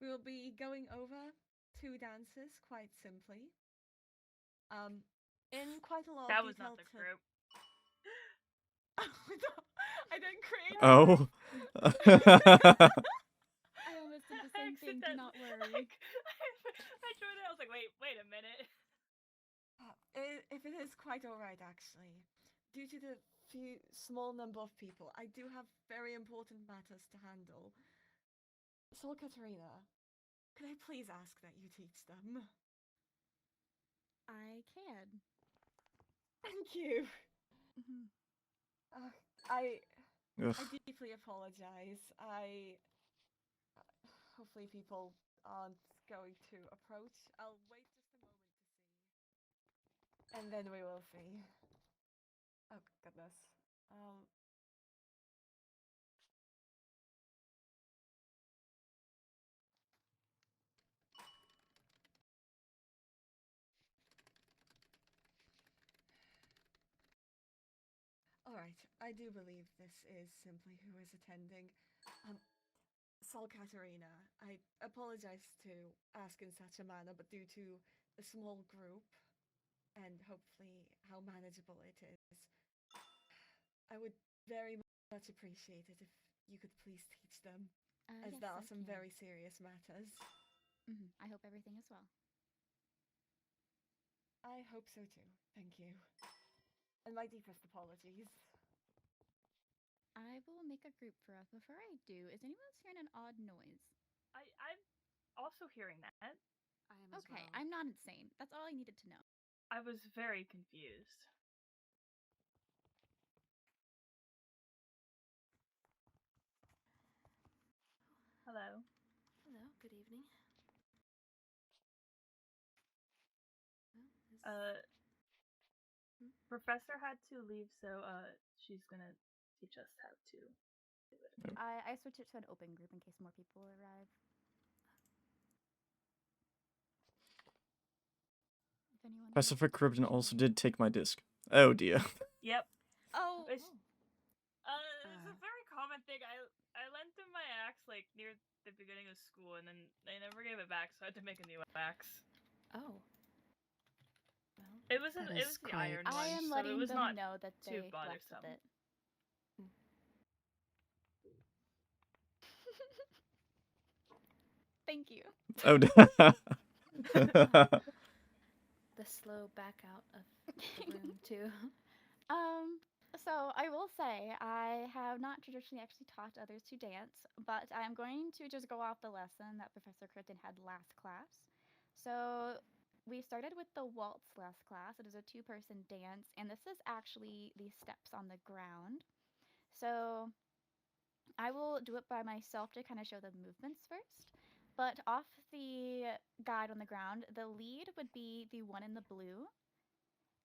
We will be going over 2 dances quite simply. In quite a lot That of was detail not the group. I didn't create Oh. I almost did the same thing. Do not worry. I joined it. I was like, wait a minute. If it is quite alright, actually. Due to the small number of people, I do have very important matters to handle. So, Katarina, could I please ask that you teach them? I can. Thank you. I deeply apologize. Hopefully people aren't going to approach. I'll wait just a moment to see. And then we will see. Oh, goodness. Alright, I do believe this is simply who is attending. Sol Katerina, I apologize to ask in such a manner, but due to the small group and hopefully how manageable it is, I would very much appreciate it if you could please teach them, as Yes, there I are some can. very serious matters. I hope everything is well. I hope so too, thank you. And my deepest apologies. I will make a group for us. Before I do, is anyone else hearing an odd noise? I'm also hearing that. I am as Okay, well. I'm not insane. That's all I needed to know. I was very confused. Hello. Hello, good evening. Professor had to leave, so she's gonna teach us how to do it. I switched it to an open group in case more people arrive. If anyone Professor Cribden also did take my disc. Oh dear. Yep. Oh. It's a very common thing. I lent them my axe like near the beginning of school, and then they never gave it back, so I had to make a new axe. Oh. It was the iron one, I am so letting it was them not know that too they bothersome. left with it. Thank you. Oh. The slow back out of the room too. So I will say I have not traditionally actually taught others to dance, but I'm going to just go off the lesson that Professor Curtin had last class. So we started with the waltz last class. It is a 2-person dance, and this is actually the steps on the ground. So I will do it by myself to kind of show the movements first. But off the guide on the ground, the lead would be the one in the blue.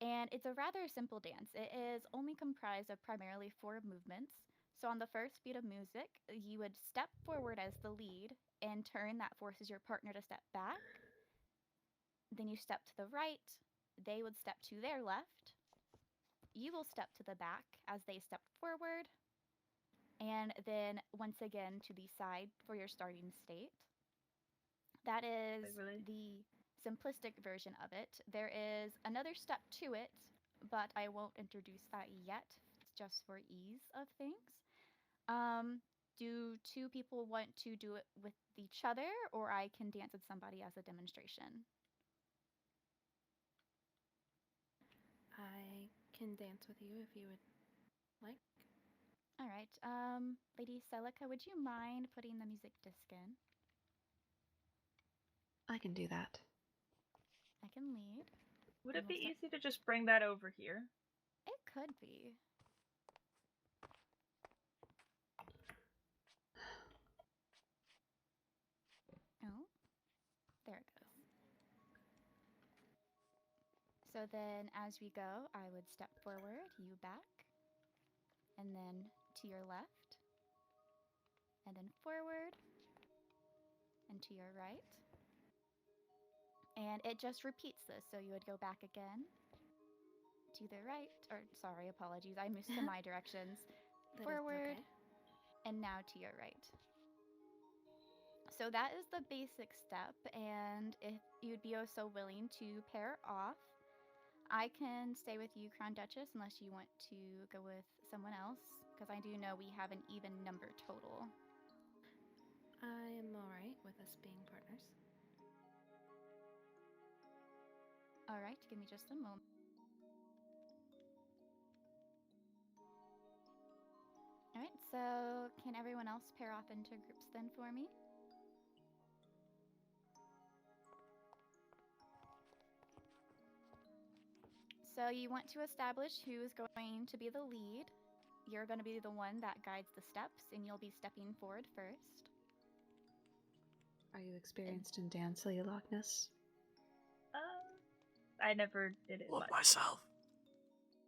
And it's a rather simple dance. It is only comprised of primarily 4 movements. So on the first beat of music, you would step forward as the lead and turn that forces your partner to step back. Then you step to the right, they would step to their left. You will step to the back as they step forward. And then once again to the side for your starting state. That is the simplistic version of it. There is another step to it, but I won't introduce that yet, just for ease of things. Do 2 people want to do it with each other, or I can dance with somebody as a demonstration? I can dance with you if you would like. All right. Lady Celica, would you mind putting the music disc in? I can do that. I can lead. Would it be easy to just bring that over here? It could be. Oh, there it goes. So then as we go, I would step forward, you back, and then to your left, and then forward, and to your right. And it just repeats this. So you would go back again, to the right, or sorry, apologies, I missed my directions. Forward, and now to your right. So that is the basic step, and if you'd be so willing to pair off, I can stay with you, Crown Duchess, unless you want to go with someone else, because I do know we have an even number total. I'm alright with us being partners. Alright, give me just a moment. Alright, so can everyone else pair off into groups then for me? So you want to establish who is going to be the lead. You're going to be the one that guides the steps, and you'll be stepping forward first. Are you experienced in dance, Leonidas? I never did it. Love myself.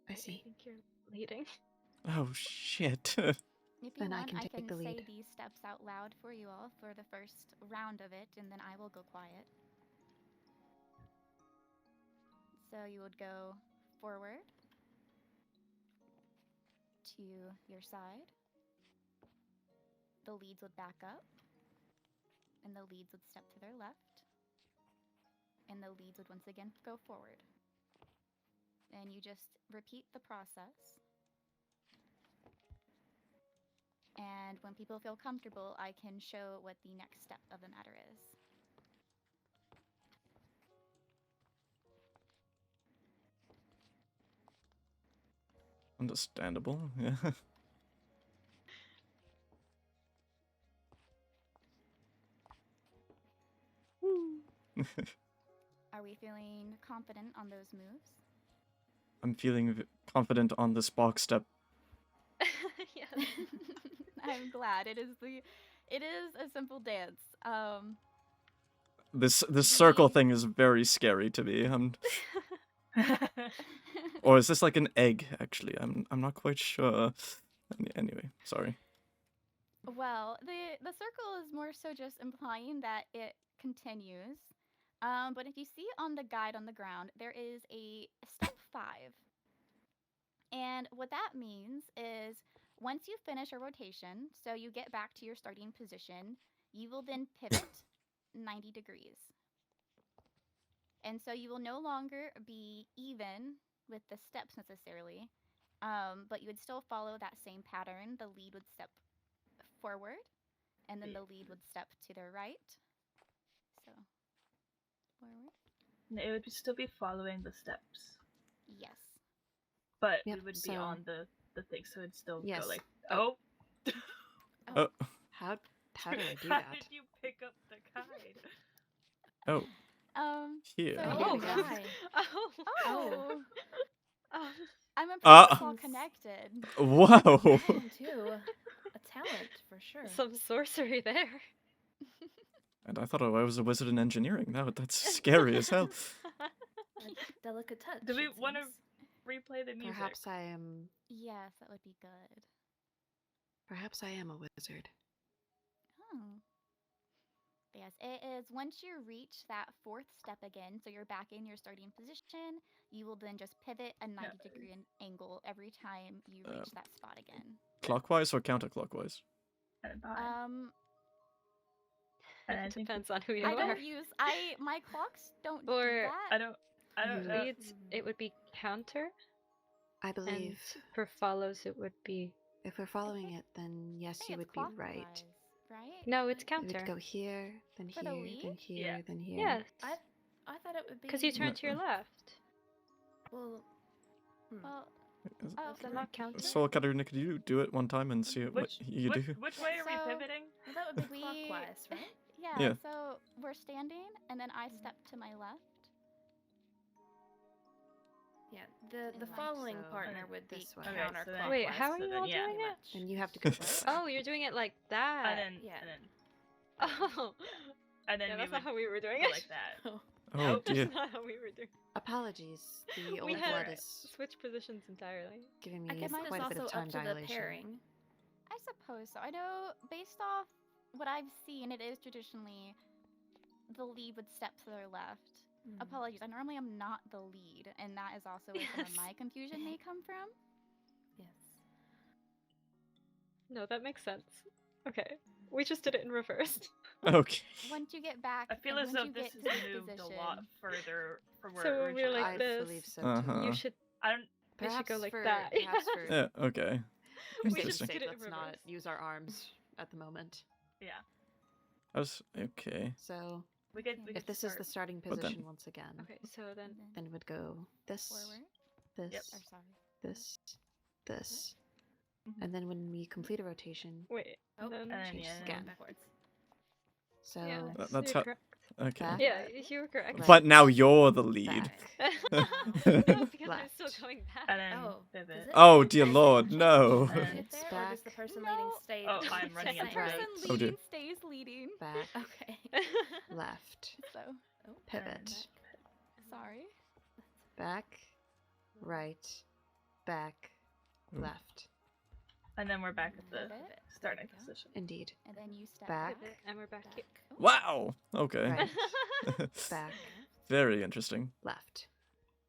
I see. I think you're leading. Oh shit. If you Then want, I can take the say lead. these steps out loud for you all for the first round of it, and then I will go quiet. So you would go forward, to your side. The leads would back up, and the leads would step to their left, and the leads would once again go forward. And you just repeat the process. And when people feel comfortable, I can show what the next step of the matter is. Understandable, yeah. Are we feeling confident on those moves? I'm feeling confident on this box step. Yes. I'm glad. It is a simple dance. This circle thing is very scary to me. Or is this like an egg? Actually, I'm not quite sure. Anyway, sorry. Well, the circle is more so just implying that it continues. But if you see on the guide on the ground, there is a step 5. And what that means is once you finish a rotation, so you get back to your starting position, you will then pivot 90 degrees. And so you will no longer be even with the steps necessarily, but you would still follow that same pattern. The lead would step forward, and then the lead would step to the right. So, forward. It would still be following the steps. Yes. But Yep, we would be so- on the thing, so it'd still Yes. go like, oh. How did I do How that? did you pick up the guide? Oh. Here. So Oh. here we go. Oh. I'm impressed it's all connected. Whoa. Too. A talent, for sure. Some sorcery there. And I thought I was a wizard in engineering. That's scary as hell. A delicate touch. Do we it want to seems. replay the music? Perhaps I am. Yes, that would be good. Perhaps I am a wizard. Oh. Yes, it is once you reach that 4th step again, so you're back in your starting position, you will then just pivot a 90-degree angle every time you reach that spot again. Clockwise or counterclockwise? It depends on who you I are. don't use my clocks don't do Or that. I don't know. leads, it would be counter. I believe. And for follows, it would be. If we're following it, then yes, you would be right. Right? No, it's It counter. would go here, then For the here, lead? then here, then here. Yes. I thought it would be. Because you turn to your left. Well. Well, Does that not count? So, Katarina, could you do it one time and see what you do? Which way are we pivoting? Well, that would be clockwise, right? Yeah, Yeah. so we're standing, and then I step to my left. Yeah, the following so partner would be this way. Okay, counterclockwise. so then- Wait, how are so you then, all yeah. doing it? Then you have to go this way. Oh, you're doing it like that. And then, Yeah. Oh. and then Yeah, we that's not would how we were doing go it. like that. Oh dear. That's not how we were doing. Apologies. The We old had blood is switch positions entirely. giving I me guess quite it's a bit also of time up to the dilation. pairing. I suppose so. I know based off what I've seen, it is traditionally the lead would step to their left. Apologies, I normally am not the lead, and that is also where some of my confusion may come from. Yes. No, that makes sense. Okay, we just did it in reverse. Okay. Once you get back, I feel and as once though you this get has to this moved position, a lot further from where So it we're originally like I this. believe so Uh-huh. too. You should. I don't. We should go Perhaps like for that. perhaps for Yeah, okay. We safe just Interesting. did sake, it in let's not reverse. use our arms at the moment. Yeah. Okay. So We could if this is the starting But then- position once again, Okay, so then then it would go this, forward. this, Yep. Or sorry. this, this, Mhm. and then when we complete a rotation, wait. Oh, and then And then change yeah, again. backwards. So yeah, That's you're how. correct. Okay. back, Yeah, you were correct. Right. But now you're the lead. back, No, because I'm still left. going back. And then Oh, pivot. is it? Oh dear Is it lord, just no. sit It's there, or does the back. person No. leading stay? Oh, I'm running The into Right. person Oh, dear. leading stays leading. back, Okay. left, So, pivot, sorry. back, right, back, Ooh. left. And then we're back at the Pivot. starting There we go. position. Indeed. And then you step Back. Pivot, and we're back here. Wow. Okay. Right, back, Very interesting. left,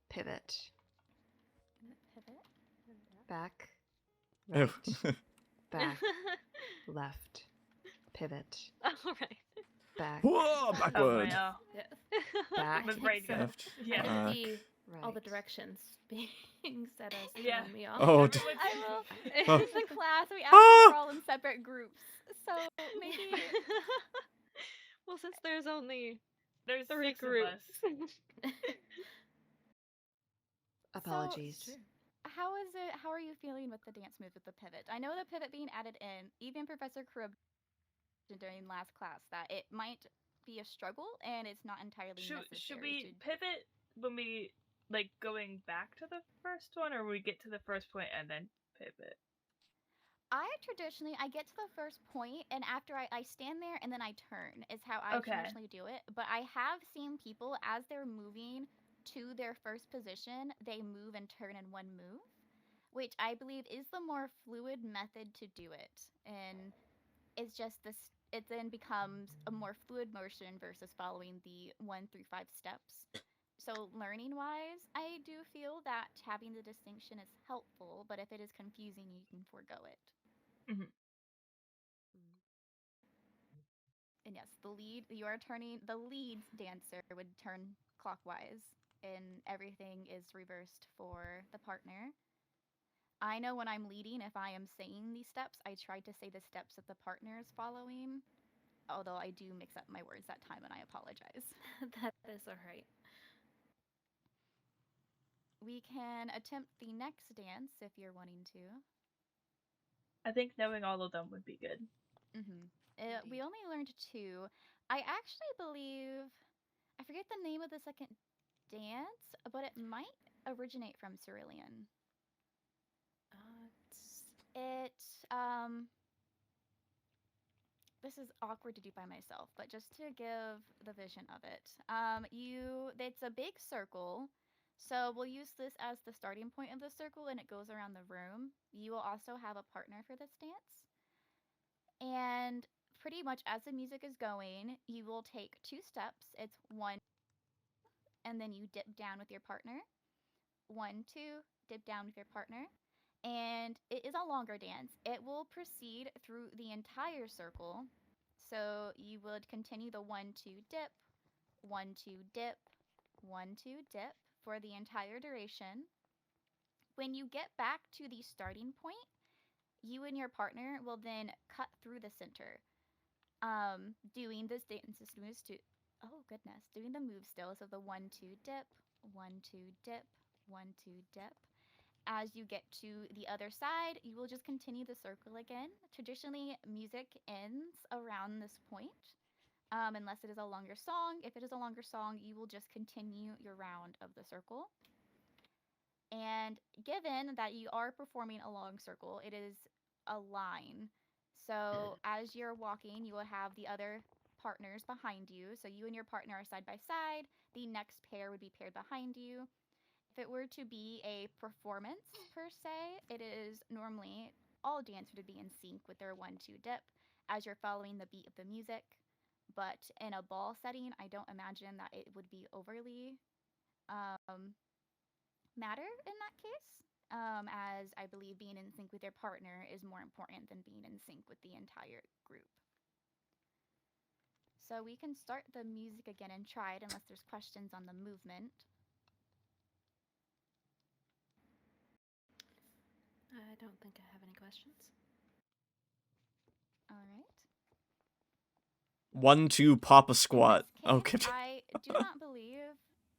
pivot, Pivot. back, Oh. right, back, left, pivot, All right. back, Whoa, Oh backward. my, oh. back, With right so. go. Left. Yeah. Back. All the right. directions being said as Yeah. throwing me off. Oh, Everyone's- I will. Oh. It's a class. We Ah! actually we're all in separate groups. So maybe Well, since there's only There's 3 6 of groups. us. Apologies. how is it? How are you feeling with the dance move with the pivot? I know the pivot being added in. Even Professor Krub during last class that it might be a struggle and it's not entirely Should necessary. we to... pivot when we like going back to the first one, or we get to the first point and then pivot? I traditionally I get to the first point and after I stand there and then I turn is how I Okay. traditionally do it. But I have seen people as they're moving to their first position, they move and turn in one move, which I believe is the more fluid method to do it. And it's just this it then becomes a more fluid motion versus following the 1 through 5 steps. So learning wise, I do feel that having the distinction is helpful, but if it is confusing, you can forego it. Mhm. And yes, the lead dancer would turn clockwise and everything is reversed for the partner. I know when I'm leading, if I am saying these steps, I try to say the steps that the partner is following. Although I do mix up my words that time and I apologize. That is alright. We can attempt the next dance if you're wanting to. I think knowing all of them would be good. We only learned 2. I actually believe I forget the name of the second dance, but it might originate from Cindralune. This is awkward to do by myself, but just to give the vision of it. It's a big circle. So we'll use this as the starting point of the circle and it goes around the room. You will also have a partner for this dance. And pretty much as the music is going, you will take 2 steps. It's 1 and then you dip down with your partner. 1, 2, dip down with your partner. And it is a longer dance. It will proceed through the entire circle. So you would continue the 1, 2, dip, 1, 2, dip, 1, 2, dip for the entire duration. When you get back to the starting point, you and your partner will then cut through the center. Doing this dance moves to, oh goodness, doing the move still. So the 1, 2, dip, 1, 2, dip, 1, 2, dip. As you get to the other side, you will just continue the circle again. Traditionally, music ends around this point, unless it is a longer song. If it is a longer song, you will just continue your round of the circle. And given that you are performing a long circle, it is a line. So as you're walking, you will have the other partners behind you. So you and your partner are side by side. The next pair would be paired behind you. If it were to be a performance per se, it is normally all dancers would be in sync with their 1-2 dip as you're following the beat of the music. But in a ball setting, I don't imagine that it would be overly matter in that case, as I believe being in sync with your partner is more important than being in sync with the entire group. So we can start the music again and try it unless there's questions on the movement. I don't think I have any questions. All right. 1-2 Papa Squat. Okay. I do not believe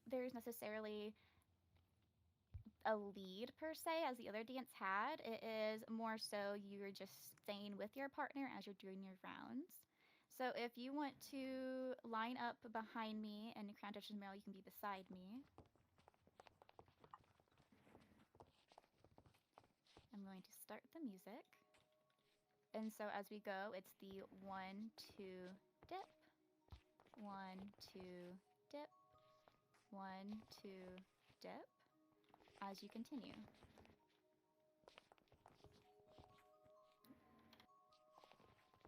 there's necessarily a lead per se as the other dance had. It is more so you're just staying with your partner as you're doing your rounds. So if you want to line up behind me and Crown Duchess Meryl, you can be beside me. I'm going to start the music. And so as we go, it's the 1-2 dip, 1-2 dip, 1-2 dip as you continue.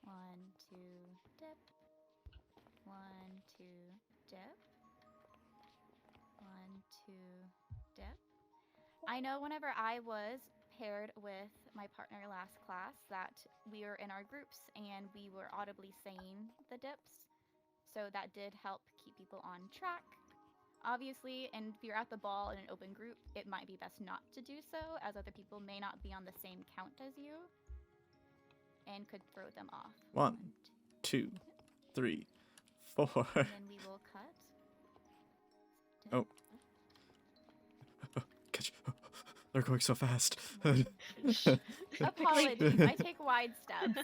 One, two, dip. 1-2 dip. 1-2 dip. I know whenever I was paired with my partner last class that we were in our groups and we were audibly saying the dips. So that did help keep people on track. Obviously, and if you're at the ball in an open group, it might be best not to do so, as other people may not be on the same count as you and could throw them off. 1, 2, 3, 4. And then we will cut. Oh. Catch. They're going so fast. Apologies, I take wide steps.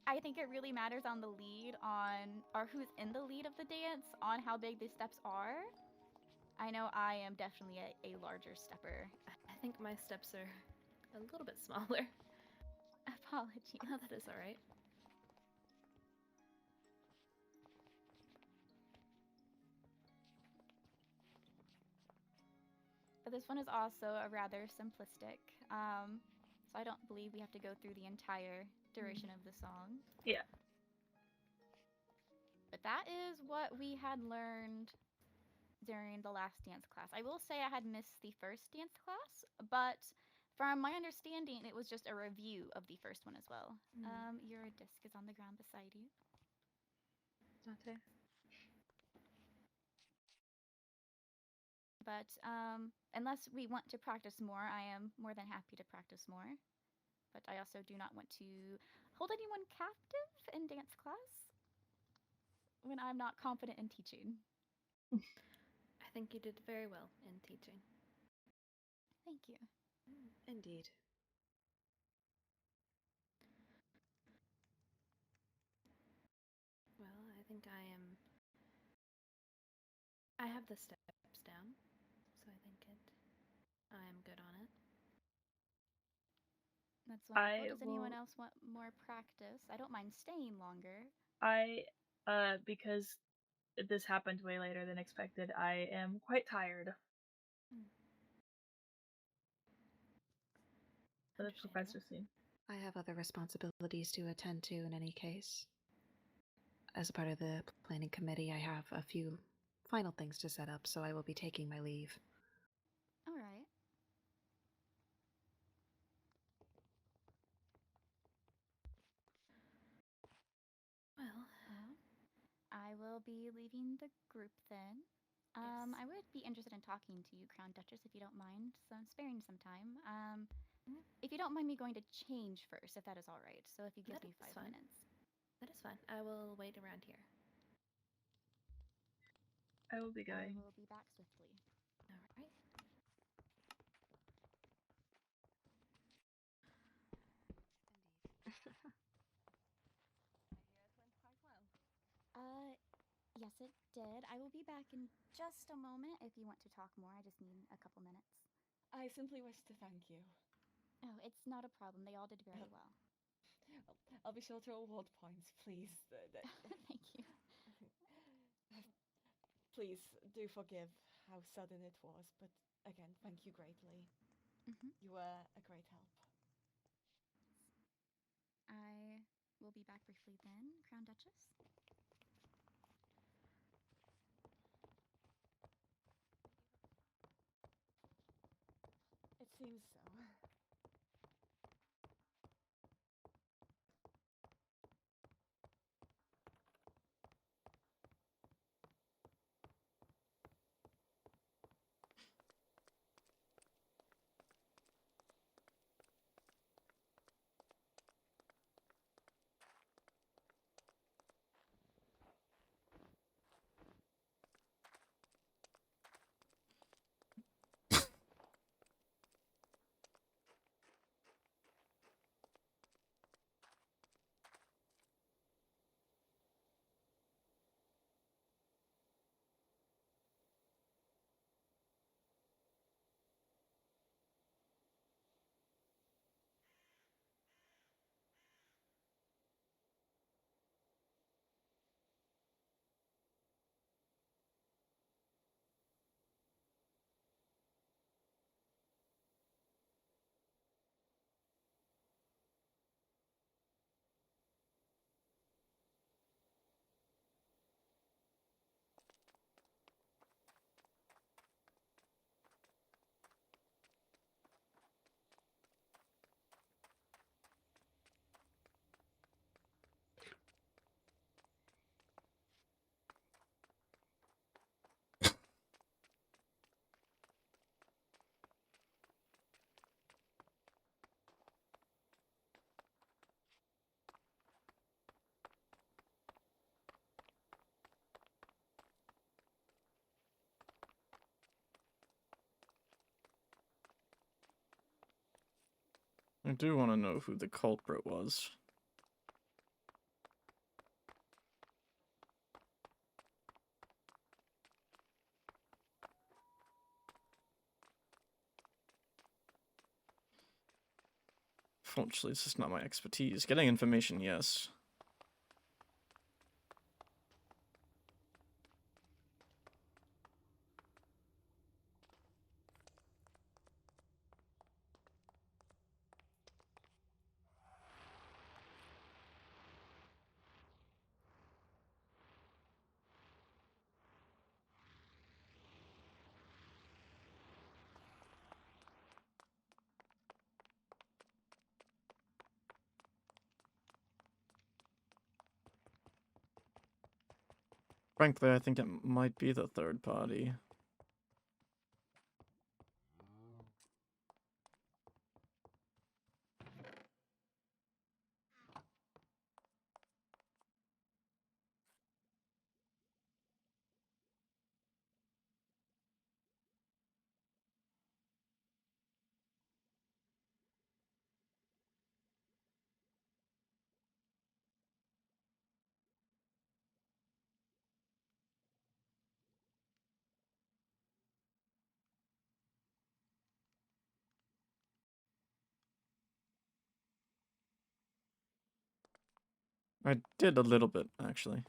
I think it really matters on the lead or who's in the lead of the dance on how big the steps are. I know I am definitely a larger stepper. I think my steps are a little bit smaller. Apologies. Oh, that is all right. But this one is also a rather simplistic, so I don't believe we have to go through the entire duration of the song. Yeah. But that is what we had learned during the last dance class. I will say I had missed the first dance class, but from my understanding, it was just a review of the first one as well. Your disc is on the ground beside you. Dante. But unless we want to practice more, I am more than happy to practice more. But I also do not want to hold anyone captive in dance class when I'm not confident in teaching. I think you did very well in teaching. Thank you. Indeed. Well, I think I have the steps down, so I think I am good on it. That's wonderful. Does anyone else want more practice? I don't mind staying longer. Because this happened way later than expected, I am quite tired. The professor scene. I have other responsibilities to attend to in any case. As a part of the planning committee, I have a few final things to set up, so I will be taking my leave. All right. Well, I will be leaving the group then. I would be interested in talking to you, Crown Duchess, if you don't mind, so I'm sparing some time. If you don't mind me going to change first, if that is all right. So if you give me 5 minutes. That is fine. I will wait around here. I will be going. I will be back swiftly. All right. Yes, it did. I will be back in just a moment if you want to talk more. I just need a couple minutes. I simply wish to thank you. Oh, it's not a problem. They all did very well. I'll be sure to award points, please. Thank you. Please do forgive how sudden it was, but again, thank you greatly. You were a great help. I will be back briefly then, Crown Duchess. It seems so. I do want to know who the culprit was. Fortunately, this is not my expertise. Getting information, yes. Frankly, I think it might be the third party. I did a little bit, actually.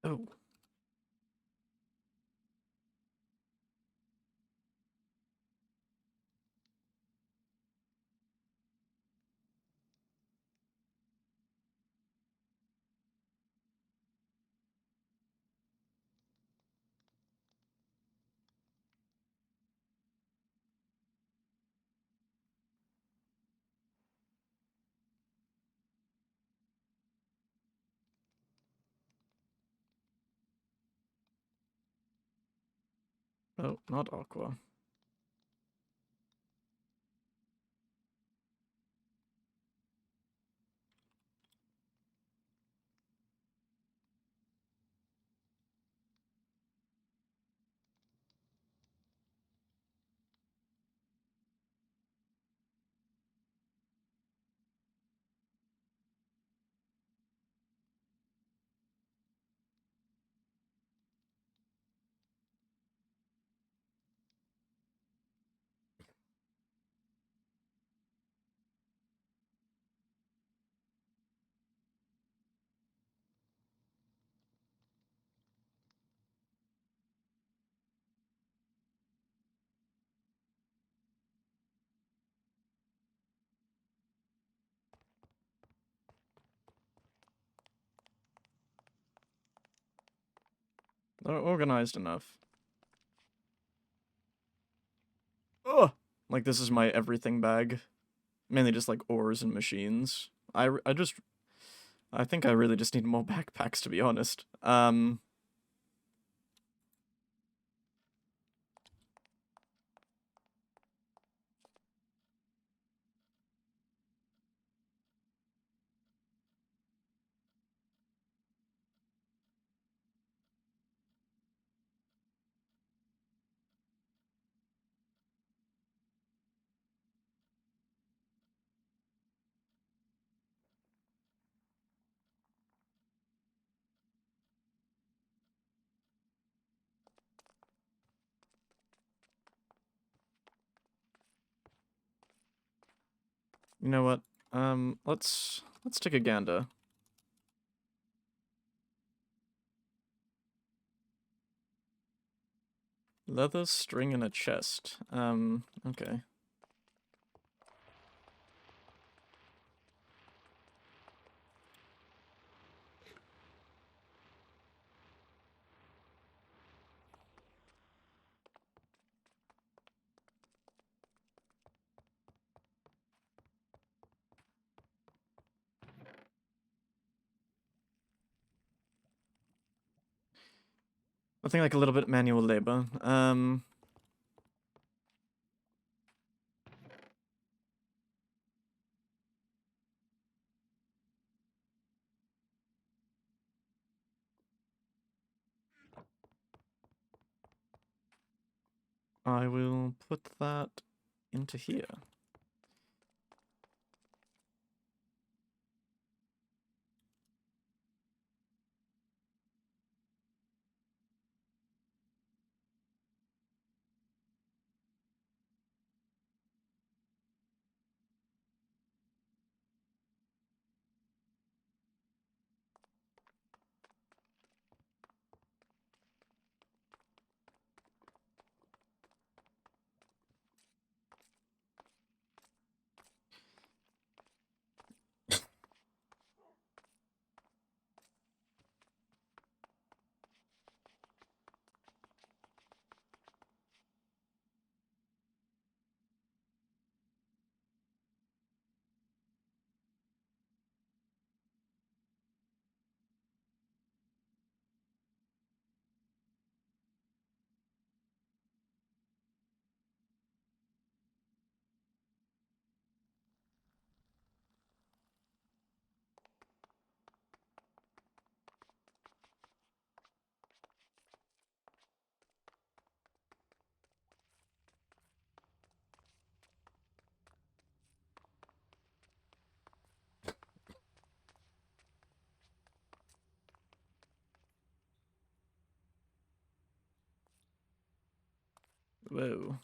Oh. Oh, not Aqua. They're organized enough. Ugh! Like, this is my everything bag. Mainly just, like, ores and machines. I think I really just need more backpacks, to be honest. You know what? Let's take a gander. Leather string in a chest. Okay. I think like a little bit manual labor. I will put that into here. Whoa.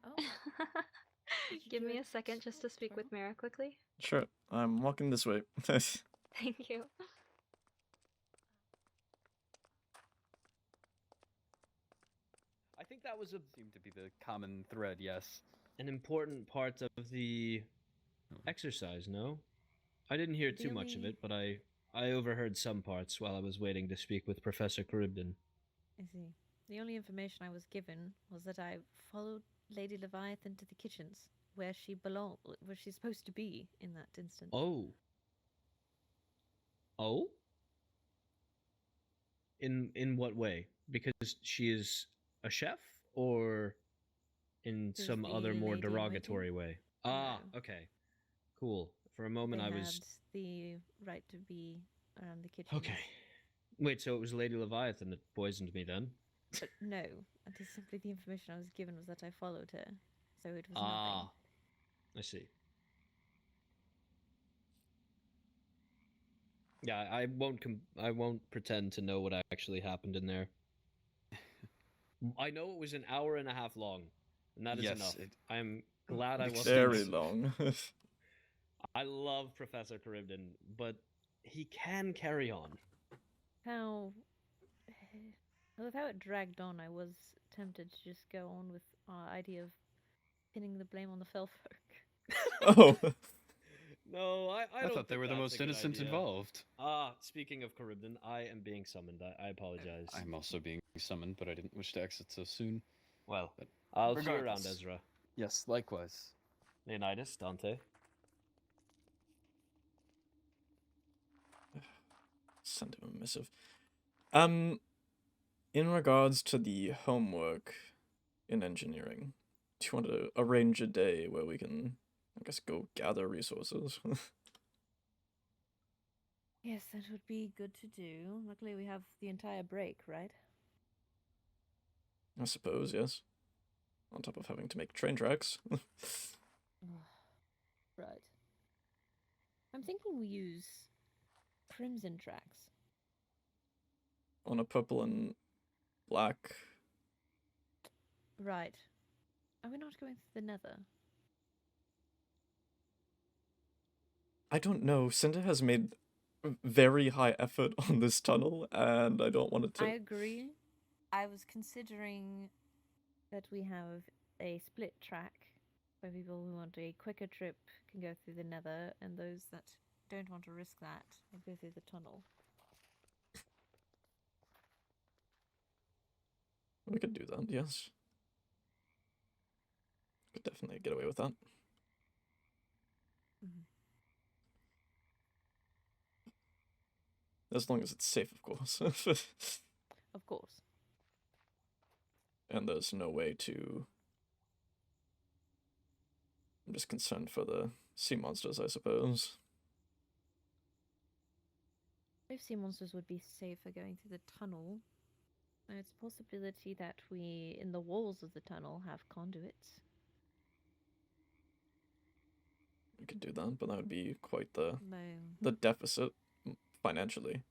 Oh. Give me a second just to speak with Mira quickly. Sure, I'm walking this way. Thank you. I think that was seemed to be the common thread, yes. An important part of the exercise, no? I didn't hear too much of it, but I overheard some parts while I was waiting to speak with Professor Charybdin. I see. The only information I was given was that I followed Lady Leviathan to the kitchens, where she where she's supposed to be in that instance. Oh. Oh? In what way? Because she is a chef, or in Who's some the other more lady in derogatory waiting? way? Ah, No. okay. Cool. For a moment They I had was... the right to be around the kitchens. Okay. Wait, so it was Lady Leviathan that poisoned me then? No, it is simply the information I was given was that I followed her, so it was nothing. Ah, I see. Yeah, I won't. I won't pretend to know what actually happened in there. I know it was an hour and a half long, and that is Yes, enough. it- I'm glad I wasn't. Very long. I love Professor Charybdin, but he can carry on. How with how it dragged on, I was tempted to just go on with our idea of pinning the blame on the Felfolk. Oh. No, I I don't thought they think were the that's most a good innocent idea. involved. Speaking of Charybdin, I am being summoned. I apologize. I'm also being summoned, but I didn't wish to exit so soon. Well, But I'll see you around, regardless. Ezra. Yes, likewise. Leonidas, Dante. Send him a missive. In regards to the homework in engineering, do you want to arrange a day where we can, I guess, go gather resources? Yes, that would be good to do. Luckily, we have the entire break, right? I suppose, yes. On top of having to make train tracks. Right. I'm thinking we use crimson tracks. On a purple and black. Right. Are we not going through the nether? I don't know. Cinder has made very high effort on this tunnel, and I don't want it to. I agree. I was considering that we have a split track where people who want a quicker trip can go through the nether, and those that don't want to risk that will go through the tunnel. We could do that, yes. Could definitely get away with that. As long as it's safe, of course. Of course. And there's no way to... I'm just concerned for the sea monsters, I suppose. If sea monsters would be safer going through the tunnel, it's a possibility that we, in the walls of the tunnel, have conduits. We could do that, but that would be quite the No. deficit financially.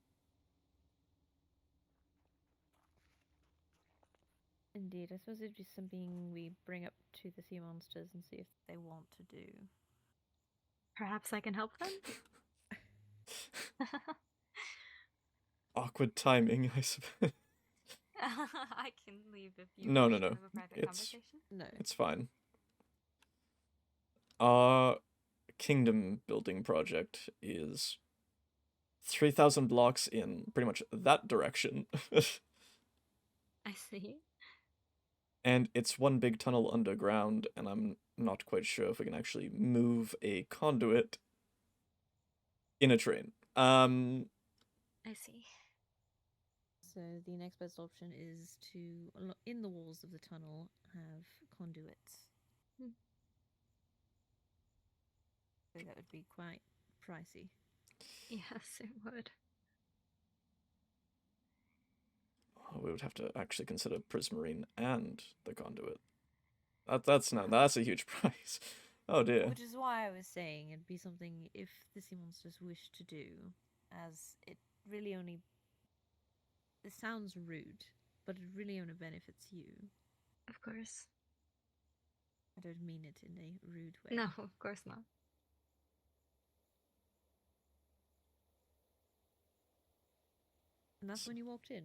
Indeed, I suppose it'd be something we bring up to the sea monsters and see if they want to do. Perhaps I can help them? Awkward timing, I suppose. I can leave if you No, wish no, to no. have a private It's conversation. No. It's fine. Our kingdom building project is 3,000 blocks in pretty much that direction. I see. And it's one big tunnel underground, and I'm not quite sure if we can actually move a conduit in a train. I see. So the next best option is to, in the walls of the tunnel, have conduits. So that would be quite pricey. Yes, it would. We would have to actually consider Prismarine and the conduit. That's a huge price. Oh dear. Which is why I was saying it'd be something if the sea monsters wish to do, as it really only... It sounds rude, but it really only benefits you. Of course. I don't mean it in a rude way. No, of course not. And that's when you walked in.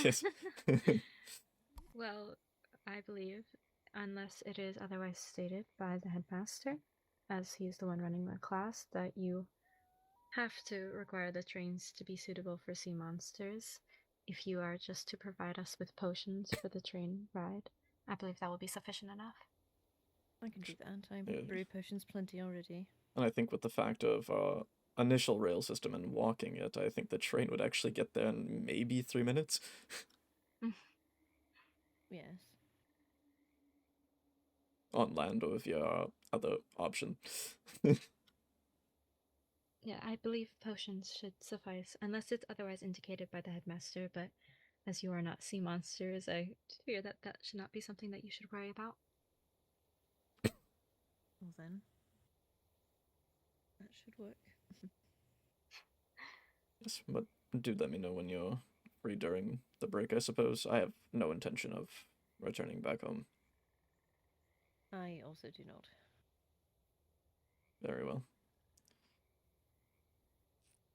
Yes. Well, I believe, unless it is otherwise stated by the headmaster, as he is the one running the class, that you have to require the trains to be suitable for sea monsters. If you are just to provide us with potions for the train ride, I believe that will be sufficient enough. I can do that. I Yeah. brew potions plenty already. And I think with the fact of our initial rail system and walking it, I think the train would actually get there in maybe 3 minutes. Yes. On land or via our other option. Yeah, I believe potions should suffice, unless it's otherwise indicated by the headmaster, but as you are not sea monsters, I fear that that should not be something that you should worry about. Well then, that should work. Yes, but do let me know when you're free during the break, I suppose. I have no intention of returning back home. I also do not. Very well.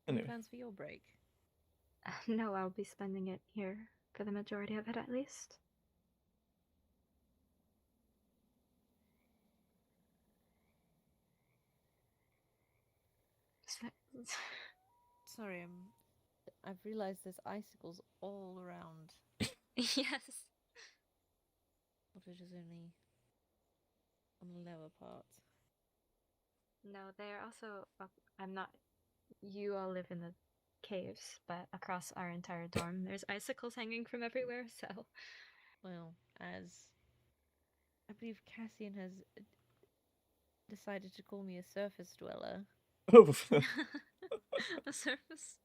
Any Anyway. plans for your break? No, I'll be spending it here for the majority of it at least. Sorry, I've realized there's icicles all around. Yes. Cottage is only on the lower part. No, they're also I'm not. You all live in the caves, but across our entire dorm, there's icicles hanging from everywhere. So, Well, as I believe Cassian has decided to call me a surface dweller. Oh. a surface.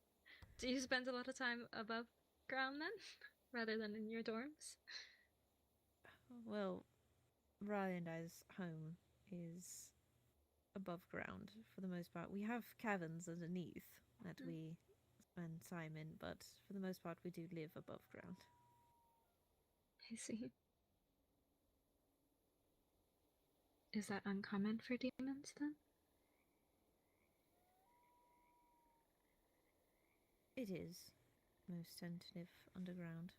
Do you spend a lot of time above ground then, rather than in your dorms? Well, Riley and I's home is above ground for the most part. We have caverns underneath that we spend time in, but for the most part we do live above ground. I see. Is that uncommon for demons then? It is. Most tend to live underground.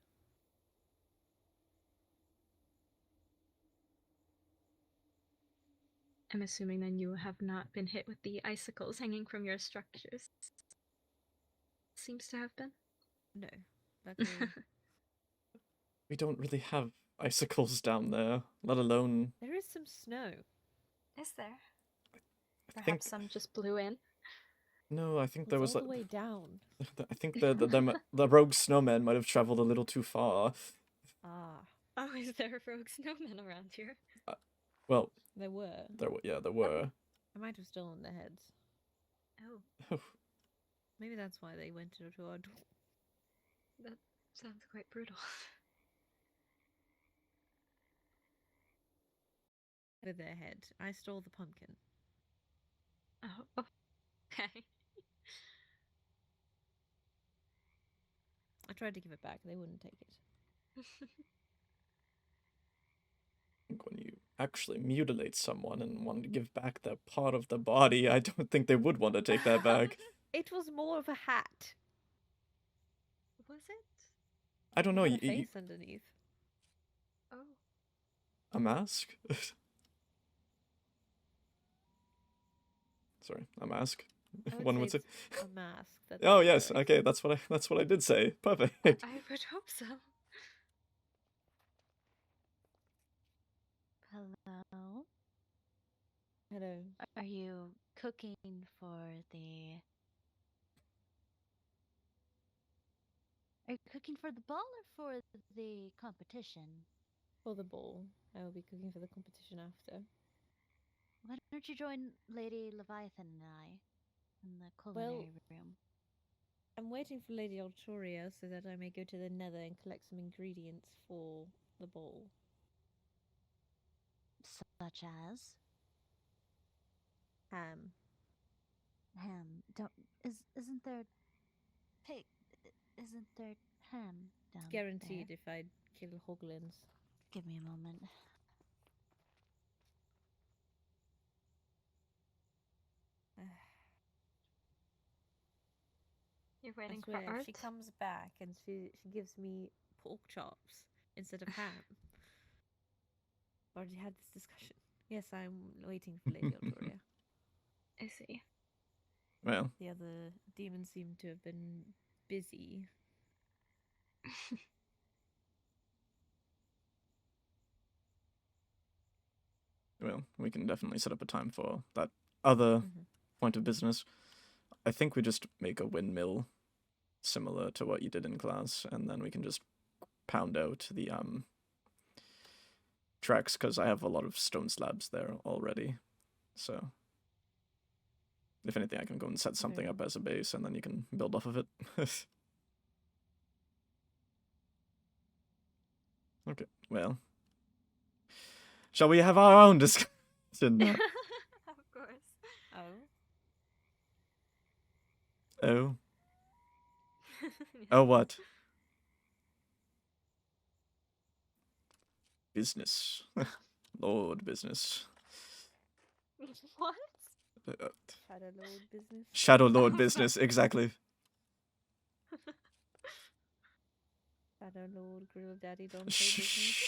I'm assuming then you have not been hit with the icicles hanging from your structures. Seems to have been. No, luckily. We don't really have icicles down there, let alone... There is some snow. Is there? think- Perhaps some just blew in. No, I think there was all like... the way down. I think the rogue snowmen might have traveled a little too far. Ah. Oh, is there rogue snowmen around here? Well... There were. There were. I might have stolen their heads. Oh. Maybe that's why they went to our door. That sounds quite brutal. With their head. I stole the pumpkin. Oh, okay. I tried to give it back. They wouldn't take it. When you actually mutilate someone and want to give back their part of the body, I don't think they would want to take that back. It was more of a hat. Was it? I don't know. It had a face underneath. Oh. A mask? Sorry, a mask. One would say a mask. Oh yes, okay, that's what I did say. Perfect. I would hope so. Hello? Hello. Are you cooking for the... Are you cooking for the ball or for the competition? For the ball. I will be cooking for the competition after. Why don't you join Lady Leviathan and I in the culinary room? I'm waiting for Lady Altoria so that I may go to the nether and collect some ingredients for the ball. Such as? Ham. Isn't there pig? Isn't there ham down It's guaranteed there? if I kill hoglins. Give me a moment. You're waiting I swear, for art? if she comes back and she gives me pork chops instead of ham. Already had this discussion. Yes, I'm waiting for Lady Altoria. I see. Well. The other demons seem to have been busy. Well, we can definitely set up a time for that other point of business. I think we just make a windmill similar to what you did in class, and then we can just pound out the tracks, because I have a lot of stone slabs there already. So, if anything, I can go and set something up as a base, and then you can build off of it. Okay, well. Shall we have our own discussion now? Of course. Oh? Oh? Oh, what? Business. Lord business. What? Shadow Lord business. Shadow Lord business, exactly. Shadow Lord Grill Daddy Dante business.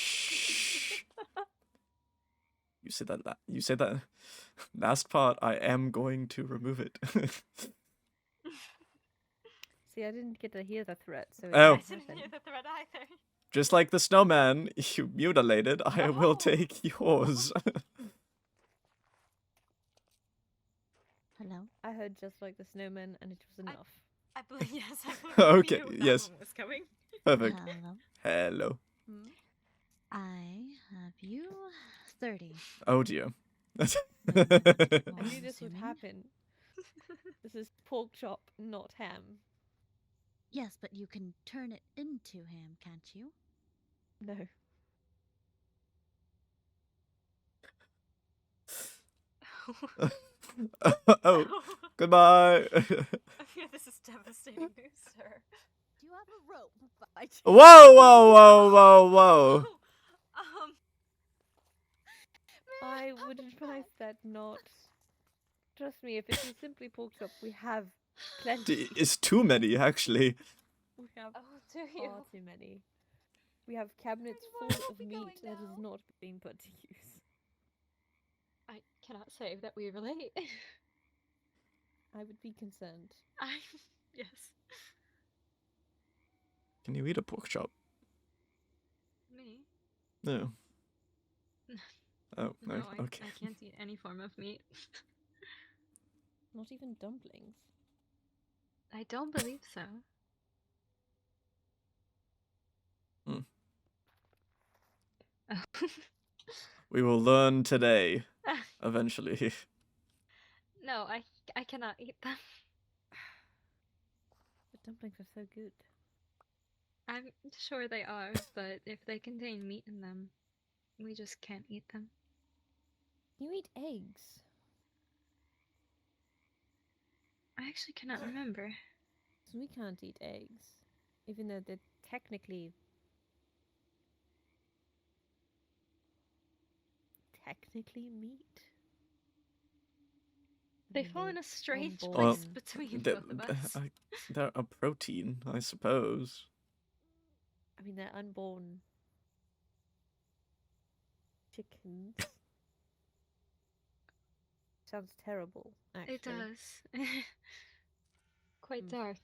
You said that. You said that last part. I am going to remove it. See, I didn't get to hear the threat, so it Oh. didn't Didn't happen. hear the threat either. Just like the snowman you mutilated, I will take yours. Hello? I heard just like the snowman, and it was enough. I believe yes. I believe Okay, we knew yes. that one was coming. Perfect. Hello. Hello. I have you 30. Oh dear. I knew this would Assuming. happen. This is pork chop, not ham. Yes, but you can turn it into ham, can't you? No. Oh, goodbye. This is devastating news, sir. Do you have a rope? Whoa, whoa, whoa, whoa, whoa. I would advise that not. Trust me, if it was simply pork chop, we have plenty. It's too many, actually. We have do you? far too many. We have cabinets full of meat that is not being put to use. I cannot say that we relate. I would be concerned. Yes. Can you eat a pork chop? Me? No. Oh, no. No, Okay. I can't eat any form of meat. Not even dumplings. I don't believe so. Hmm. Oh. We will learn today. Eventually. No, I cannot eat them. The dumplings are so good. I'm sure they are, but if they contain meat in them, we just can't eat them. You eat eggs. I actually cannot remember. So we can't eat eggs, even though they're technically meat. They mean, fall in they're a strange Well, place between they're, both of us. they're a protein, I suppose. I mean, they're unborn chickens. Sounds terrible, actually. It does. Quite dark.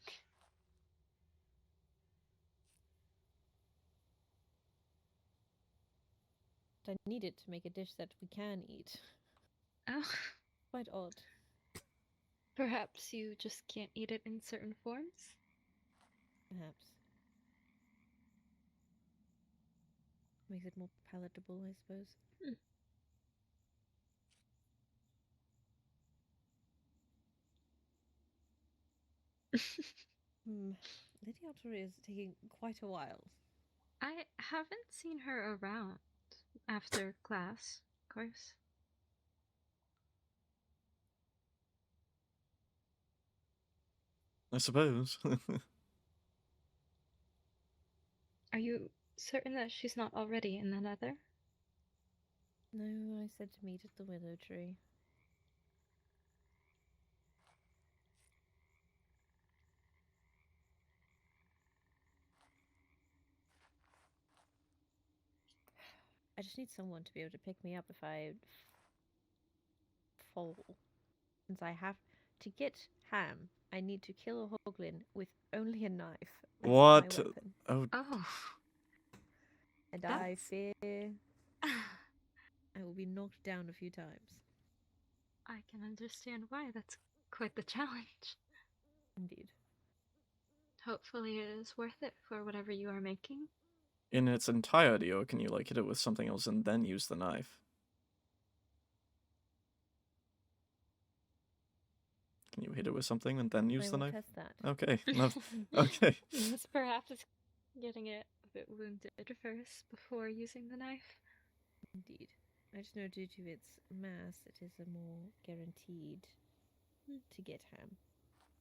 I need it to make a dish that we can eat. Oh. Quite odd. Perhaps you just can't eat it in certain forms? Perhaps. Makes it more palatable, I suppose. Lady Audrey is taking quite a while. I haven't seen her around after class, of course. I suppose. Are you certain that she's not already in the Nether? No, I said to meet at the willow tree. I just need someone to be able to pick me up if I fall. Since I have to get ham, I need to kill a hoglin with only a knife as What? my weapon. Oh. And I fear I will be knocked down a few times. I can understand why. That's quite the challenge. Indeed. Hopefully it is worth it for whatever you are making. In its entirety, or can you like hit it with something else and then use the knife? Can you hit it with something and then use I the will knife? test that. Okay. Okay. Yes, perhaps getting it a bit wounded first before using the knife. Indeed. I just know due to its mass, it is a more guaranteed to get ham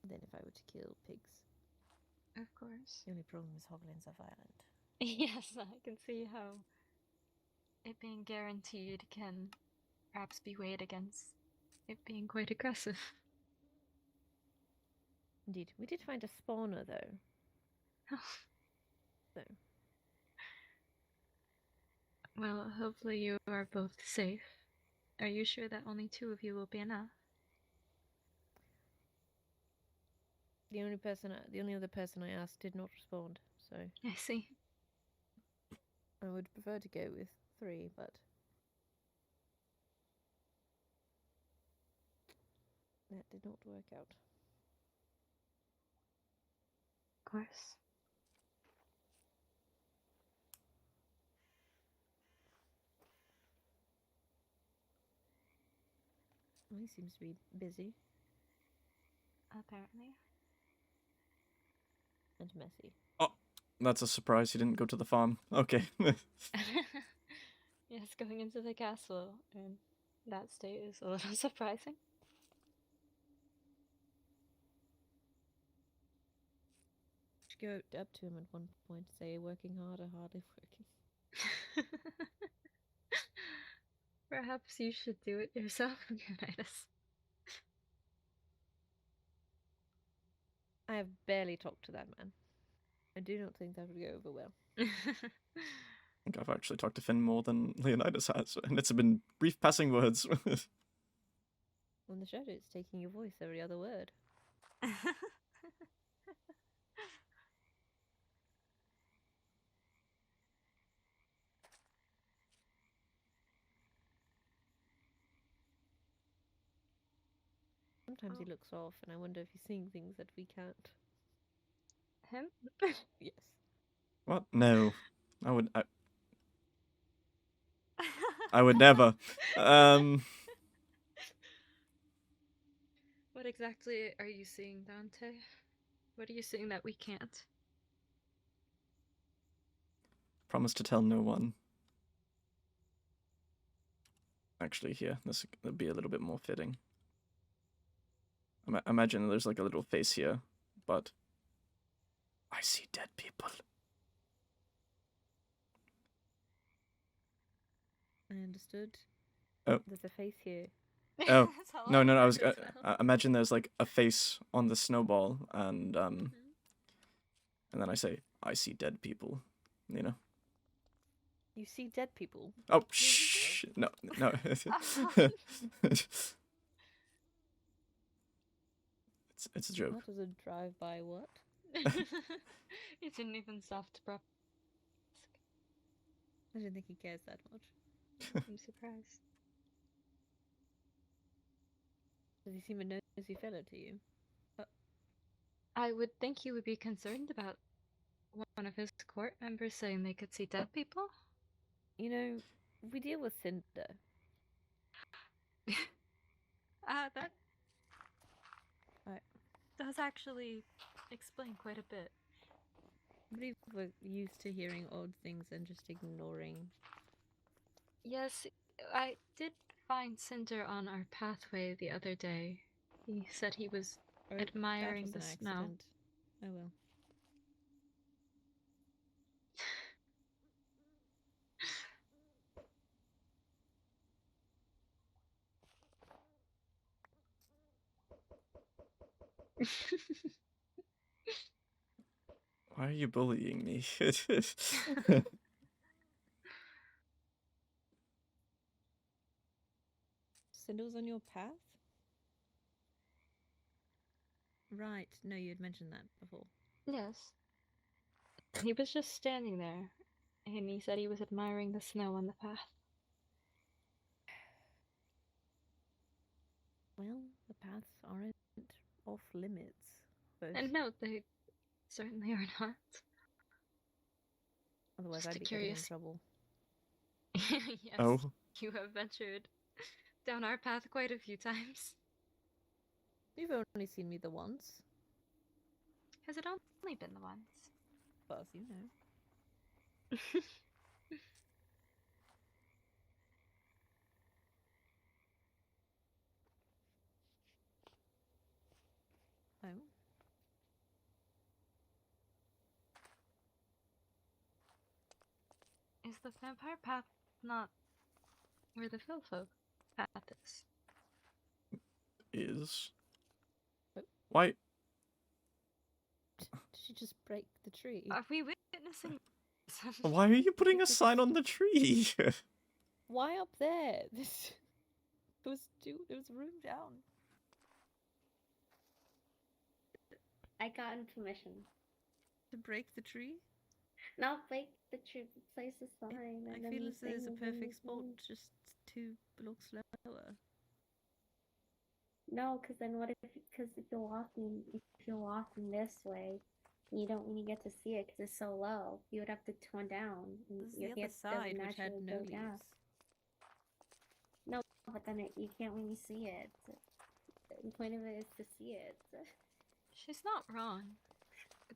than if I were to kill pigs. Of course. course. The only problem is Hoglins are violent. Yes, I can see how it being guaranteed can perhaps be weighed against it being quite aggressive. Indeed. We did find a spawner, though. So. Well, hopefully you are both safe. Are you sure that only 2 of you will be enough? The only other person I asked did not respond, so I see. I would prefer to go with 3, but that did not work out. Of course. Well, he seems to be busy Apparently. and messy. Oh, that's a surprise. He didn't go to the farm. Okay. Yes, going into the castle in that state is a little surprising. Should go up to him at one point, say, working harder, hardly working. Perhaps you should do it yourself, Leonidas. I have barely talked to that man. I do not think that would go over well. I think I've actually talked to Finn more than Leonidas has, and it's been brief passing words. On the shadow, it's taking your voice every other word. Sometimes he looks off, and I wonder if he's seeing things that we can't. Him? Yes. What? No. I would never. What exactly are you seeing, Dante? What are you seeing that we can't? Promise to tell no one. Actually, here, this would be a little bit more fitting. Imagine there's like a little face here, but I see dead people. I understood. Oh. There's a face here. Oh, no, I was imagine there's like a face on the snowball, and then I say, I see dead people, you know? You see dead people? Oh, shh, no. It's a joke. That was a drive-by what? You didn't even stop to prep. I don't think he cares that much. I'm surprised. Does he seem a nosy fellow to you? I would think he would be concerned about one of his court members saying they could see dead people. You know, we deal with Cinder. That does actually explain quite a bit. I believe we're used to hearing odd things and just ignoring. Yes, I did find Cinder on our pathway the other day. He said he was admiring the snow. Accident. Oh well. Why are you bullying me? Cinder was on your path? Right. No, you had mentioned that before. Yes. He was just standing there, and he said he was admiring the snow on the path. Well, the paths aren't off limits. And no, they certainly are not. Otherwise, Just I'd be curious. getting in trouble. Yes, Oh. you have ventured down our path quite a few times. You've only seen me the once. Has it only been the once? As far as you know. Oh. Is the vampire path not where the Philfolk path is? Is why? Did she just break the tree? Are we witnessing? Why are you putting a sign on the tree? Why up there? This there was room down. I gotten permission. To break the tree? Not break the tree, place a sign. I and then feel we as though it's a sing perfect and spot sing. just 2 blocks lower. No, because then what if you're walking this way, you don't really get to see it because it's so low. You would have to turn down. And This is your the other head side, doesn't which had naturally no go down. leaves. No, but then you can't really see it. The point of it is to see it. She's not wrong.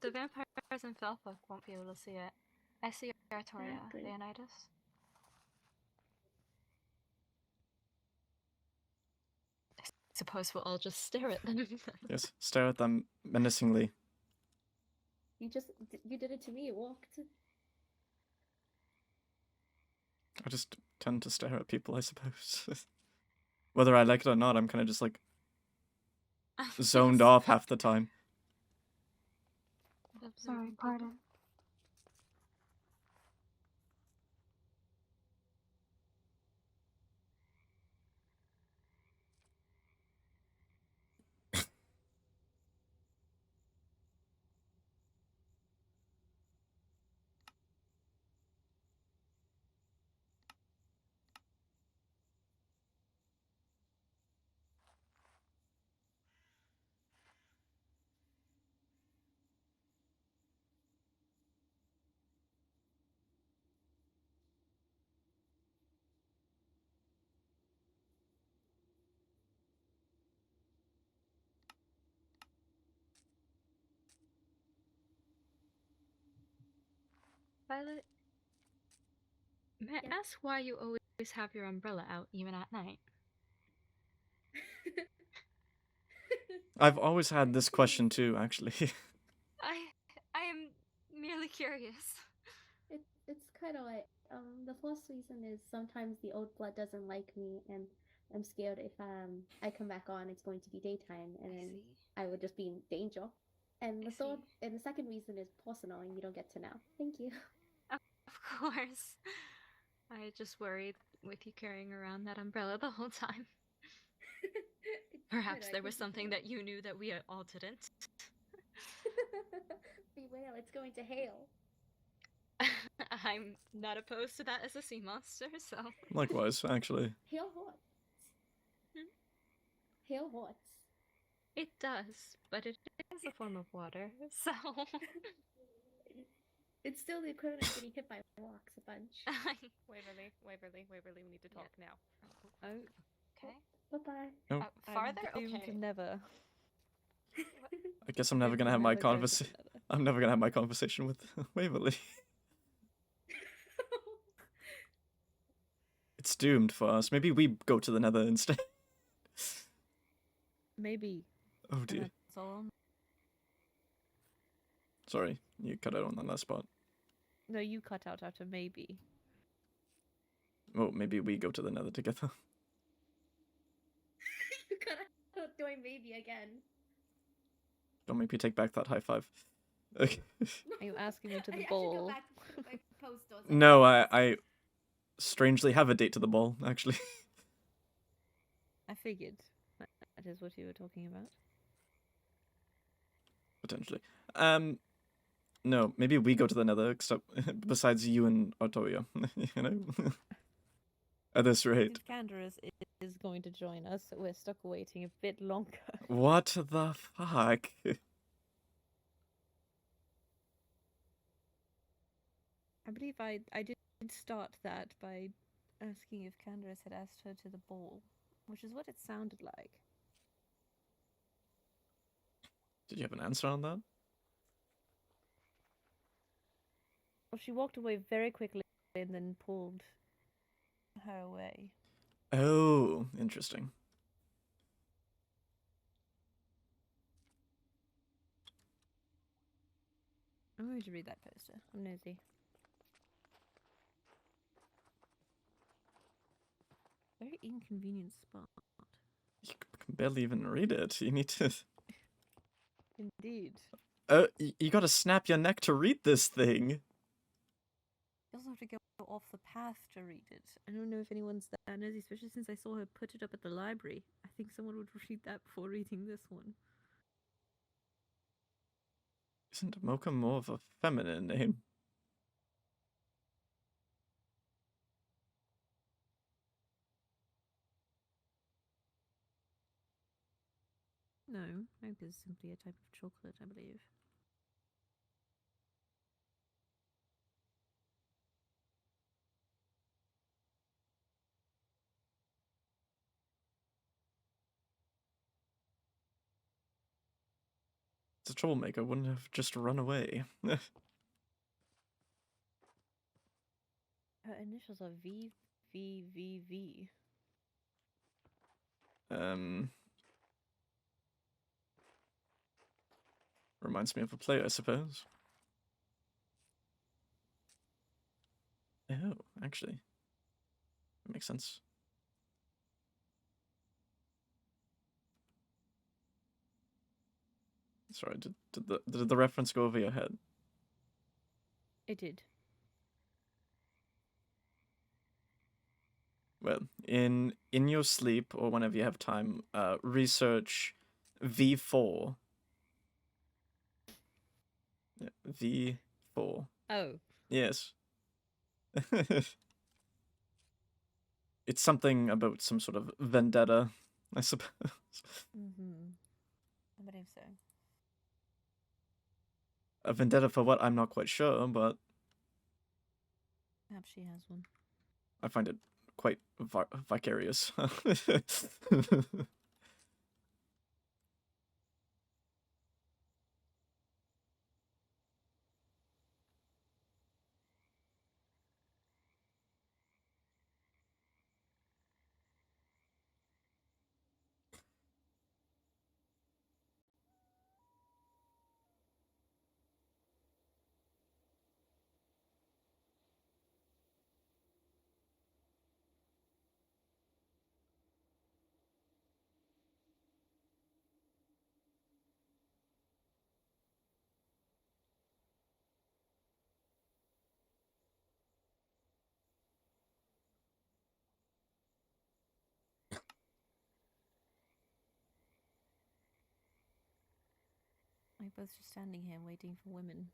The vampires and Felfolk won't be able to see it. I see Artoria, Exactly. Leonidas. I suppose we'll all just stare at them. Yes, stare at them menacingly. You did it to me. You walked. I just tend to stare at people, I suppose. Whether I like it or not, I'm kind of just like zoned off half the time. Sorry, pardon. Violet, may I ask why you always have your umbrella out even at night? I've always had this question too, actually. I am merely curious. It's kind of like the first reason is sometimes the old blood doesn't like me, and I'm scared if I come back on, it's going to be daytime, and then I would just be in danger. And the second reason is personal, and you don't get to know. Thank you. Of course. I just worried with you carrying around that umbrella the whole time. Perhaps there was something that you knew that we all didn't. Beware, it's going to hail. I'm not opposed to that as a sea monster, so. Likewise, actually. Hail hurts. Hail hurts. It does, but it is a form of water, so. It's still the equivalent of getting hit by rocks a bunch. Waverly, we need to talk now. Oh, okay. Bye-bye. Oh. Farther? I'm doomed Okay. to never. I guess I'm never gonna have my conversation. I'm never gonna have my conversation with Waverly. It's doomed for us. Maybe we go to the Nether instead. Maybe. Oh dear. That's all. Sorry, you cut out on that last part. No, you cut out after maybe. Oh, maybe we go to the Nether together. You gotta doing maybe again. Don't make me take back that high five. Okay. Are you asking me to the I should ball? go back to my posters. No, I strangely have a date to the ball, actually. I figured that is what you were talking about. Potentially. No, maybe we go to the Nether, except besides you and Artoria, you know? At this rate. If Canderous is going to join us, we're stuck waiting a bit longer. What the fuck? I believe I did start that by asking if Canderous had asked her to the ball, which is what it sounded like. Did you have an answer on that? Well, she walked away very quickly and then pulled her away. Oh, interesting. I'm going to read that poster. I'm nosy. Very inconvenient spot. You can barely even read it. You need to... Indeed. You gotta snap your neck to read this thing. You also have to go off the path to read it. I don't know if anyone's that nosy, especially since I saw her put it up at the library. I think someone would read that before reading this one. Isn't Mocha more of a feminine name? No, Mocha is simply a type of chocolate, I believe. It's a troublemaker, wouldn't have just run away. Her initials are VVVV. Reminds me of a play, I suppose. Oh, actually. That makes sense. Sorry, did the reference go over your head? It did. Well, in your sleep or whenever you have time, research V4. Yeah, V4. Oh. Yes. It's something about some sort of vendetta, I suppose. I believe so. A vendetta for what? I'm not quite sure, but Perhaps she has one. I find it quite vicarious. We're both just standing here waiting for women.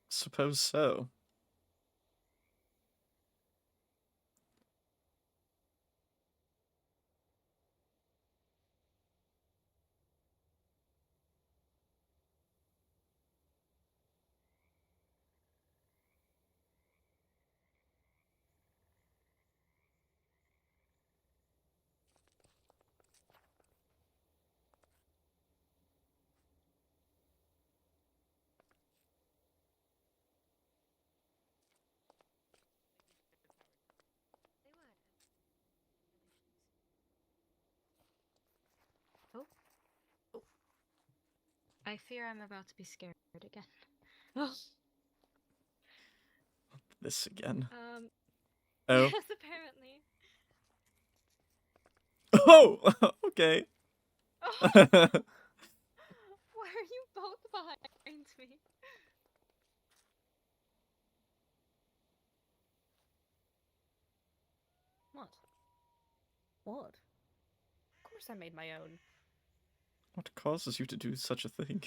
Suppose so. Oh. I fear I'm about to be scared again. Oh. This again. Oh. Oh. Yes, apparently. Oh! Okay. Oh. Why are you both behind me? What? What? Of course I made my own. What causes you to do such a thing?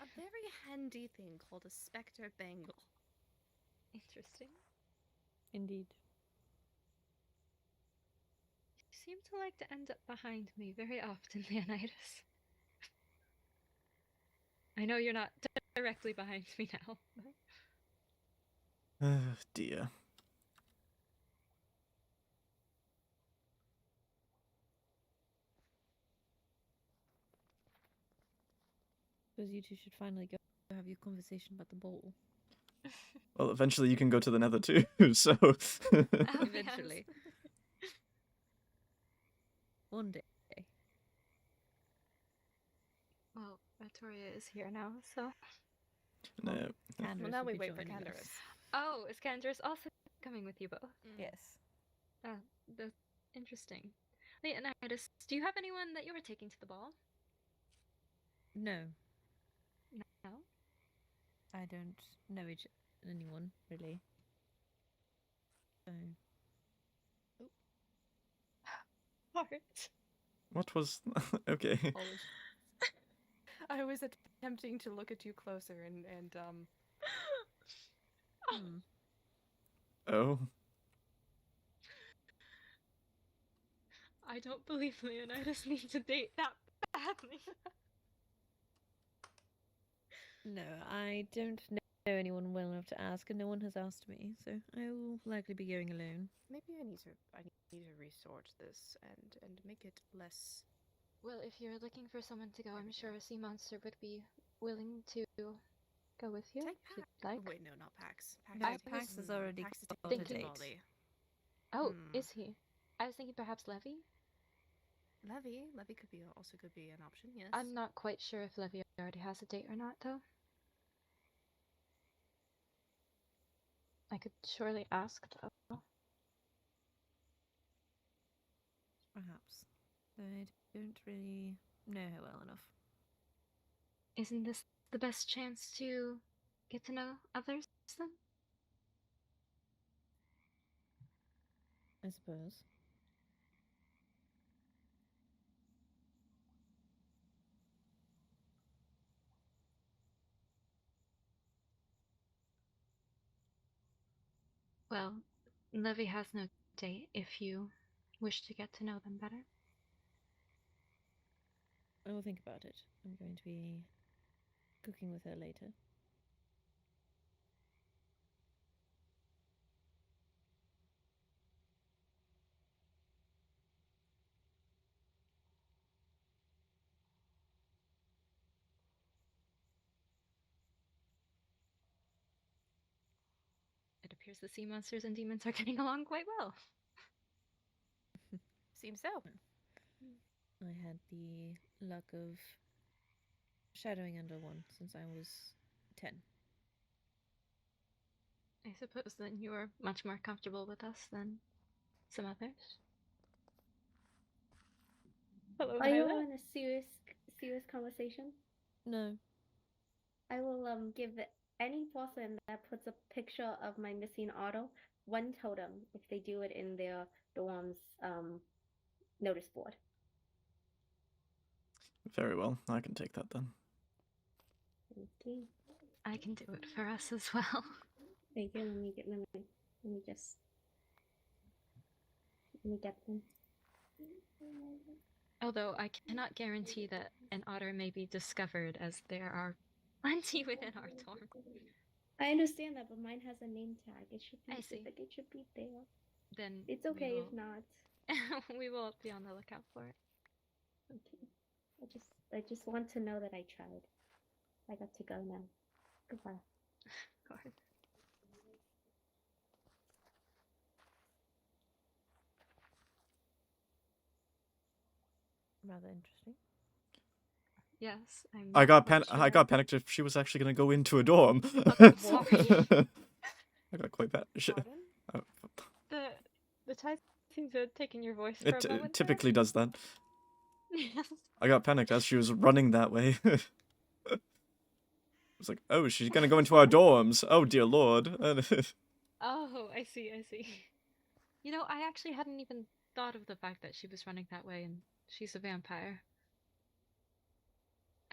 A very handy thing called a spectre bangle. Interesting. Indeed. You seem to like to end up behind me very often, Leonidas. I know you're not directly behind me now. Oh, dear. Suppose you two should finally go have your conversation about the ball. Well, eventually you can go to the Nether too, so... Eventually. One day. Well, Victoria is here now, so... No. Well, now we wait for Canderous. Oh, is Canderous also coming with you both? Yes. Does Interesting. Leonidas, do you have anyone that you were taking to the ball? No, No? I don't know anyone really. So. Oh. Heart. What was... okay. I was attempting to look at you closer and Oh. I don't believe Leonidas needs to date that badly. No, I don't know anyone well enough to ask, and no one has asked me, so I will likely be going alone. maybe I need to resort this and make it less. Well, if you're looking for someone to go, I'm sure a sea monster would be willing to go with you. If you'd like. Wait, no, not Pax. No, Pax is already Pax is called a taking date. Molly. Oh, is he? I was thinking perhaps Levy. Levy also could be an option. Yes. I'm not quite sure if Levy already has a date or not, though. I could surely ask, though. Perhaps. I don't really know her well enough. Isn't this the best chance to get to know others, then? I suppose. Well, Levy has no date if you wish to get to know them better. I will think about it. I'm going to be cooking with her later. It appears the sea monsters and demons are getting along quite well. Seems so. I had the luck of shadowing under one since I was 10. I suppose then you are much more comfortable with us than some others. Hello, Are you Hyla. in a serious conversation? No. I will give any person that puts a picture of my missing auto one totem if they do it in their dorm's notice board. Very well. I can take that then. Okay. I can do it for us as well. Thank you. Let me get them. Although I cannot guarantee that an otter may be discovered, as there are plenty within our dorm. I understand that, but mine has a name tag. It should be. I see. It should be there. Then It's okay if not. We will be on the lookout for it. Okay. I just want to know that I tried. I got to go now. Goodbye. Go ahead. Rather interesting. Yes, I got panicked if she was actually going to go into a dorm. I got quite bad. The tide seems to have taken your voice for a moment. It typically does that. Yes. I got panicked as she was running that way. I was like, oh, she's going to go into our dorms. Oh, dear lord. Oh, I see. You know, I actually hadn't even thought of the fact that she was running that way, and she's a vampire.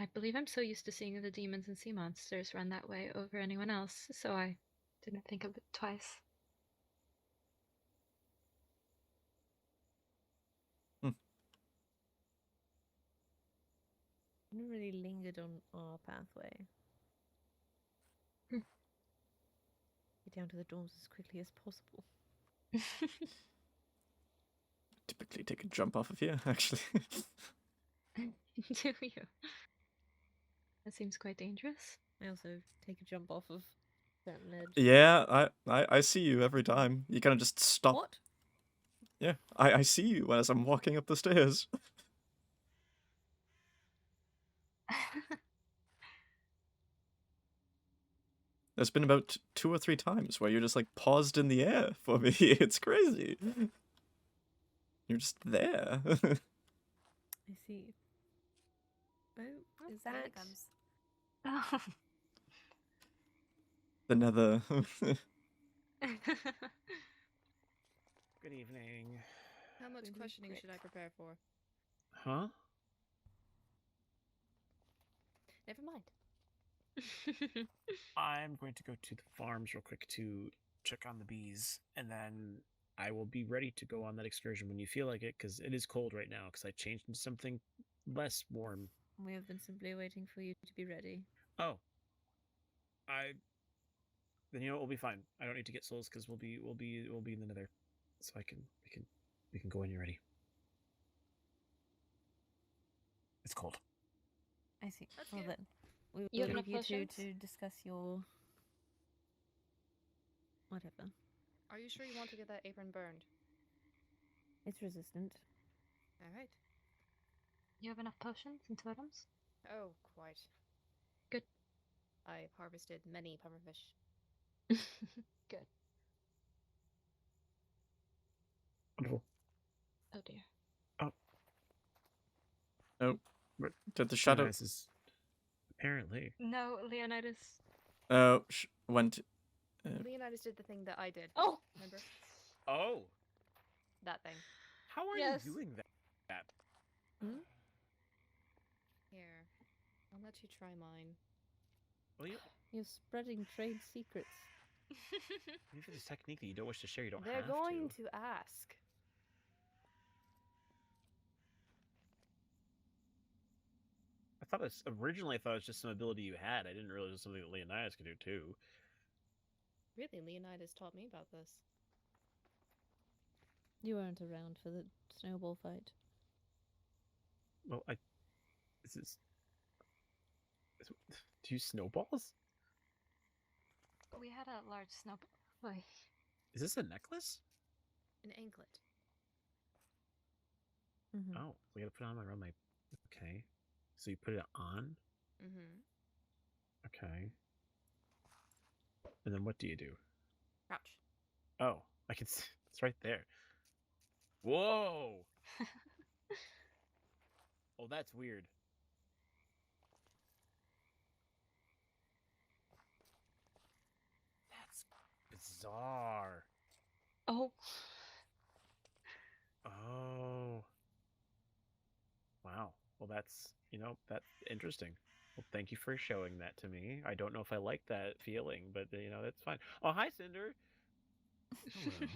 I believe I'm so used to seeing the demons and sea monsters run that way over anyone else, so I didn't think of it twice. I never really lingered on our pathway. Get down to the dorms as quickly as possible. Typically take a jump off of here, actually. Do you? That seems quite dangerous. I also take a jump off of certain ledge. Yeah, I see you every time. You kind of just stop. What? Yeah, I see you as I'm walking up the stairs. There's been about 2 or 3 times where you're just like paused in the air for me. It's crazy. You're just there. I see. Oh, is Here that? it comes. Oh. The nether. Good evening. How much questioning should I prepare for? Huh? Never mind. I'm going to go to the farms real quick to check on the bees, and then I will be ready to go on that excursion when you feel like it, because it is cold right now, because I changed into something less warm. We have been simply waiting for you to be ready. Oh. Then you know what, we'll be fine. I don't need to get souls because we'll be in the nether. So we can go when you're ready. It's cold. I see. That's Well cute. then, we You will have leave you two enough to discuss your whatever. Are you sure you want to get that apron burned? It's resistant. All right. You have enough potions and totems? Oh, quite. Good. I've harvested many pufferfish. Good. Wonderful. Oh dear. Oh, did the Shadow shadow? is apparently. No, Leonidas. Oh, went. Leonidas did the thing that I did. Oh! Remember? Oh! That thing. How are Yes. you doing that? Hmm? Here. I'll let you try mine. Well, You're spreading trade secrets. if it's a technique that you don't wish to share, you don't They're have going to. to ask. Originally I thought it was just some ability you had. I didn't realize it was something that Leonidas could do too. Really, Leonidas taught me about this. You weren't around for the snowball fight. Well, do you use snowballs? We had a large snowball. Wait. Is this a necklace? An anklet. Mm-hmm. Oh, we gotta put it on around my. Okay, so you put it on. Mm-hmm. Okay. And then what do you do? Crouch. Oh, I can see. It's right there. Whoa! Oh, that's weird. That's bizarre. Oh. Oh. Wow. Well, that's interesting. Well, thank you for showing that to me. I don't know if I like that feeling, but that's fine. Oh, hi, Cinder. Hello.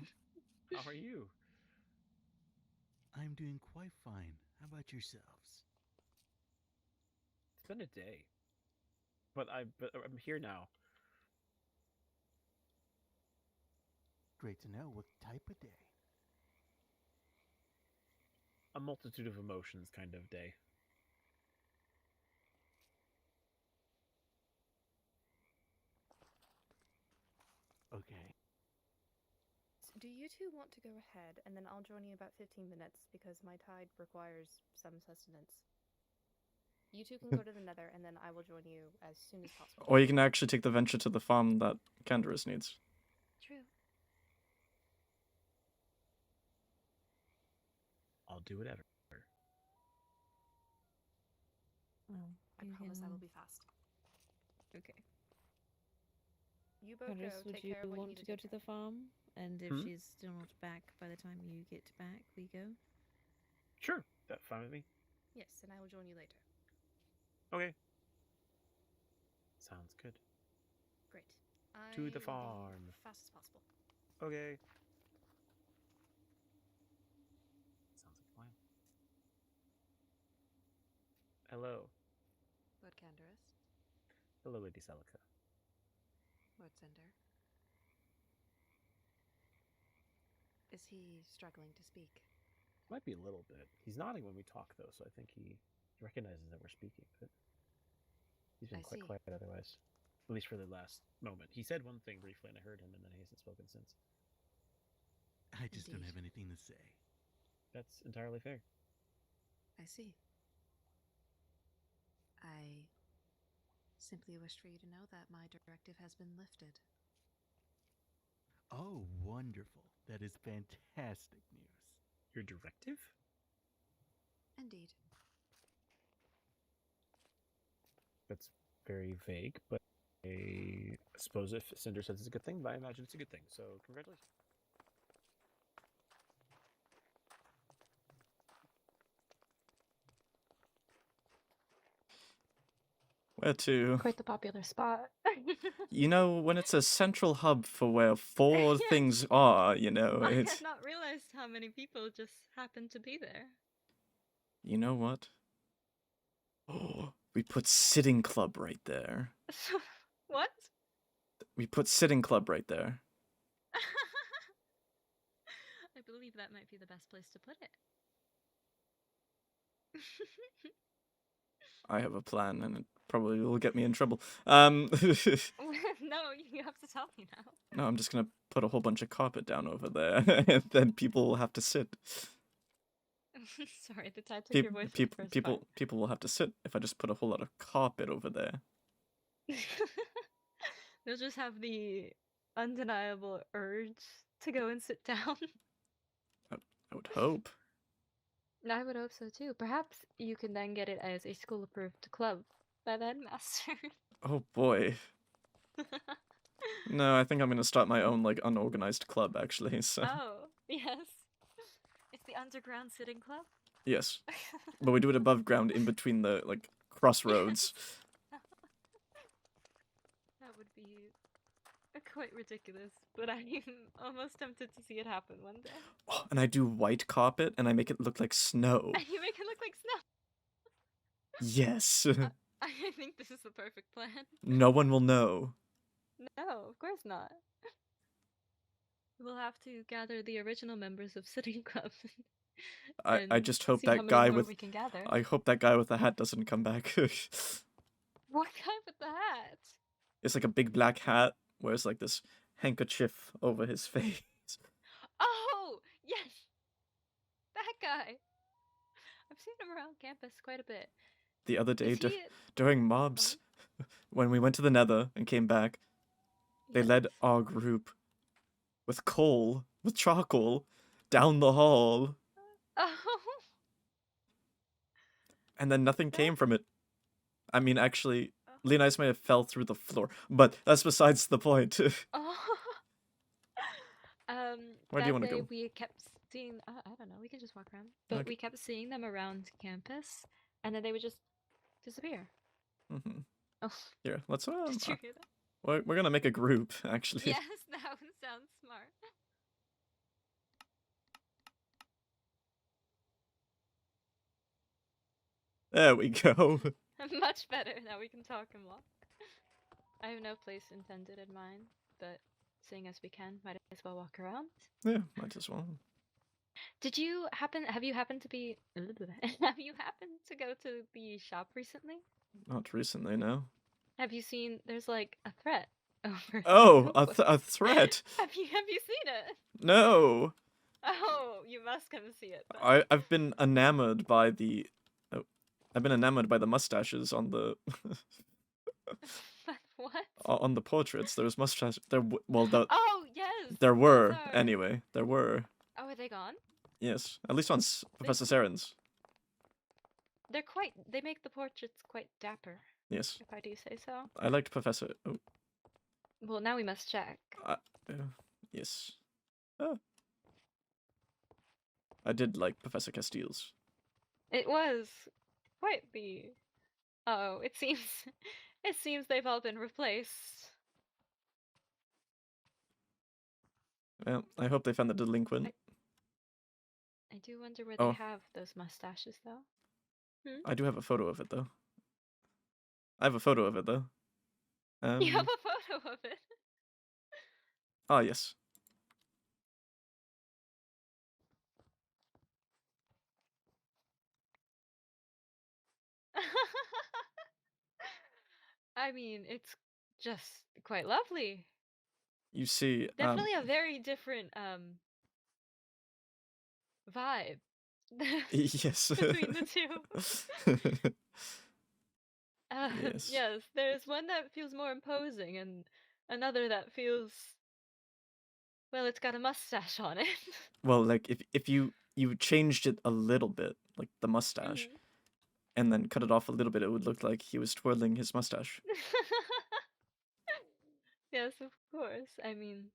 How are you? I'm doing quite fine. How about yourselves? It's been a day, but I'm here now. Great to know. What type of day? A multitude of emotions kind of day. Okay. Do you two want to go ahead, and then I'll join you about 15 minutes, because my tide requires some sustenance. You two can go to the nether, and then I will join you as soon as possible. Or you can actually take the venture to the farm that Canderous needs. True. I'll do whatever. Well, I promise I will be fast. Okay. You both Canderous, go. would Take you care of what you want need to to go take to care the farm? And if Hmm? she's still not back by the time you get back, we go? Sure, that's fine with me. of. Yes, and I will join you later. Okay. Sounds good. Great. To the I will be farm. fast as possible. Okay. Sounds like a plan. Hello. Lord Canderous, Hello, Lady Celica. Lord Cinder. Is he struggling to speak? Might be a little bit. He's nodding when we talk, though, so I think he recognizes that we're speaking. But he's been I quite see. quiet otherwise. At least for the last moment. He said one thing briefly, and I heard him, and then he hasn't spoken since. I just don't Indeed. have anything to say. That's entirely fair. I see. I simply wished for you to know that my directive has been lifted. Oh, wonderful. That is fantastic news. Your directive? Indeed. That's very vague, but I suppose if Cinder says it's a good thing, but I imagine it's a good thing. So congratulations. Where to? Quite the popular spot. You know, when it's a central hub for where 4 things are, you know, I it's... had not realized how many people just happened to be there. You know what? Oh, we put Sitting Club right there. What? We put Sitting Club right there. I believe that might be the best place to put it. I have a plan, and it probably will get me in trouble. No, you have to tell me now. No, I'm just gonna put a whole bunch of carpet down over there, and then people will have to sit. Sorry, the tide took your voice for the first part. People will have to sit if I just put a whole lot of carpet over there. They'll just have the undeniable urge to go and sit down. I would hope. I would hope so too. Perhaps you can then get it as a school-approved club by the headmaster. Oh boy. No, I think I'm gonna start my own, like, unorganized club, actually, so... Oh, yes. It's the underground sitting club? Yes. But we do it above ground in between the, like, crossroads. That would be quite ridiculous, but I'm almost tempted to see it happen one day. Oh, and I do white carpet, and I make it look like snow. And you make it look like snow! Yes. I think this is the perfect plan. No one will know. No, of course not. We'll have to gather the original members of Sitting Club. I just hope see how that many guy more with... we can gather. I hope that guy with the hat doesn't come back. What guy with the hat? It's like a big black hat, wears like this handkerchief over his face. Oh, yes! That guy! I've seen him around campus quite a bit. The other day, Is he during mobs, when we went to the Nether and came back, they led our group with coal, with charcoal, down the hall. Oh. And then nothing came from it. I mean, actually, Leonidas may have fell through the floor, but that's besides the point. Oh. Where do you want to that day go? we kept seeing, I don't know, we can just walk around. But Okay. we kept seeing them around campus, and then they would just disappear. Mm-hmm. Oh. Here, let's... Did you hear that? We're gonna make a group, actually. Yes, that sounds smart. There we go. Much better. Now we can talk and walk. I have no place intended in mind, but seeing as we can, might as well walk around. Yeah, might as well. Have you happened to be, have you happened to go to the shop recently? Not recently, no. Have you seen, there's like a threat over Oh, a threat? Have you seen it? No. Oh, you must come see it. Then. I've been enamored by the... I've been enamored by the mustaches on the... What? On the portraits. There was mustache... Oh, yes! There were, Those are- anyway. There were. Oh, are they gone? Yes. At least on Professor Saren's. They make the portraits quite dapper. Yes. If I do say so. I liked Professor... Oh, Well, now we must check. yes. Oh. I did like Professor Castiel's. It was quite the... Oh, it seems they've all been replaced. Well, I hope they found the delinquent. I do wonder where Oh. they have those mustaches, though. I do have a photo of it, though. I have a photo of it, though. You have a photo of it? Ah, yes. I mean, it's just quite lovely. You see... Definitely a very different, vibe. Yes. Between the two. Yes. Yes, there's one that feels more imposing and another that feels... Well, it's got a mustache on it. Well, like, if you you changed it a little bit, like the mustache, and then cut it off a little bit, it would look like he was twirling his mustache. Yes, of course. I mean,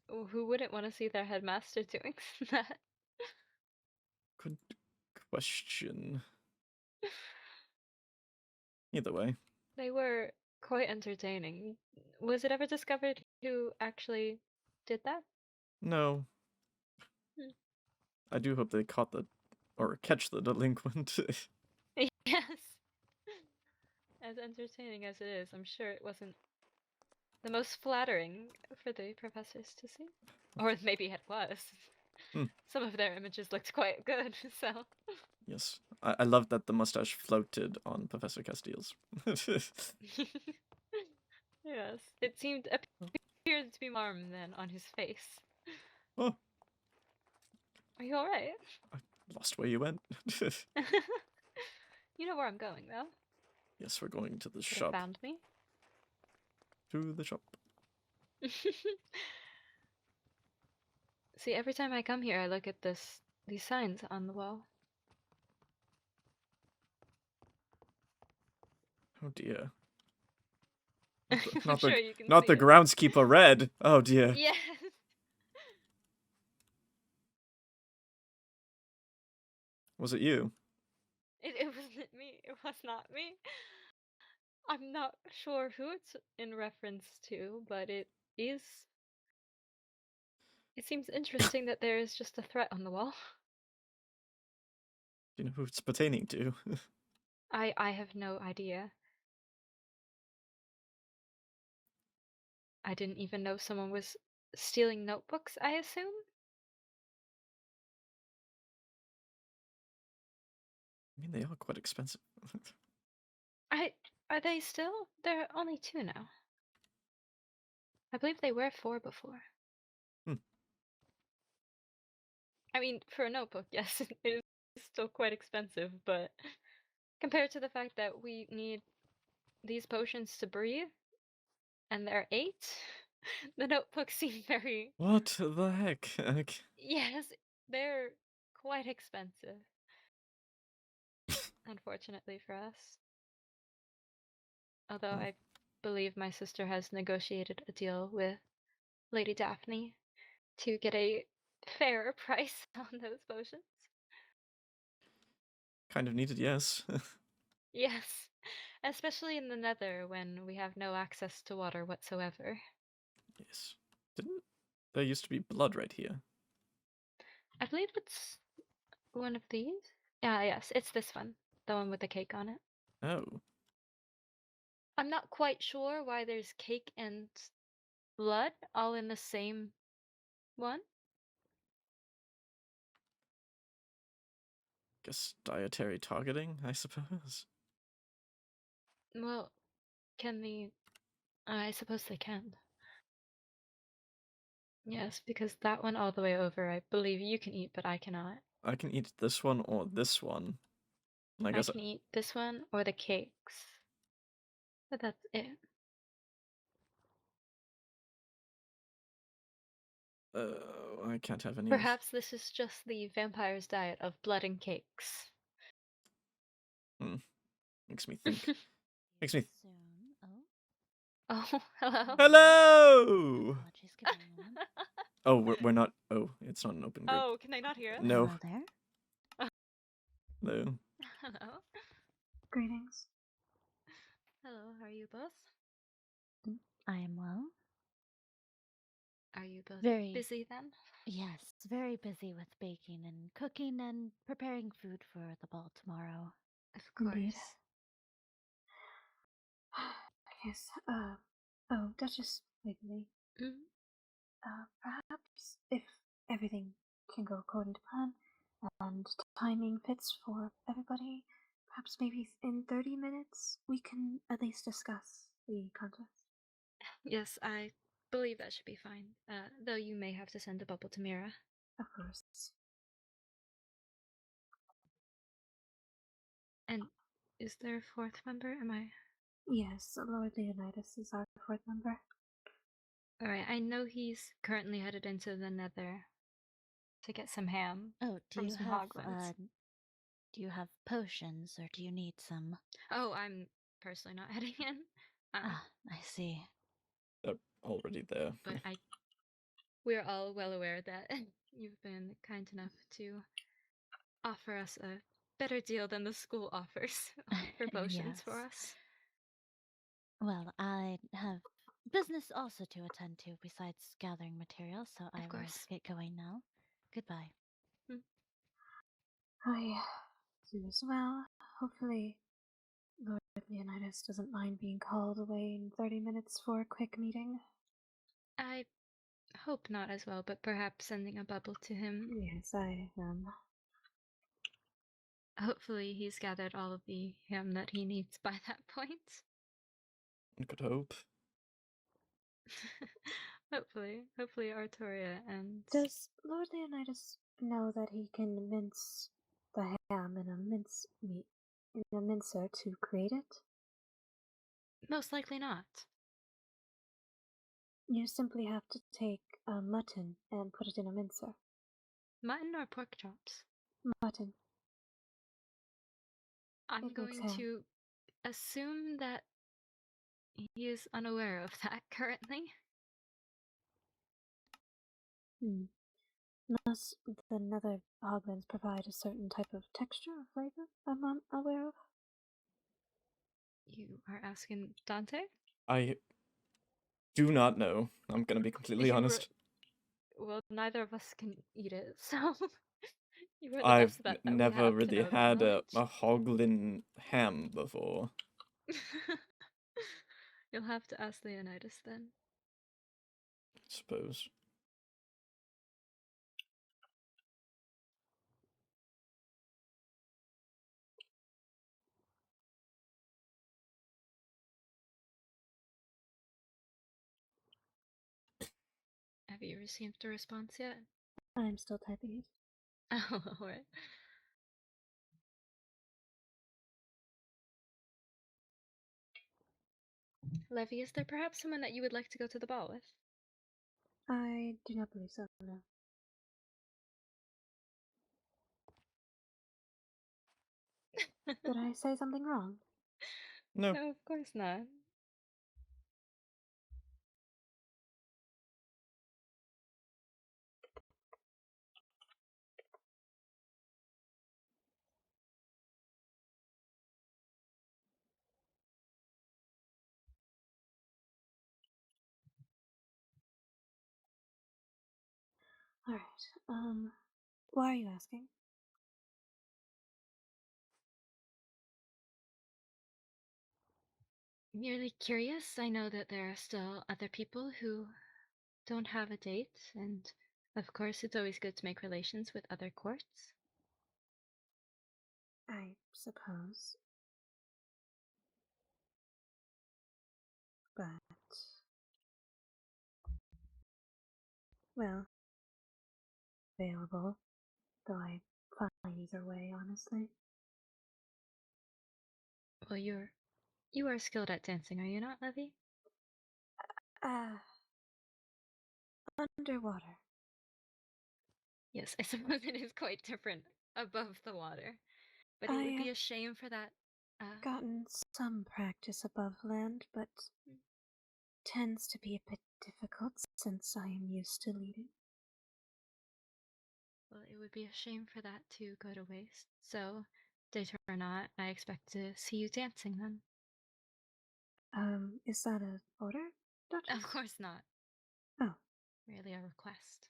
who wouldn't want to see their headmaster doing that? Good question. Either way. They were quite entertaining. Was it ever discovered who actually did that? No. Hmm. I do hope they caught or catch the delinquent. Yes. As entertaining as it is, I'm sure it wasn't the most flattering for the professors to see. Or maybe it was. Some of their images looked quite good, so... Yes. I love that the mustache floated on Professor Castiel's. Yes. It appeared to be warm then on his face. Oh. Are you alright? I lost where you went. You know where I'm going, though. Yes, we're going to the Could shop. have found me. To the shop. See, every time I come here, I look at these signs on the wall. Oh dear. I'm sure you can not see the it. groundskeeper red. Oh dear. Yes. Was it you? It wasn't me. It was not me. I'm not sure who it's in reference to, but it is. It seems interesting that there is just a threat on the wall. Do you know who it's pertaining to? I have no idea. I didn't even know someone was stealing notebooks, I assume? I mean, they are quite expensive. Are they still? They're only 2 now. I believe they were 4 before. I mean, for a notebook, yes, it is still quite expensive, but compared to the fact that we need these potions to breathe, and they're 8, the notebooks seem very... What the heck? Yes, they're quite expensive. Unfortunately for us. Although I believe my sister has negotiated a deal with Lady Daphne to get a fairer price on those potions. Kind of needed, yes. Yes, especially in the Nether when we have no access to water whatsoever. Yes. Didn't there used to be blood right here? I believe it's one of these. Yeah, yes, it's this one. The one with the cake on it. Oh. I'm not quite sure why there's cake and blood all in the same one. Guess dietary targeting, I suppose. Well, can the... I suppose they can. Yes, because that one all the way over, I believe you can eat, but I cannot. I can eat this one or this one. And I I guess can eat this one or the cakes. But that's it. I can't have any. Perhaps this is just the vampire's diet of blood and cakes. Makes me think. Makes me. Oh, hello. Hello. Oh, we're not. Oh, it's not an open group. Oh, can they not hear us? No. Hello there. Hello. Hello. Greetings. Hello, how are you both? I am well. Are you both Very busy then? Yes, very busy with baking and cooking and preparing food for the ball tomorrow. Of course. Indeed. Yes. Oh, Duchess Waverly. Perhaps if everything can go according to plan and timing fits for everybody, perhaps maybe in 30 minutes we can at least discuss the contest. Yes, I believe that should be fine. Though you may have to send a bubble to Mira. Of course. And is there a 4th member? Am I... Yes, Lord Leonidas is our 4th member. Alright, I know he's currently headed into the Nether. to get some ham Oh, do from you some have hoglins. do you have potions, or do you need some? Oh, I'm personally not heading in. Ah, I see. They're already there. But we're all well aware that you've been kind enough to offer us a better deal than the school offers for potions for Yes. us. Well, I have business also to attend to besides gathering materials, so I will course. get going now. Goodbye. I do as well. Hopefully, Lord Leonidas doesn't mind being called away in 30 minutes for a quick meeting. I hope not as well, but perhaps sending a bubble to him. Yes, I am. Hopefully he's gathered all of the ham that he needs by that point. One could hope. Hopefully Artoria and... Does Lord Leonidas know that he can mince the ham in a mincer to create it? Most likely not. You simply have to take mutton and put it in a mincer. Mutton or pork chops? Mutton. I'm It makes going ham. to assume that he is unaware of that currently. Must the nether hoglins provide a certain type of texture or flavor I'm unaware of? You are asking Dante? I do not know. I'm gonna be completely honest. Well, neither of us can eat it, so you were the I've best bet that we never have to really know that had a knowledge. hoglin ham before. You'll have to ask Leonidas then. Suppose. Have you received a response yet? I'm still typing it. Oh, alright. Levy, is there perhaps someone that you would like to go to the ball with? I do not believe so, no. Did I say something wrong? No. No, of course not. Alright, why are you asking? Merely curious. I know that there are still other people who don't have a date, and of course it's always good to make relations with other courts. I suppose. But... well... available. Though I fine either way, honestly. Well, you are skilled at dancing, are you not, Levy? Underwater. Yes, I suppose it is quite different above the water. But it would be a shame for that. Gotten some practice above land, but tends to be a bit difficult since I am used to leading. Well, it would be a shame for that to go to waste. So, date or not, I expect to see you dancing then. Is that an order, Duchess? Of course not. Oh. Merely a request.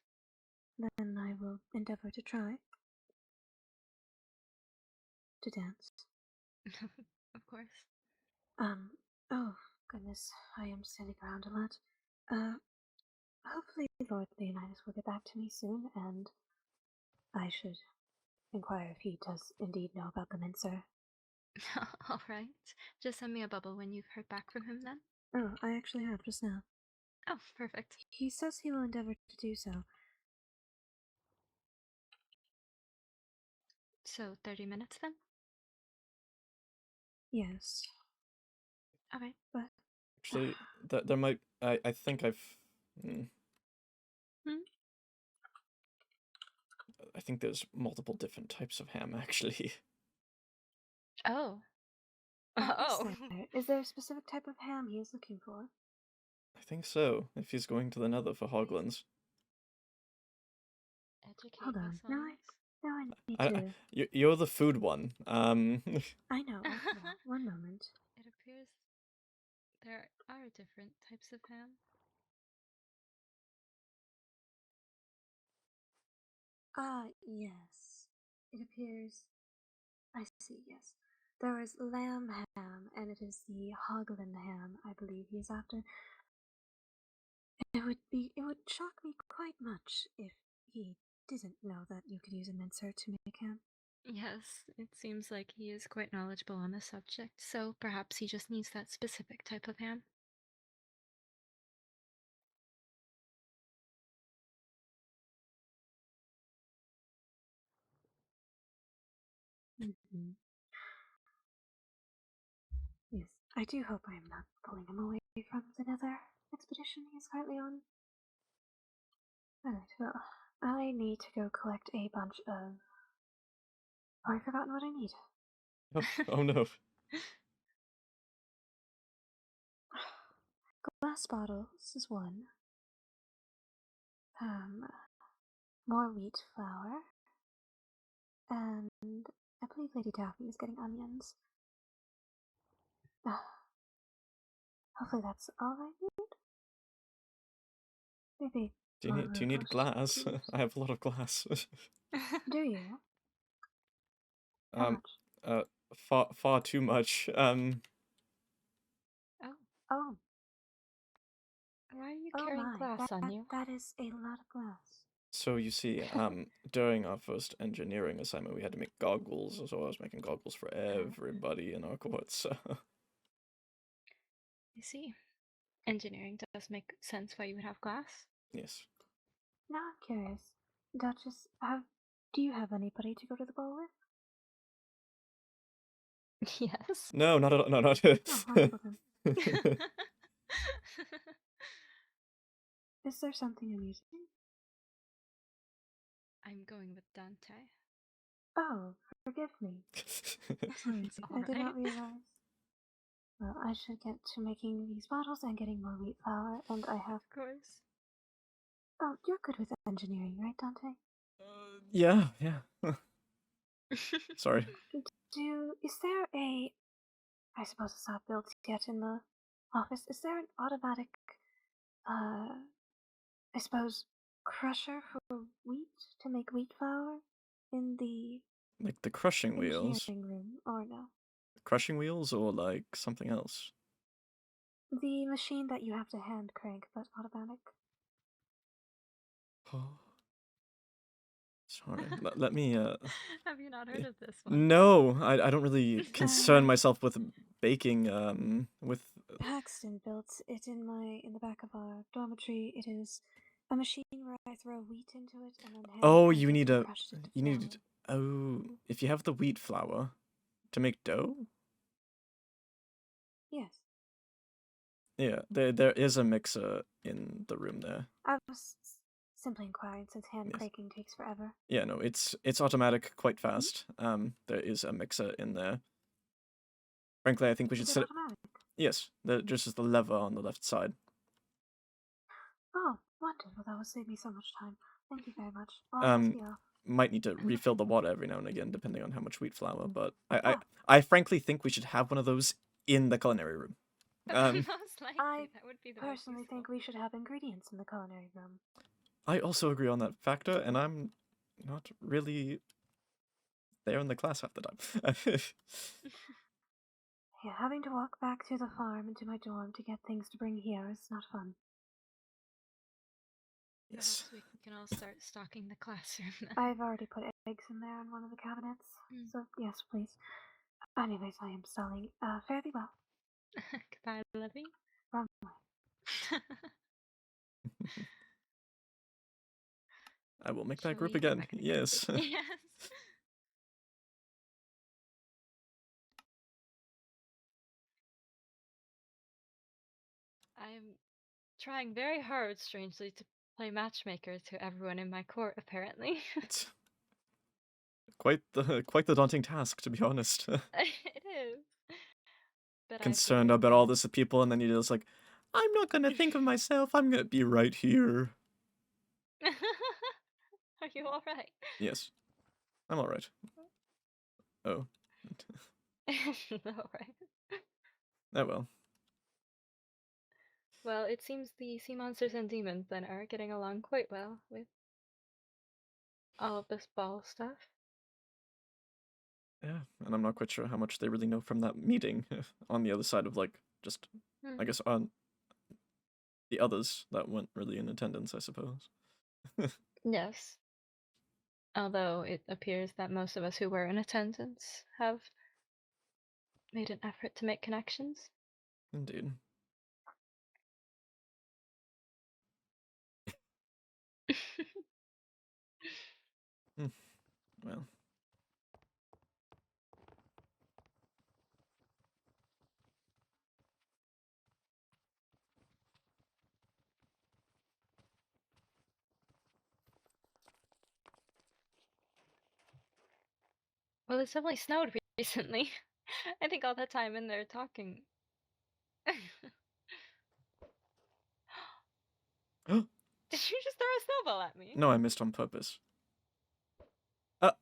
Then I will endeavor to try to dance. Of course. Oh, goodness, I am standing around a lot. Hopefully Lord Leonidas will get back to me soon, and I should inquire if he does indeed know about the mincer. Alright. Just send me a bubble when you've heard back from him then. Oh, I actually have just now. Oh, perfect. He says he will endeavor to do so. So, 30 minutes then? Yes. Okay. But... actually, there might... I think I've... I think there's multiple different types of ham, actually. Oh. Is there a specific type of ham he is looking for? I think so, if he's going to the Nether for Hoglins. Hold on. Now I need to. You're the food one. I know. One moment. It appears there are different types of ham. Yes. It appears. I see, yes. There is lamb ham, and it is the Hoglin ham, I believe he is after. It would shock me quite much if he didn't know that you could use a mincer to make ham. Yes, it seems like he is quite knowledgeable on the subject, so perhaps he just needs that specific type of ham. Mm-hmm. Yes, I do hope I am not pulling him away from the Nether expedition he is currently on. Alright, well, I need to go collect a bunch of... Oh, I've forgotten what I need. Oh no. Glass bottles is one. More wheat flour. And I believe Lady Daphne is getting onions. Hopefully that's all I need. Maybe. Do you need glass? I have a lot of glass. Do you? Far too much. Oh. Oh. Why are you carrying glass on you? That is a lot of glass. So you see, during our first engineering assignment, we had to make goggles, so I was making goggles for everybody in our court, so... I see. Engineering does make sense why you would have glass. Yes. Now I'm curious. Duchess, do you have anybody to go to the ball with? Yes. No, not at all. No, not. Is there something amusing? I'm going with Dante. Oh, forgive me. Sorry, I did not realize. Well, I should get to making these bottles and getting more wheat flour, and I have... Of course. Oh, you're good with engineering, right, Dante? Yeah. Sorry. Is there a... I suppose it's not built yet in the office. Is there an automatic, I suppose, crusher for wheat to make wheat flour in the... Like the crushing wheels? room, or no? Crushing wheels or like something else? The machine that you have to hand crank, but automatic. Oh. Sorry, let me, Have you not heard of this one? No, I don't really concern myself with baking, with... Paxton built it in the back of our dormitory. It is a machine where I throw wheat into it and then hand Oh, crank you it need and a... crush it You need... Oh, if you have the wheat flour to make dough? Yes. Yeah, there is a mixer in the room there. I was simply inquiring since hand cranking takes forever. Yeah, no, it's automatic quite fast. There is a mixer in there. Frankly, I think we should set it... Yes, just as the lever on the left side. Oh, wonderful. That will save me so much time. Thank you very much. Well, might need to refill the water every now and again, depending on how much wheat flour, but I frankly think we should have one of those in the culinary room. I personally think we should have ingredients in the culinary room. I also agree on that factor, and I'm not really there in the class half the time. Yeah, having to walk back to the farm and to my dorm to get things to bring here is not fun. Yes. Perhaps we can all start stocking the classroom then. I've already put eggs in there in one of the cabinets, so yes, please. Anyways, I am stalling fairly well. Goodbye, Levy. Wrong way. I will make that group again. Yes. Yes. I'm trying very hard, strangely, to play matchmaker to everyone in my court, apparently. quite the daunting task, to be honest. It is. But Concerned about all this people, and then you're just like, I'm not gonna think of myself. I'm gonna be right here. Are you all right? Yes, I'm all right. Oh. All right. Oh well. Well, it seems the sea monsters and demons then are getting along quite well with all of this ball stuff. Yeah, and I'm not quite sure how much they really know from that meeting on the other side of, like, just, I guess, on the others that weren't really in attendance, I suppose. Yes. Although it appears that most of us who were in attendance have made an effort to make connections. Indeed. Well. Well, it's definitely snowed recently. I think all that time in there talking. Did you just throw a snowball at me? No, I missed on purpose. The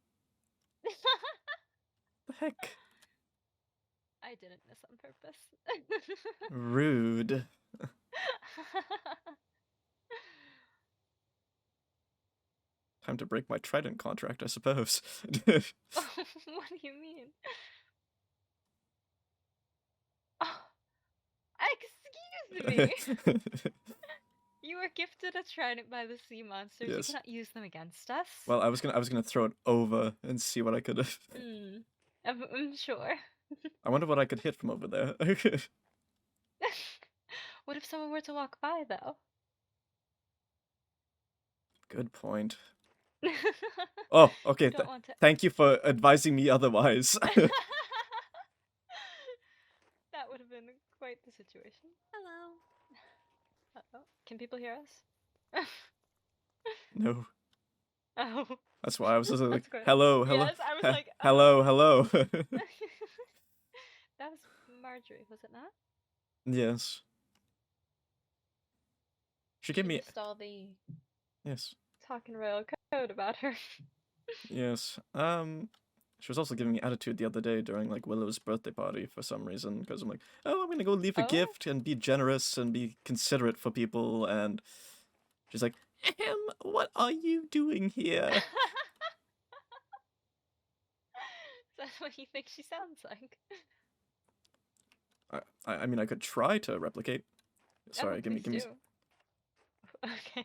heck? I didn't miss on purpose. Rude. Time to break my Trident contract, I suppose. What do you mean? Oh, excuse me. You were gifted a trident by the sea monsters. Yes. You cannot use them against us. Well, I was gonna throw it over and see what I could. I'm sure. I wonder what I could hit from over there. What if someone were to walk by, though? Good point. Oh, okay. Don't want to... Thank you for advising me otherwise. That would have been quite the situation. Hello. Uh-oh. Can people hear us? No. Oh. That's why I was just like, That's good. hello. Yes, I was like, hello. That was Marjorie, was it not? Yes. She gave me. Install the. Yes. Talking royal code about her. Yes. She was also giving me attitude the other day during, like, Willow's birthday party for some reason, because I'm like, oh, I'm gonna go leave a gift and be generous and be considerate for people, and she's like, what are you doing here? That's what you think she sounds like. I mean, I could try to replicate. Sorry, give me. Okay.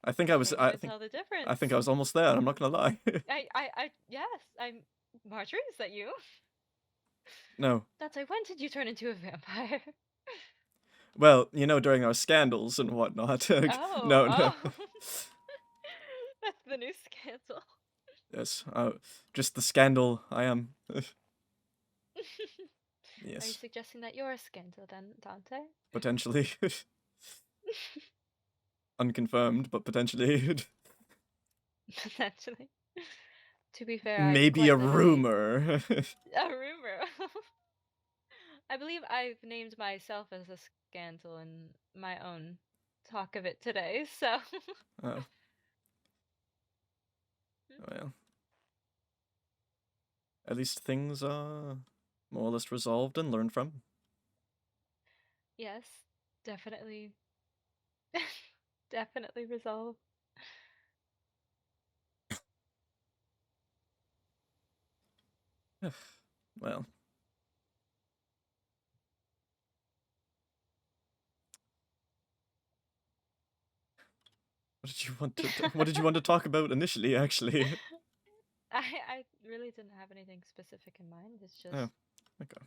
I think I was. I think. Tell the difference. I think I was almost there. I'm not gonna lie. Yes. I'm Marjorie. Is that you? No. That's like, when did you turn into a vampire? Well, during our scandals and whatnot. No. That's the new scandal. Yes. Just the scandal. I am. Yes. Are you suggesting that you're a scandal then, Dante? Potentially. Unconfirmed, but potentially. Potentially. To be fair, maybe a rumor. A rumor. I believe I've named myself as a scandal in my own talk of it today, so. Oh. Well. At least things are more or less resolved and learned from. Yes, definitely. Definitely resolved. Well. What did you want to talk about initially, actually? I really didn't have anything specific in mind. It's just okay.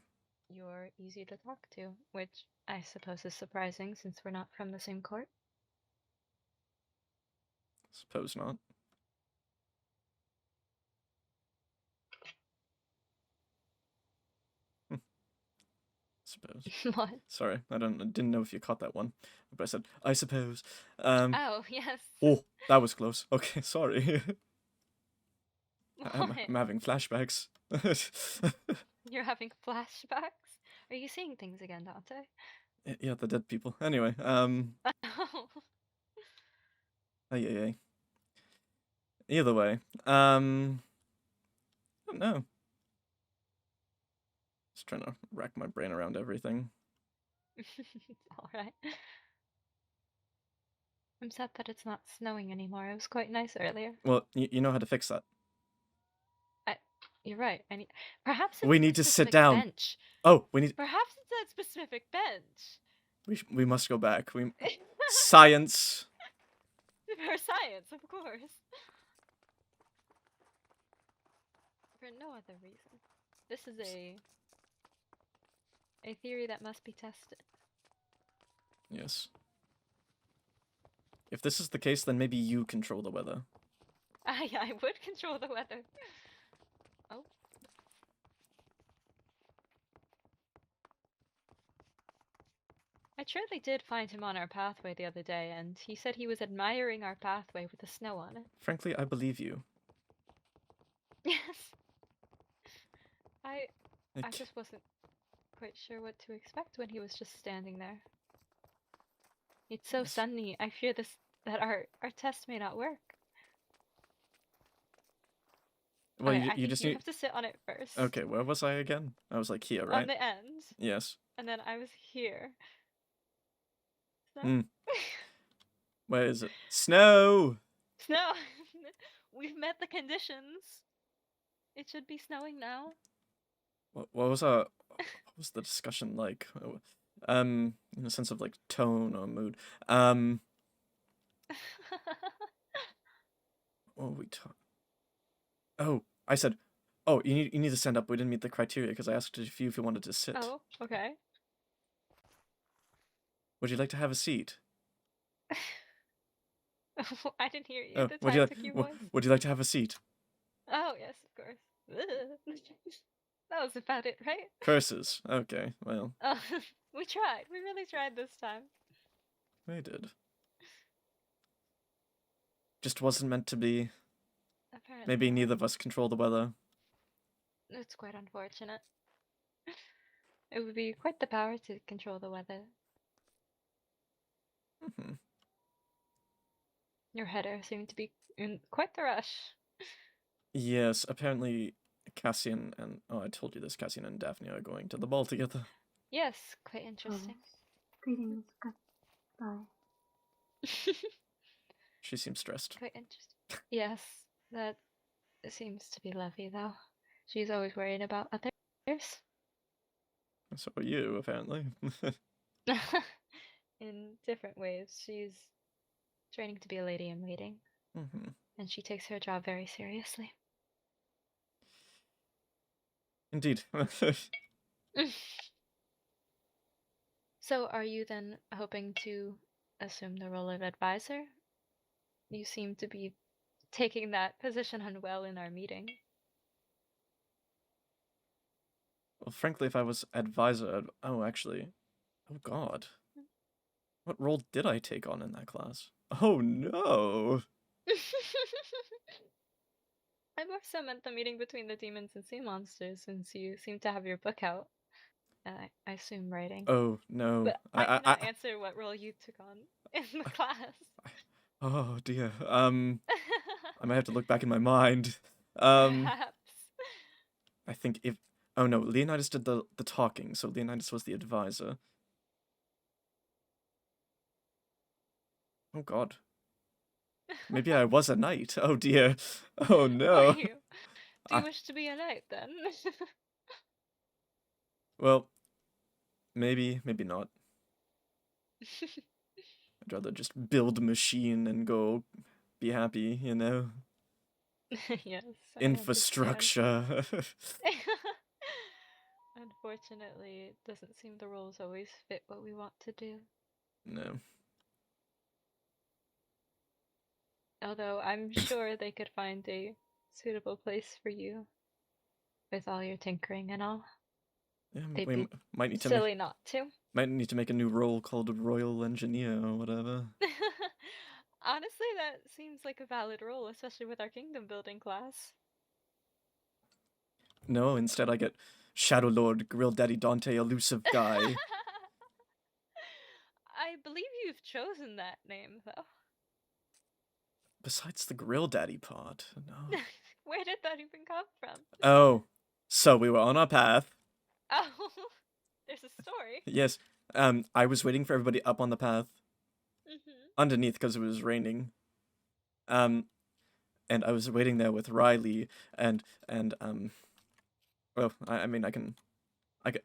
You're easy to talk to, which I suppose is surprising since we're not from the same court. Suppose not. suppose. What? Sorry, I didn't know if you caught that one, but I said I suppose. Oh, yes. Oh, that was close. Okay, sorry. I'm What? having flashbacks. You're having flashbacks? Are you seeing things again, Dante? Yeah, the dead people. Anyway, Oh. ay. Either way, I don't know. Just trying to rack my brain around everything. Alright. I'm sad that it's not snowing anymore. It was quite nice earlier. Well, you know how to fix that. You're right. Perhaps it's We the need to sit specific down. bench. Oh, we need. Perhaps it's that specific bench. We must go back. Science. For science, of course. For no other reason. This is a theory that must be tested. Yes. If this is the case, then maybe you control the weather. I would control the weather. Oh. I truly did find him on our pathway the other day, and he said he was admiring our pathway with the snow on it. Frankly, I believe you. Yes. I just wasn't quite sure what to expect when he was just standing there. It's so sunny. I fear that our test may not work. Well, I you think just you need. have to sit on it first. Okay, where was I again? I was like here, right? On the end. Yes. And then I was here. Hmm. Where is it? Snow! Snow! We've met the conditions. It should be snowing now. What was the discussion like? In a sense of like tone or mood. What were we talking? Oh, I said, oh, you need to stand up. We didn't meet the criteria because I asked if you wanted to sit. Oh, okay. Would you like to have a seat? I didn't hear you. Oh, The time took your voice. would you like to have a seat? Oh, yes, of course. That was about it, right? Curses. Okay, well. Oh, we tried. We really tried this time. We did. Just wasn't meant to be. Apparently Maybe not. neither of us control the weather. It's quite unfortunate. It would be quite the power to control the weather. Mm-hmm. Your header seemed to be in quite the rush. Yes, apparently Cassian and... Oh, I told you this. Cassian and Daphne are going to the ball together. Yes, quite interesting. Greetings. Goodbye. She seems stressed. Quite interesting. Yes, that seems to be Levy, though. She's always worried about others. So are you, apparently. In different ways. She's training to be a lady in waiting. Mm-hmm. And she takes her job very seriously. Indeed. So are you then hoping to assume the role of advisor? You seem to be taking that position unwell in our meeting. Well, frankly, if I was advisor... Oh, actually... Oh, God. What role did I take on in that class? Oh, no! I more so meant the meeting between the demons and sea monsters, since you seem to have your book out. I assume writing. Oh, no. But I cannot answer what role you took on in the class. Oh, dear. I might have to look back in my mind. Perhaps. I think if... Oh, no. Leonidas did the talking, so Leonidas was the advisor. Oh, God. Maybe I was a knight. Oh, dear. Oh, no. Were you? Do you wish to be a knight, then? Well, maybe not. I'd rather just build a machine and go be happy, you know? Yes. Infrastructure. Unfortunately, it doesn't seem the roles always fit what we want to do. No. Although I'm sure they could find a suitable place for you with all your tinkering and all. Yeah, They'd we be might need to silly not to. Might need to make a new role called Royal Engineer or whatever. Honestly, that seems like a valid role, especially with our kingdom building class. No, instead I get Shadow Lord, Grill Daddy Dante, Elusive Guy. I believe you've chosen that name, though. Besides the Grill Daddy part, no. Where did that even come from? Oh, so we were on our path. Oh, there's a story. Yes, I was waiting for everybody up on the path. Underneath because it was raining. And I was waiting there with Riley and well, I mean I can make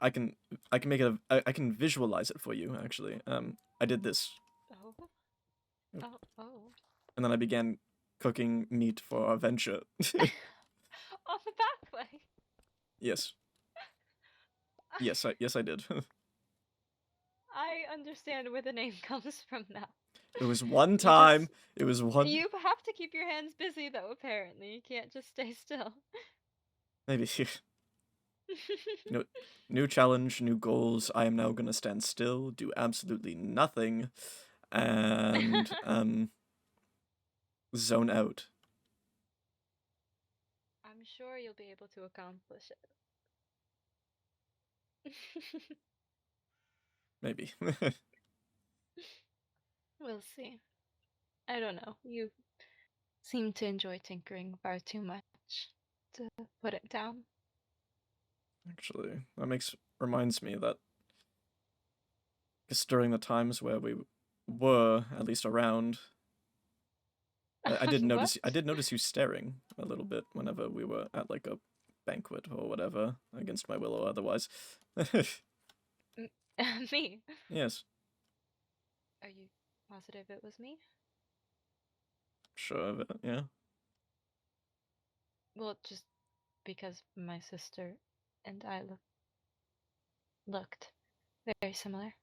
it I can visualize it for you actually. I did this. Oh. And then I began cooking meat for our venture. On the pathway. Yes. Yes, I did. I understand where the name comes from now. It was one time. It was one. You have to keep your hands busy, though. Apparently, you can't just stay still. Maybe. New challenge, new goals. I am now gonna stand still, do absolutely nothing, and zone out. I'm sure you'll be able to accomplish it. Maybe. We'll see. I don't know. You seem to enjoy tinkering far too much to put it down. Actually, that reminds me that because during the times where we were at least around, I did notice you staring a little bit whenever we were at like a banquet or whatever, against my will or otherwise. Me? Yes. Are you positive it was me? Sure of it, yeah. Well, just because my sister and I looked very similar.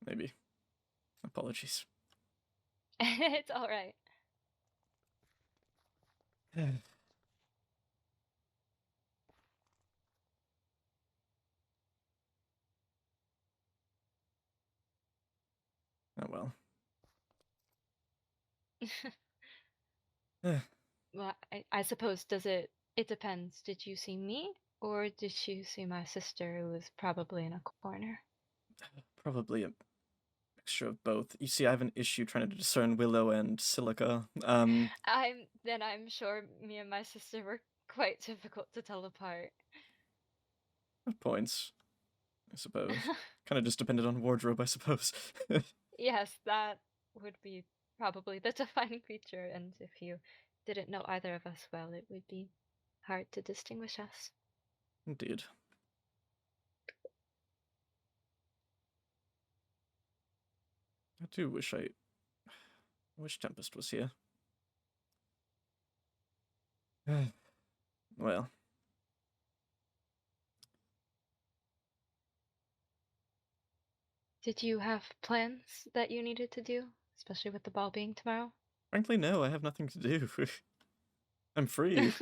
Maybe. Apologies. It's all right. Oh well. Well, I suppose it depends. Did you see me, or did you see my sister, who was probably in a corner? Probably a mixture of both. You see, I have an issue trying to discern Willow and Silica. I'm sure me and my sister were quite difficult to tell apart. Points, I suppose. Kind of just depended on wardrobe, I suppose. Yes, that would be probably the defining feature, and if you didn't know either of us well, it would be hard to distinguish us. Indeed. I do wish I wish Tempest was here. Well. Did you have plans that you needed to do, especially with the ball being tomorrow? Frankly, no, I have nothing to do. I'm free.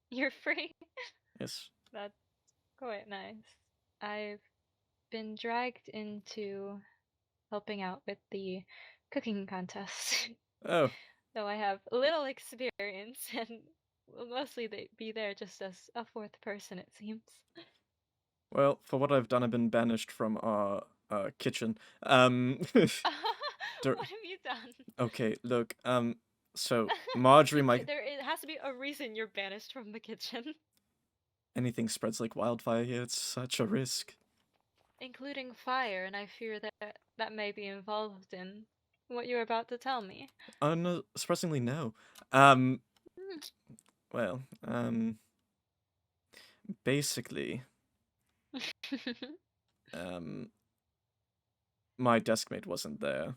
You're free? Yes. That's quite nice. I've been dragged into helping out with the cooking contest. Oh. Though I have little experience and will mostly be there just as a fourth person, it seems. Well, for what I've done, I've been banished from our kitchen. What have you done? Okay, look, so Marjorie, It has to be a reason you're banished from the kitchen. Anything spreads like wildfire here. It's such a risk. Including fire, and I fear that may be involved in what you're about to tell me. No, surprisingly, no. Well, basically, my deskmate wasn't there,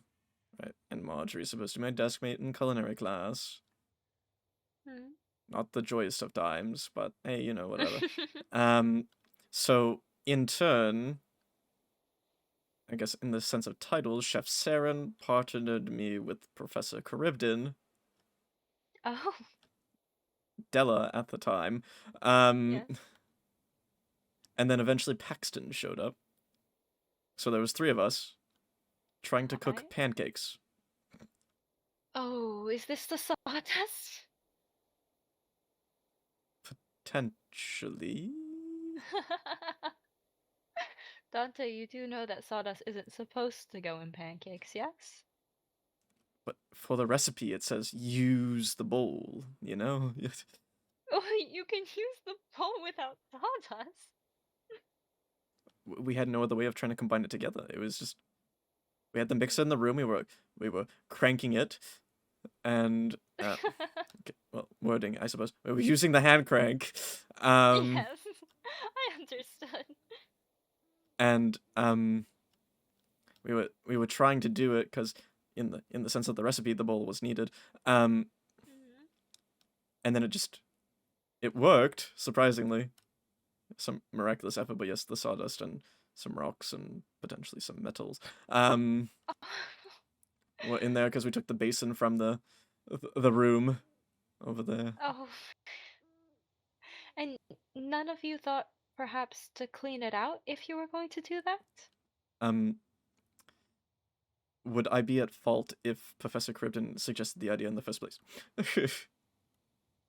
right? And Marjorie's supposed to be my deskmate in culinary class. Not the joyous of times, but hey, you know, whatever. So in turn, I guess in the sense of titles, Chef Saren partnered me with Professor Charybdin. Oh. Della at the time. Yes. And then eventually Paxton showed up. So there was 3 of us trying to cook Right. pancakes. Oh, is this the sawdust? Potentially. Dante, you do know that sawdust isn't supposed to go in pancakes, yes? But for the recipe, it says use the bowl, you know? Oh, you can use the bowl without sawdust. We had no other way of trying to combine it together. It was just... We had the mixer in the room, we were cranking it, and... okay, well, wording, I suppose. We were using the hand crank. Yes, I understood. And, we were trying to do it, because in the sense of the recipe, the bowl was needed. And then it worked, surprisingly. Some miraculous effort, but yes, the sawdust and some rocks and potentially some metals were in there because we took the basin from the room over there. Oh. And none of you thought perhaps to clean it out if you were going to do that? Would I be at fault if Professor Cribden suggested the idea in the first place?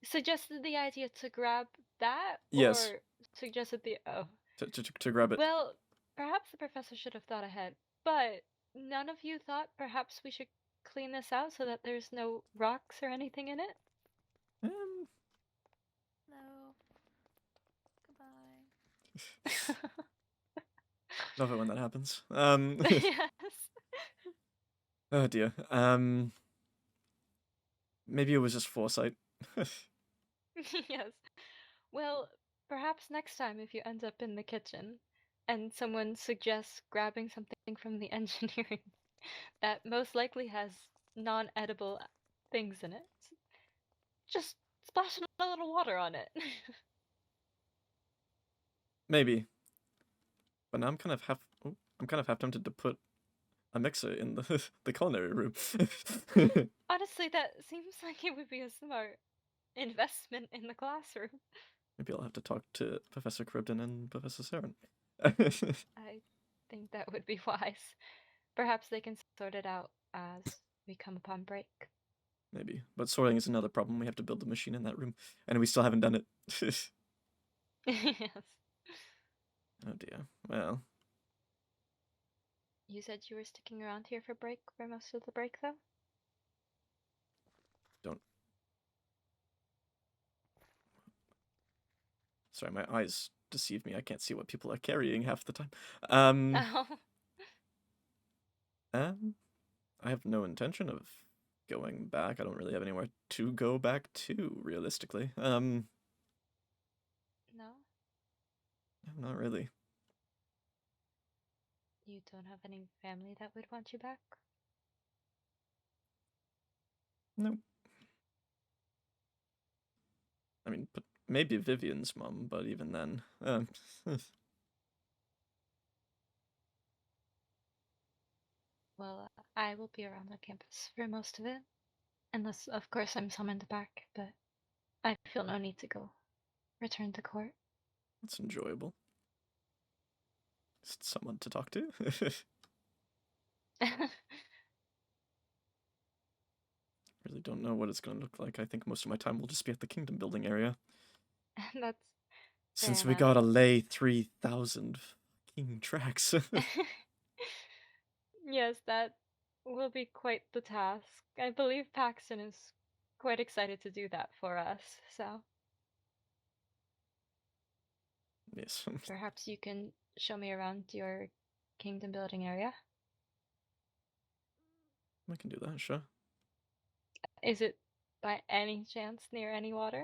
Suggested the idea to grab that? Yes. Or suggested the... Oh. To grab it. Well, perhaps the professor should have thought ahead, but none of you thought perhaps we should clean this out so that there's no rocks or anything in it? No. Goodbye. Love it when that happens. Yes. Oh dear. Maybe it was just foresight. Yes. Well, perhaps next time if you end up in the kitchen and someone suggests grabbing something from the engineering that most likely has non-edible things in it, just splash a little water on it. Maybe. But now I'm kind of half tempted to put a mixer in the culinary room. Honestly, that seems like it would be a smart investment in the classroom. Maybe I'll have to talk to Professor Cribden and Professor Saren. I think that would be wise. Perhaps they can sort it out as we come upon break. Maybe. But sorting is another problem. We have to build the machine in that room, and we still haven't done it. Yes. Oh dear. Well. You said you were sticking around here for most of the break, though? Don't. Sorry, my eyes deceive me. I can't see what people are carrying half the time. I have no intention of going back. I don't really have anywhere to go back to, realistically. No? Not really. You don't have any family that would want you back? No. I mean, but maybe Vivian's mom, but even then. Well, I will be around the campus for most of it. Unless, of course, I'm summoned back, but I feel no need to go. Return to court. That's enjoyable. Just someone to talk to. Really don't know what it's going to look like. I think most of my time will just be at the kingdom building area. That's Since fair we enough. gotta lay 3,000 fucking tracks. Yes, that will be quite the task. I believe Paxton is quite excited to do that for us, so. Yes. Perhaps you can show me around your kingdom building area? I can do that, sure. Is it by any chance near any water?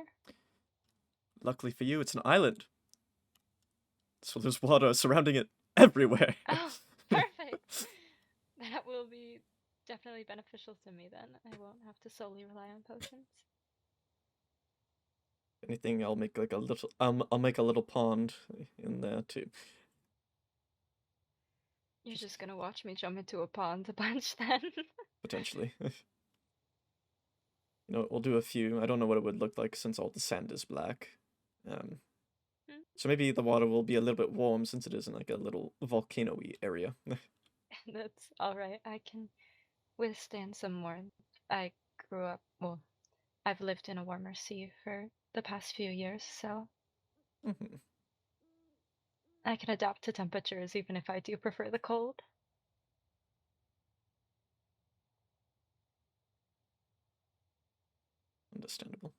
Luckily for you, it's an island. So there's water surrounding it everywhere. Oh, perfect! That will be definitely beneficial to me then. I won't have to solely rely on potions. Anything, I'll make like a little I'll make a little pond in there too. You're just gonna watch me jump into a pond a bunch then? Potentially. You know, we'll do a few. I don't know what it would look like since all the sand is black. So maybe the water will be a little bit warm since it is in like a little volcano-y area. That's all right. I can withstand some warmth. I grew up, well, I've lived in a warmer sea for the past few years, so I can adapt to temperatures even if I do prefer the cold. Understandable.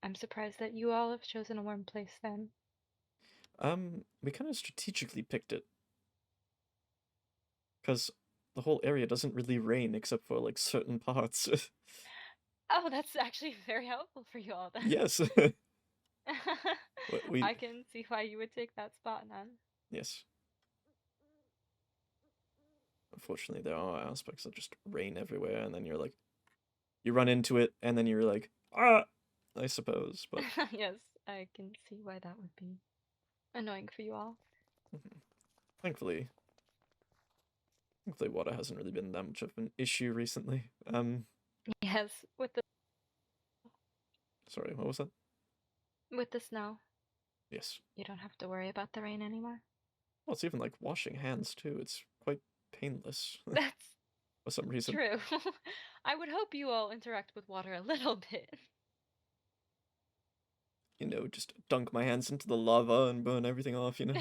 I'm surprised that you all have chosen a warm place then. We kind of strategically picked it. Because the whole area doesn't really rain except for like certain parts. Oh, that's actually very helpful for you all then. Yes. I can see why you would take that spot then. Yes. Unfortunately, there are aspects that just rain everywhere, and then you're like, you run into it, and then you're like, ah, I suppose, but... Yes, I can see why that would be annoying for you all. Thankfully, water hasn't really been that much of an issue recently. Yes, with the... Sorry, what was that? With the snow. Yes. You don't have to worry about the rain anymore. Well, it's even like washing hands, too. It's quite painless. That's for some reason. true. I would hope you all interact with water a little bit. You know, just dunk my hands into the lava and burn everything off, you know?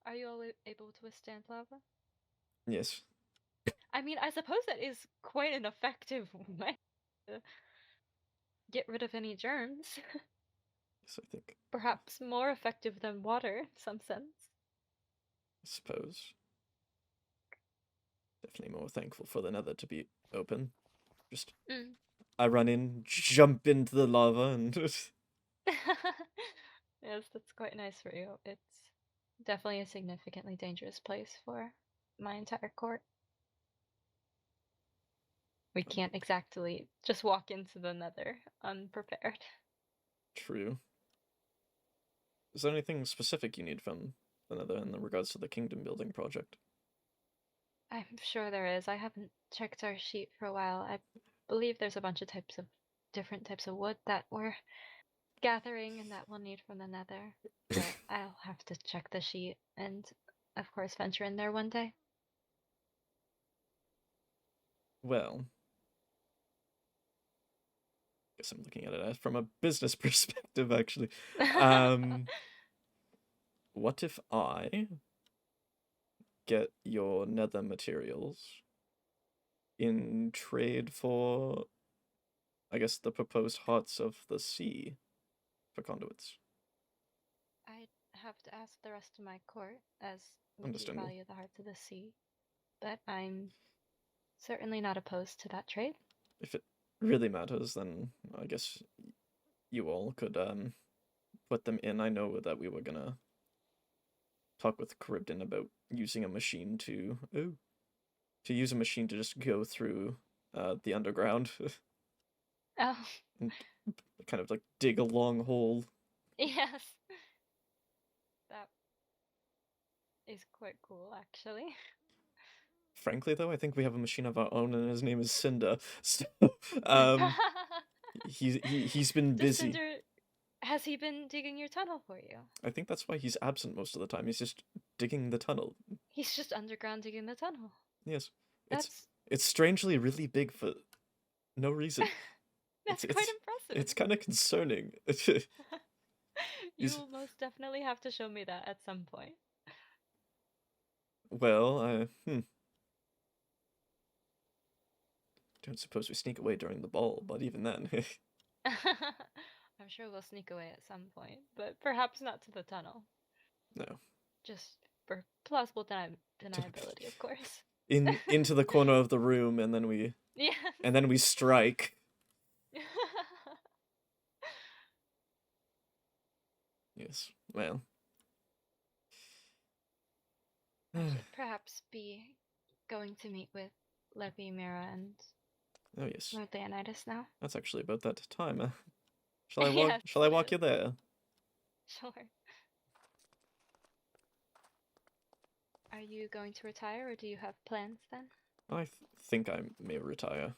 Are you all able to withstand lava? Yes. I mean, I suppose that is quite an effective way to get rid of any germs. Yes, I think. Perhaps more effective than water, in some sense. I suppose. Definitely more thankful for the nether to be open. Just, I run in, jump into the lava, and... Yes, that's quite nice for you. It's definitely a significantly dangerous place for my entire court. We can't exactly just walk into the nether unprepared. True. Is there anything specific you need from the nether in regards to the kingdom building project? I'm sure there is. I haven't checked our sheet for a while. I believe there's a bunch of different types of wood that we're gathering and that we'll need from the nether. But I'll have to check the sheet and, of course, venture in there one day. Well, I guess I'm looking at it from a business perspective, actually. What if I get your nether materials in trade for, I guess, the proposed hearts of the sea for conduits? I'd have to ask the rest of my court, as we do value the hearts of the sea, but I'm certainly not opposed to that trade. If it really matters, then I guess you all could put them in. I know that we were gonna talk with Charybdin about using a machine to use a machine to just go through the underground. Oh. And kind of like dig a long hole. Yes. That is quite cool, actually. Frankly, though, I think we have a machine of our own, and his name is Cinder. So, he's been busy. Cinder, has he been digging your tunnel for you? I think that's why he's absent most of the time. He's just digging the tunnel. He's just underground digging the tunnel. Yes. That's... It's strangely really big for no reason. That's quite impressive. It's kind of concerning. You will most definitely have to show me that at some point. Well, don't suppose we sneak away during the ball, but even then. I'm sure we'll sneak away at some point, but perhaps not to the tunnel. No. Just for plausible deniability, of course. Into the corner of the room, and then we and then we strike. Yes. Well. I should perhaps be going to meet with Levi, Mira, and Oh yes. Lord Leonidas now. That's actually about that time. Shall I walk you there? Sure. Are you going to retire, or do you have plans then? I think I may retire.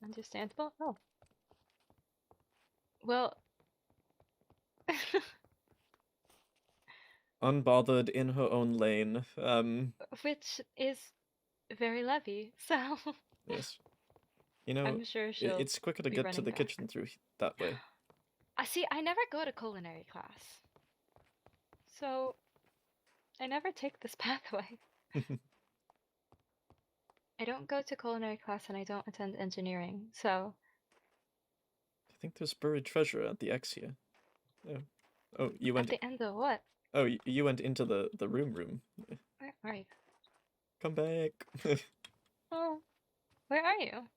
Understandable. Oh. Well. Unbothered in her own lane. Which is very Levy, so. Yes. You know, I'm sure she'll it's quicker to be get to running the back. kitchen through that way. I see. I never go to culinary class, so I never take this pathway. I don't go to culinary class, and I don't attend engineering, so. I think there's buried treasure at the X here. Oh, oh, you went. At the end of what? Oh, you went into the room. Where are you? Come back. Oh, where are you?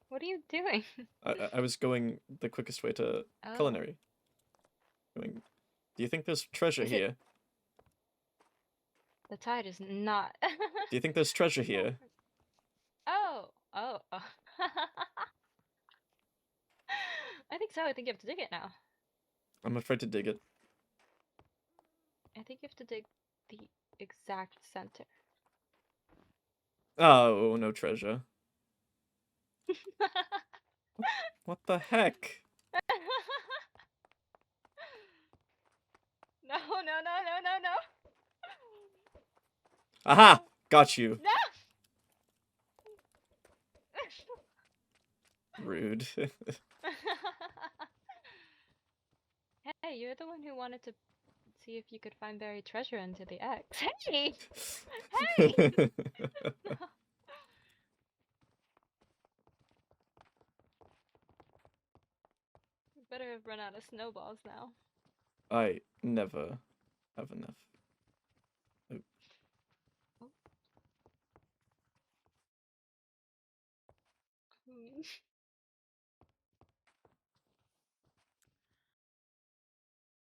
What are you doing? I was going the quickest way to culinary. Going. Do you think there's treasure here? The tide is not. Do you think there's treasure here? Oh. I think so. I think you have to dig it now. I'm afraid to dig it. I think you have to dig the exact center. Oh, no treasure. What the heck? No. Aha! Got you. No! Rude. Hey, you're the one who wanted to see if you could find buried treasure into the X. Hey! Hey! We better have run out of snowballs now. I never have enough. Oh.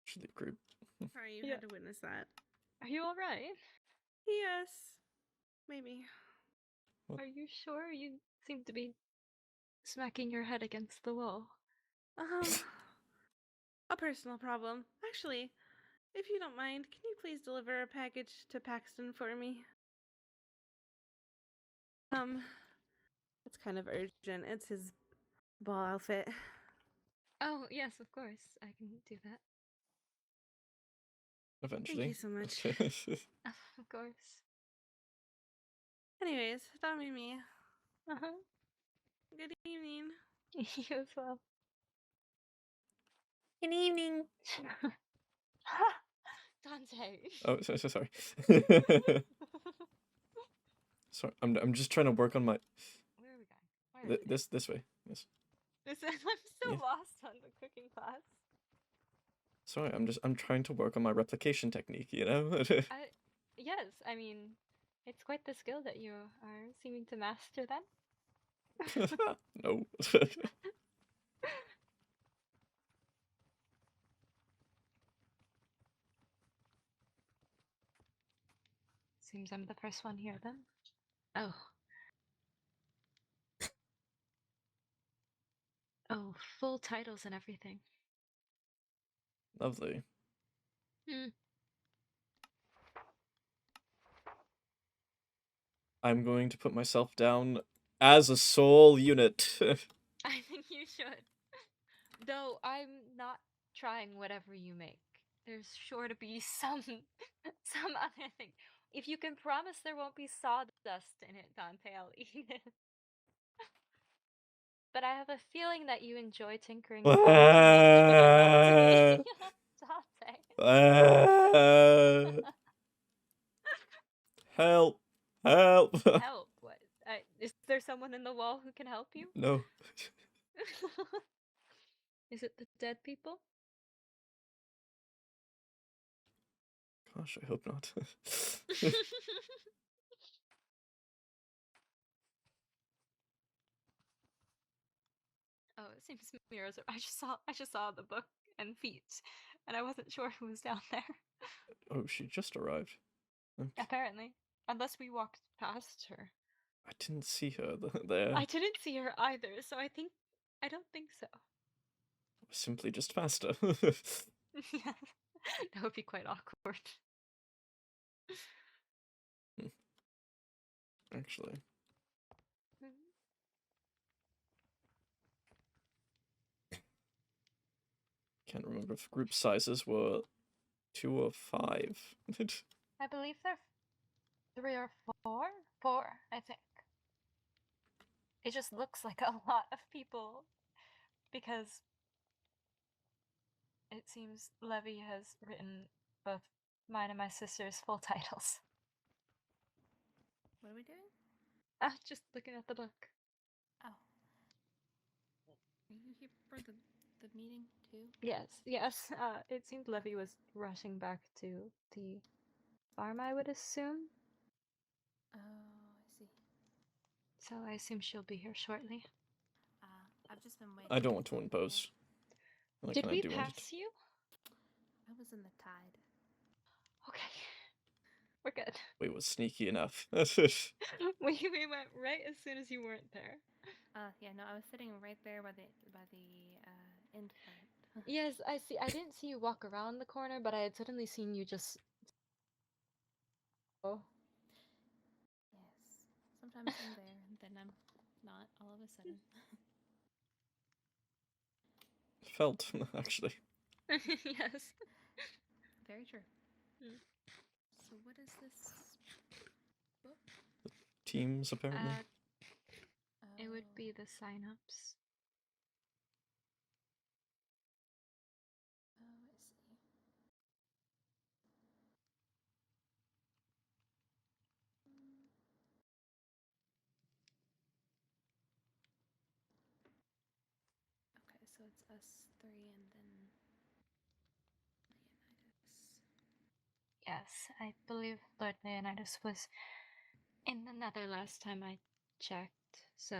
Actually, group. Sorry you had to witness that. Are you alright? Yes. Maybe. What? Are you sure? You seem to be smacking your head against the wall. A personal problem. Actually, if you don't mind, can you please deliver a package to Paxton for me? It's kind of urgent. It's his ball outfit. Oh, yes, of course. I can do that. Eventually. Thank you so much. Of course. Anyways, that made me. Uh-huh. Good evening. You as well. Good evening. Dante. Oh, sorry. Sorry, I'm just trying to work on my. Where are we going? Where is this way. Yes. I'm so Yeah. lost on the cooking class. Sorry, I'm trying to work on my replication technique, you know? Yes, I mean, it's quite the skill that you are seeming to master then. No. Seems I'm the first one here then. Oh. Oh, full titles and everything. Lovely. I'm going to put myself down as a sole unit. I think you should. Though I'm not trying whatever you make. There's sure to be some other thing. If you can promise there won't be sawdust in it, Dante, I'll eat it. But I have a feeling that you enjoy tinkering with Dante. Help! Help! Help? What? Is there someone in the wall who can help you? No. Is it the dead people? Gosh, I hope not. Oh, it seems mirrors. I just saw the book and feet, and I wasn't sure who was down there. Oh, she just arrived. Okay. Apparently, unless we walked past her. I didn't see her there. I didn't see her either, so I don't think so. Simply just faster. That would be quite awkward. Actually. Can't remember if group sizes were 2 or 5. I believe they're 3 or 4. 4, I think. It just looks like a lot of people because it seems Levy has written both mine and my sister's full titles. What are we doing? Just looking at the book. Oh. Are you here for the meeting too? Yes. It seemed Levy was rushing back to the farm, I would assume. Oh, I see. So I assume she'll be here shortly. I've just been waiting. I don't want to impose. Did we pass you? I was in the tide. Okay. We're good. We were sneaky enough. we went right as soon as you weren't there. Yeah, no, I was sitting right there by the end point. Yes, I see. I didn't see you walk around the corner, but I had suddenly seen you just. Oh. Yes. Sometimes I'm there, and then I'm not all of a sudden. Felt, actually. Yes. Very true. So what is this book? Teams, apparently. It would be the sign-ups. Oh, I see. Okay, so it's us 3 and then Leonidas. Yes, I believe Lord Leonidas was in the Nether last time I checked, so.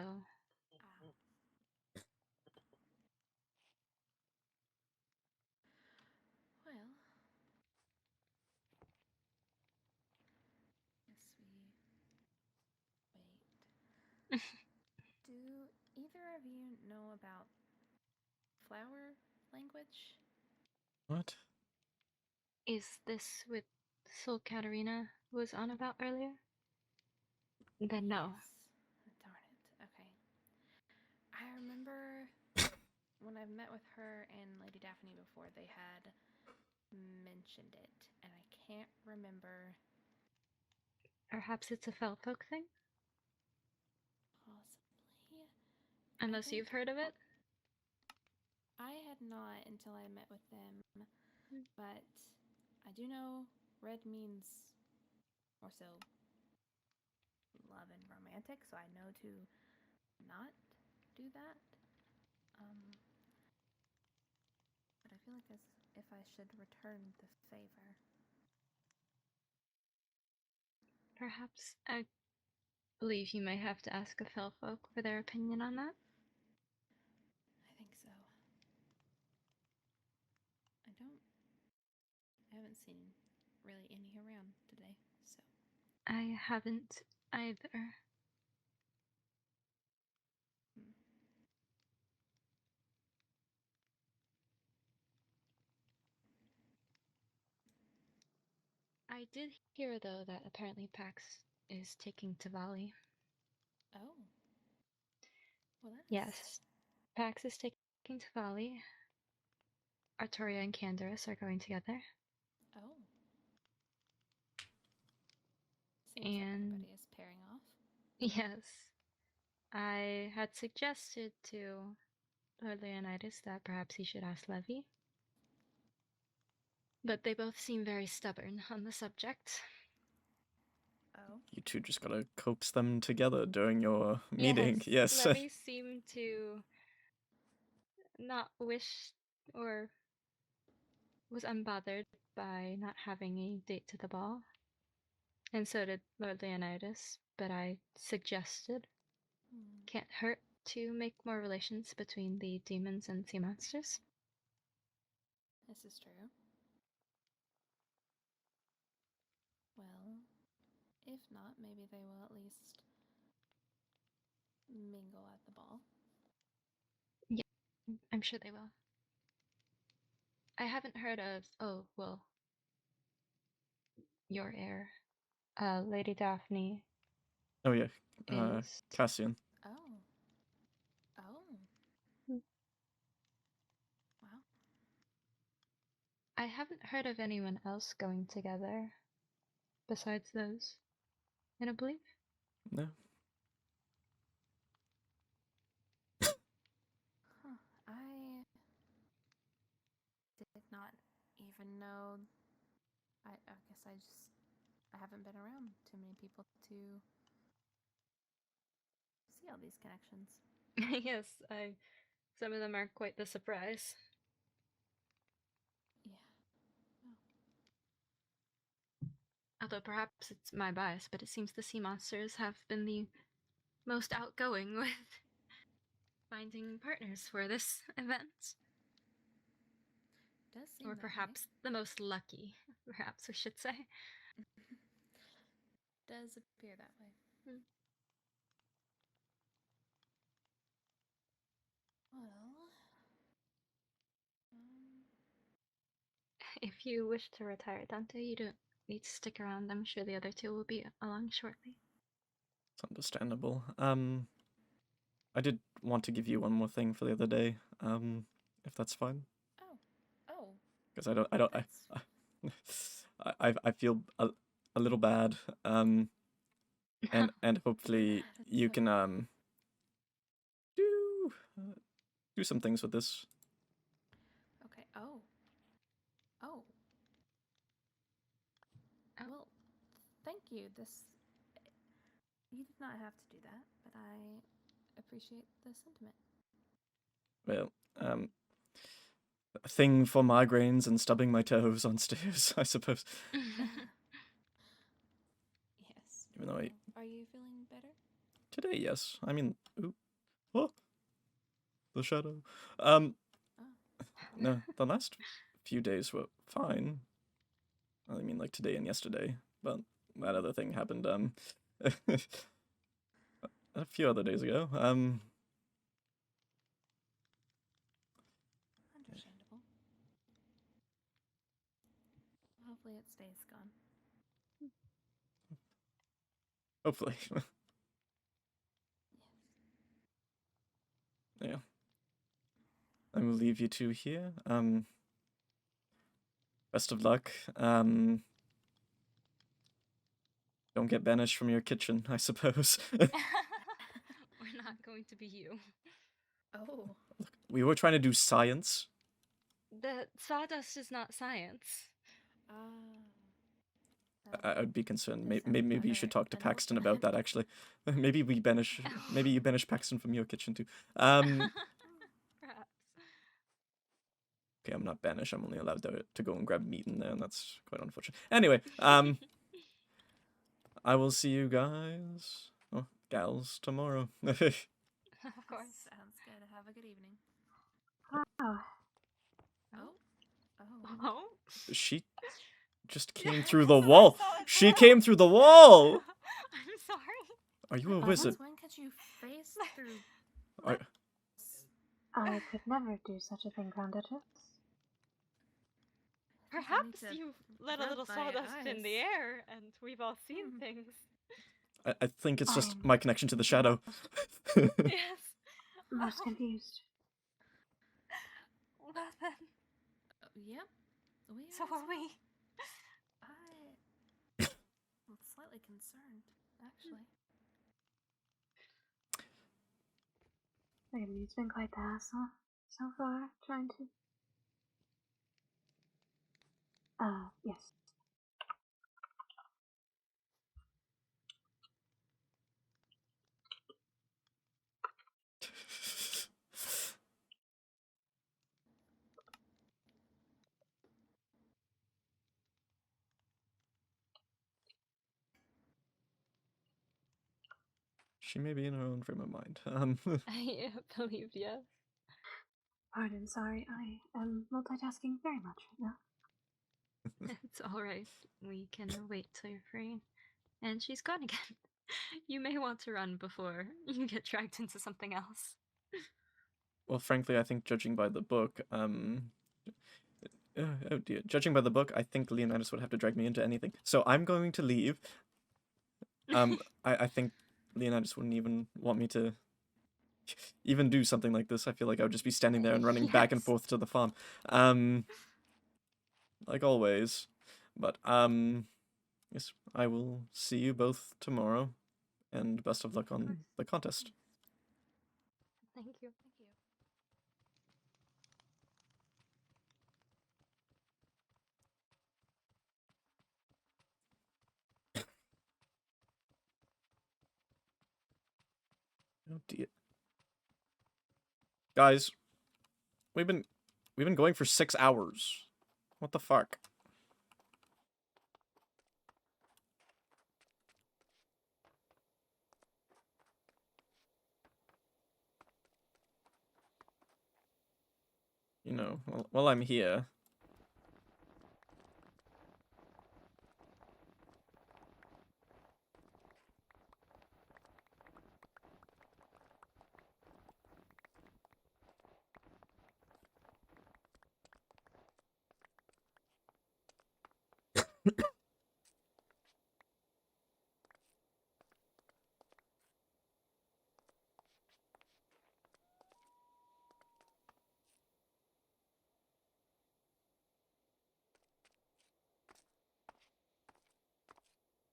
Well, guess we wait. Do either of you know about flower language? What? Is this with Soul Katarina was on about earlier? Then no. Yes. Darn it. Okay. I remember when I've met with her and Lady Daphne before, they had mentioned it, and I can't remember. Perhaps it's a Felfolk thing? Possibly. Unless you've heard of it? I had not until I met with them, but I do know red means more so love and romantic, so I know to not do that. But I feel like as if I should return the favor. Perhaps I believe you may have to ask a Felfolk for their opinion on that. I think so. I haven't seen really any around today, so. I haven't either. I did hear, though, that apparently Pax is taking Tavali. Oh. Well, that's... Yes. Pax is taking Tavali. Artoria and Canderous are going together. Oh. Seems like everybody is pairing off. Yes. I had suggested to Lord Leonidas that perhaps he should ask Levy. But they both seem very stubborn on the subject. Oh. You two just gotta coax them together during your meeting. Yes. Levy seemed to not wish or was unbothered by not having a date to the ball. And so did Lord Leonidas, but I suggested can't hurt to make more relations between the demons and sea monsters. This is true. Well, if not, maybe they will at least mingle at the ball. Yeah, I'm sure they will. I haven't heard of, your heir, Lady Daphne. Oh yeah, Is Cassian. Oh. Oh. Hmm. Wow. I haven't heard of anyone else going together besides those, I don't believe. No. Huh. I did not even know. I guess I haven't been around too many people to see all these connections. Yes, some of them are quite the surprise. Yeah. Although perhaps it's my bias, but it seems the sea monsters have been the most outgoing with finding partners for this event. Does seem Or that perhaps the most lucky, perhaps we should say. way. Does appear that way. Well, If you wish to retire, Dante, you don't need to stick around. I'm sure the other two will be along shortly. It's understandable. I did want to give you one more thing for the other day, if that's fine. Oh. Because I feel a little bad, and hopefully you can do some things with this. Okay. Oh. Well, thank you. You did not have to do that, but I appreciate the sentiment. Well, a thing for migraines and stubbing my toes on stairs, I suppose. Yes. Even though Are you feeling better? Today, yes. I mean, oh, the shadow. No, the last few days were fine. I mean, like today and yesterday, but that other thing happened, a few other days ago. Understandable. Hopefully it stays gone. Hopefully. Yeah. I will leave you two here. Best of luck. Don't get banished from your kitchen, I suppose. We're not going to be you. Oh. Look, we were trying to do science. The sawdust is not science. I'd be concerned. Maybe you should talk to Paxton about that, actually. Maybe you banish Paxton from your kitchen, too. Perhaps. Okay, I'm not banished. I'm only allowed to go and grab meat in there, and that's quite unfortunate. Anyway, I will see you guys, gals, tomorrow. Of course. Sounds good. Have a good evening. Oh. Oh. She just came through the wall. She came through the wall! I'm sorry. Are you a wizard? When could you face through? I could never do such a thing, Grand Duchess. Perhaps you let a little sawdust in the air and we've all seen things. I think it's just my connection to the shadow. Yes. Most confused. Well then. Yep. So are we. I'm slightly concerned, actually. I mean, it's been quite the hassle so far, trying to... yes. She may be in her own frame of mind. I believe yes. Pardon, sorry, I am multitasking very much right now. It's alright. We can wait till you're free. And she's gone again. You may want to run before you get dragged into something else. Well, frankly, I think judging by the book, oh dear, judging by the book, I think Leonidas would have to drag me into anything. So I'm going to leave. I think Leonidas wouldn't even want me to even do something like this. I feel like I would just be standing there and running back and forth to the farm. Like always. But, yes, I will see you both tomorrow, and best of luck on the contest. Thank you. Oh dear. Guys, we've been going for 6 hours. What the fuck? You know, while I'm here.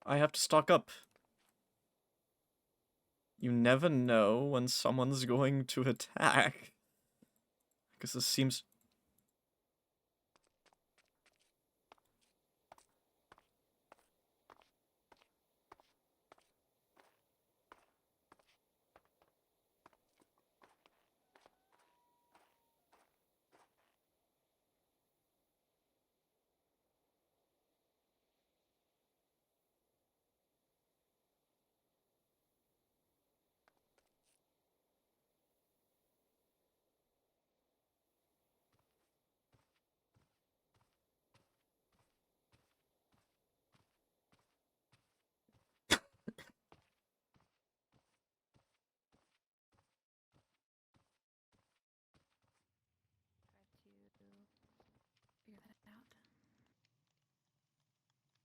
I have to stock up. You never know when someone's going to attack. Because this seems...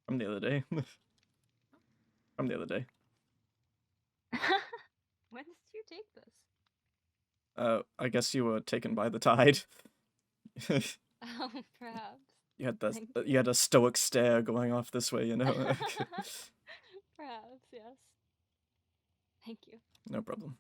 From the other day. From the other day. When did you take this? I guess you were taken by the tide. Oh, perhaps. You had that. Thank You had a stoic stare going off this way, you know. Perhaps, yes. Thank you. No problem.